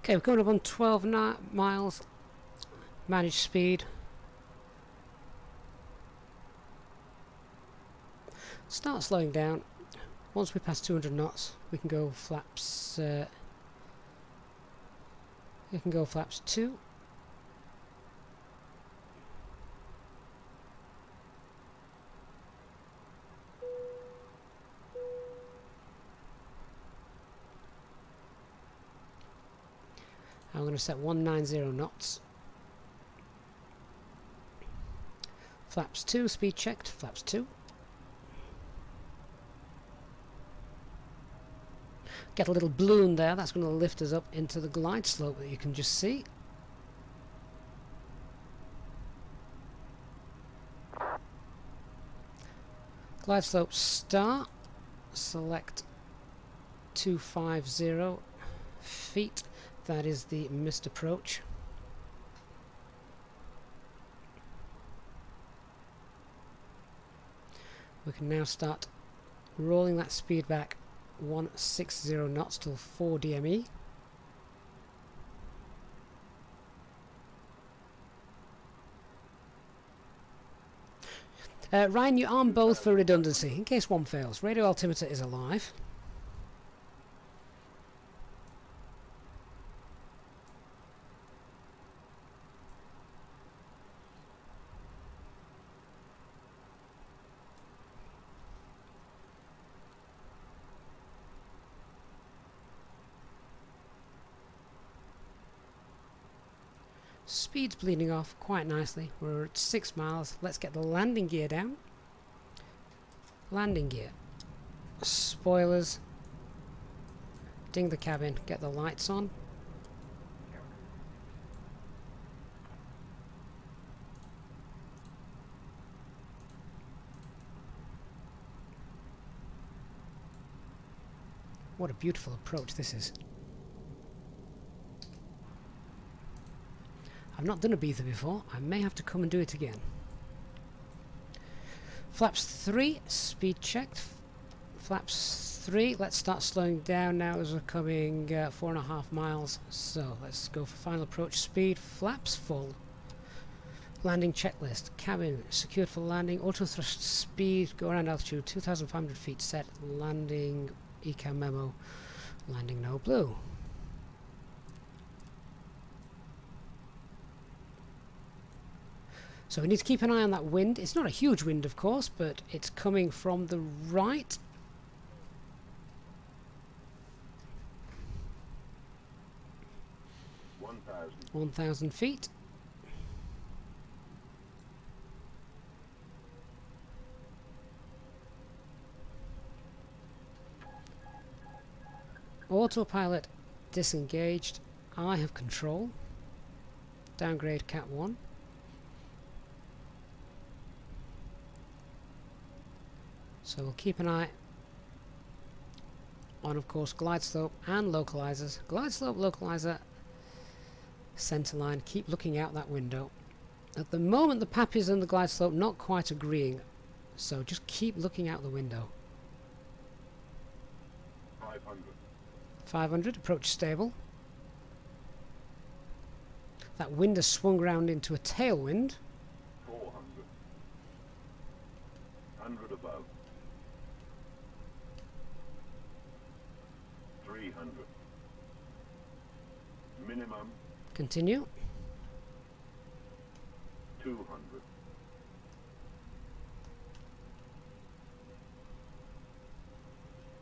Okay, we're coming up on 12 miles, managed speed. start slowing down. Once we pass 200 knots, we can go flaps. You can go flaps 2. I'm going to set 190 knots. Flaps 2, speed checked, flaps 2. Get a little balloon there, that's going to lift us up into the glide slope that you can just see. Glide slope start, select 250 feet, that is the missed approach. We can now start rolling that speed back 160 knots till 4 DME. Ryan, you arm both for redundancy, in case one fails. Radio altimeter is alive. Speed's bleeding off quite nicely. We're at 6 miles. Let's get the landing gear down. Landing gear. Spoilers. Ding the cabin. Get the lights on. What a beautiful approach this is. I've not done Ibiza before. I may have to come and do it again. Flaps 3, speed checked. Flaps 3, let's start slowing down now as we're coming 4.5 miles. So let's go for final approach speed. Flaps full. Landing checklist. Cabin secured for landing. Auto thrust speed. Go around altitude 2,500 feet set. Landing eco memo. Landing no blue. So we need to keep an eye on that wind. It's not a huge wind, of course, but it's coming from the right. $1,000 feet. Autopilot disengaged. I have control. Downgrade Cat 1. So we'll keep an eye on, of course, glide slope and localizers. Glide slope, localizer, center line. Keep looking out that window. At the moment, the Pappies and the glide slope not quite agreeing, so just keep looking out the window. 500. 500, approach stable. That wind has swung round into a tailwind. 400. 100 above. 300. Minimum. Continue. 200.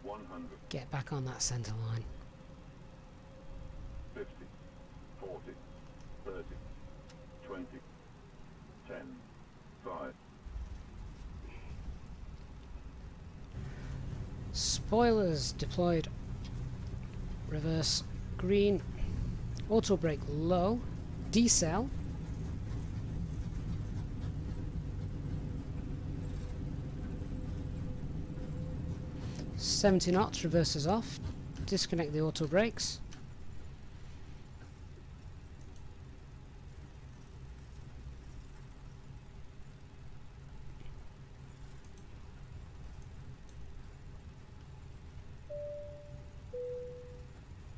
100. Get back on that center line. 50. 40. 30. 20. 10. 5. Spoilers deployed. Reverse green. Auto brake low. Decel. $70 knots, reverses off. Disconnect the auto brakes.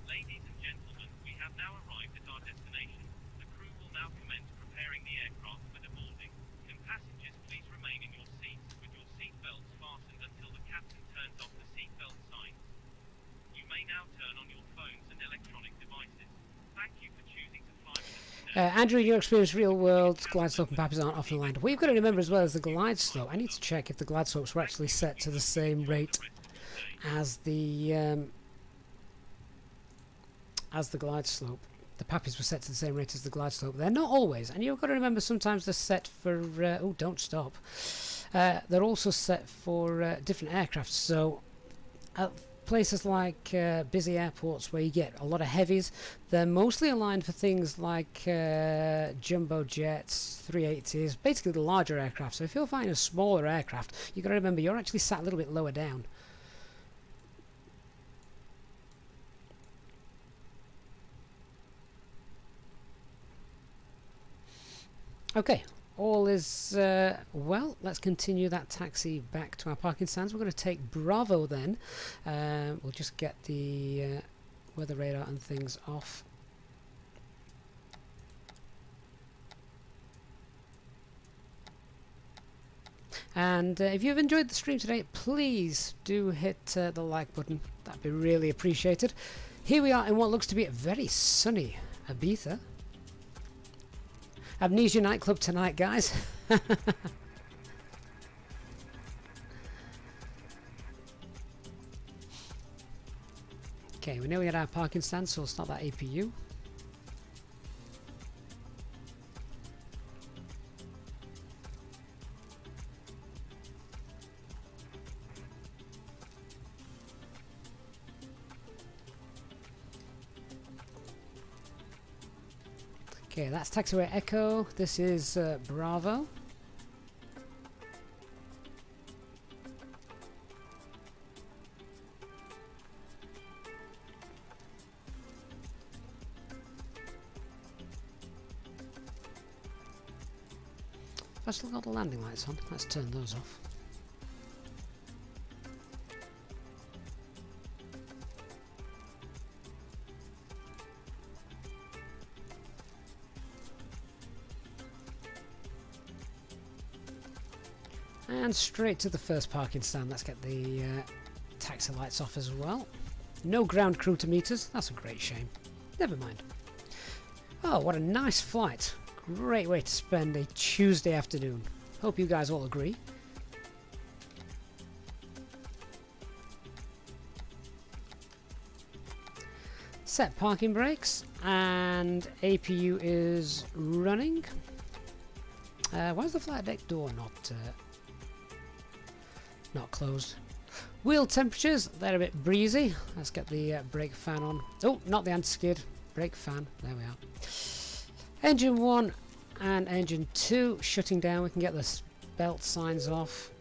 Ladies and gentlemen, we have now arrived at our destination. The crew will now commence preparing the aircraft for deboarding. Can passengers please remain in your seats with your seat belts fastened until the Andrew, in your experience, real world glide slope and pappies aren't often aligned. What you've got to remember as well is the glide slope. I need to check if the glide slopes were actually set to the same rate as the glide slope. The pappies were set to the same rate as the glide slope. They're not always, and you've got to remember sometimes they're set for. Oh, don't stop. They're also set for different aircraft. So, at places like busy airports where you get a lot of heavies, they're mostly aligned for things like jumbo jets, 380s, basically the larger aircraft. So if you're flying a smaller aircraft, you've got to remember you're actually sat a little bit lower down. Okay, all is well. Let's continue that taxi back to our parking stands. We're going to take Bravo then. We'll just get the weather radar and things off. And if you've enjoyed the stream today, please do hit the like button. That'd be really appreciated. Here we are in what looks to be a very sunny Ibiza. Amnesia nightclub tonight, guys. Okay, we know we had our parking stand, so we'll start that APU. Okay, that's taxiway Echo. This is Bravo. I've still got the landing lights on. Let's turn those off. And straight to the first parking stand. Let's get the taxi lights off as well. No ground crew to meet us. That's a great shame. Never mind. Oh, what a nice flight. Great way to spend a Tuesday afternoon. Hope you guys all agree. Set parking brakes and APU is running. Why is the flight deck door not closed? Wheel temperatures, they're a bit breezy. Let's get the brake fan on. Oh, not the anti-skid. Brake fan. There we are. Engine 1 and engine 2 shutting down. We can get the belt signs off.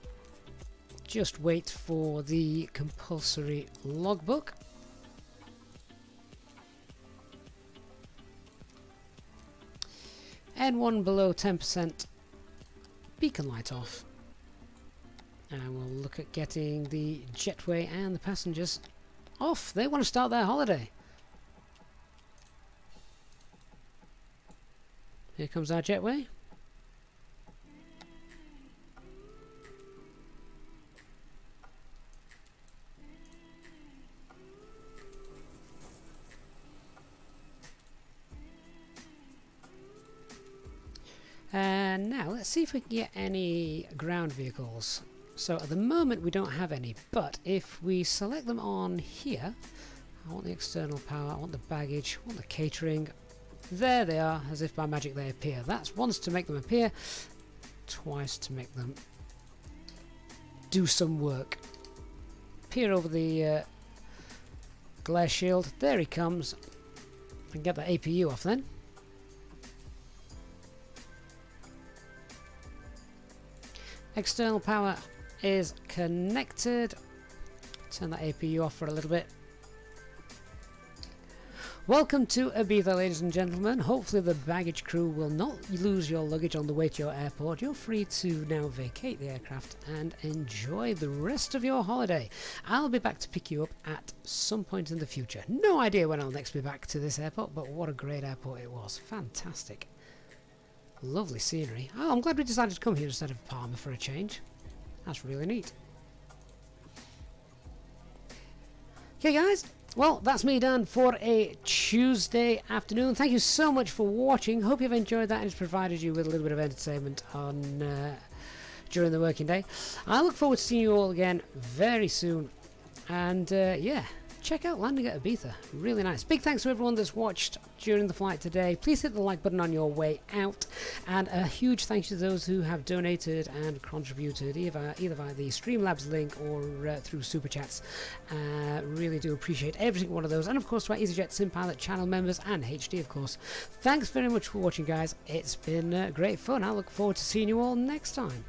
Just wait for the compulsory logbook. N1 below 10%. Beacon light off. And we'll look at getting the jetway and the passengers off. They want to start their holiday. Here comes our jetway. And now let's see if we can get any ground vehicles. So at the moment we don't have any, but if we select them on here, I want the external power, I want the baggage, I want the catering. There they are, as if by magic they appear. That's once to make them appear, twice to make them do some work. Peer over the glare shield. There he comes. I can get the APU off then. External power is connected. Turn that APU off for a little bit. Welcome to Ibiza, ladies and gentlemen. Hopefully the baggage crew will not lose your luggage on the way to your airport. You're free to now vacate the aircraft and enjoy the rest of your holiday. I'll be back to pick you up at some point in the future. No idea when I'll next be back to this airport, but what a great airport it was. Fantastic. Lovely scenery. Oh, I'm glad we decided to come here instead of Palma for a change. That's really neat. Okay guys, Well, that's me done for a Tuesday afternoon. Thank you so much for watching. Hope you've enjoyed that and it's provided you with a little bit of entertainment on during the working day. I look forward to seeing you all again very soon. And yeah, check out landing at Ibiza. Really nice. Big thanks to everyone that's watched during the flight today. Please hit the like button on your way out. And a huge thanks to those who have donated and contributed either via the Streamlabs link or through Super Chats. Really do appreciate every single one of those. And of course to our Easyjetsimpilot channel members and HD of course. Thanks very much for watching guys. It's been great fun. I look forward to seeing you all next time.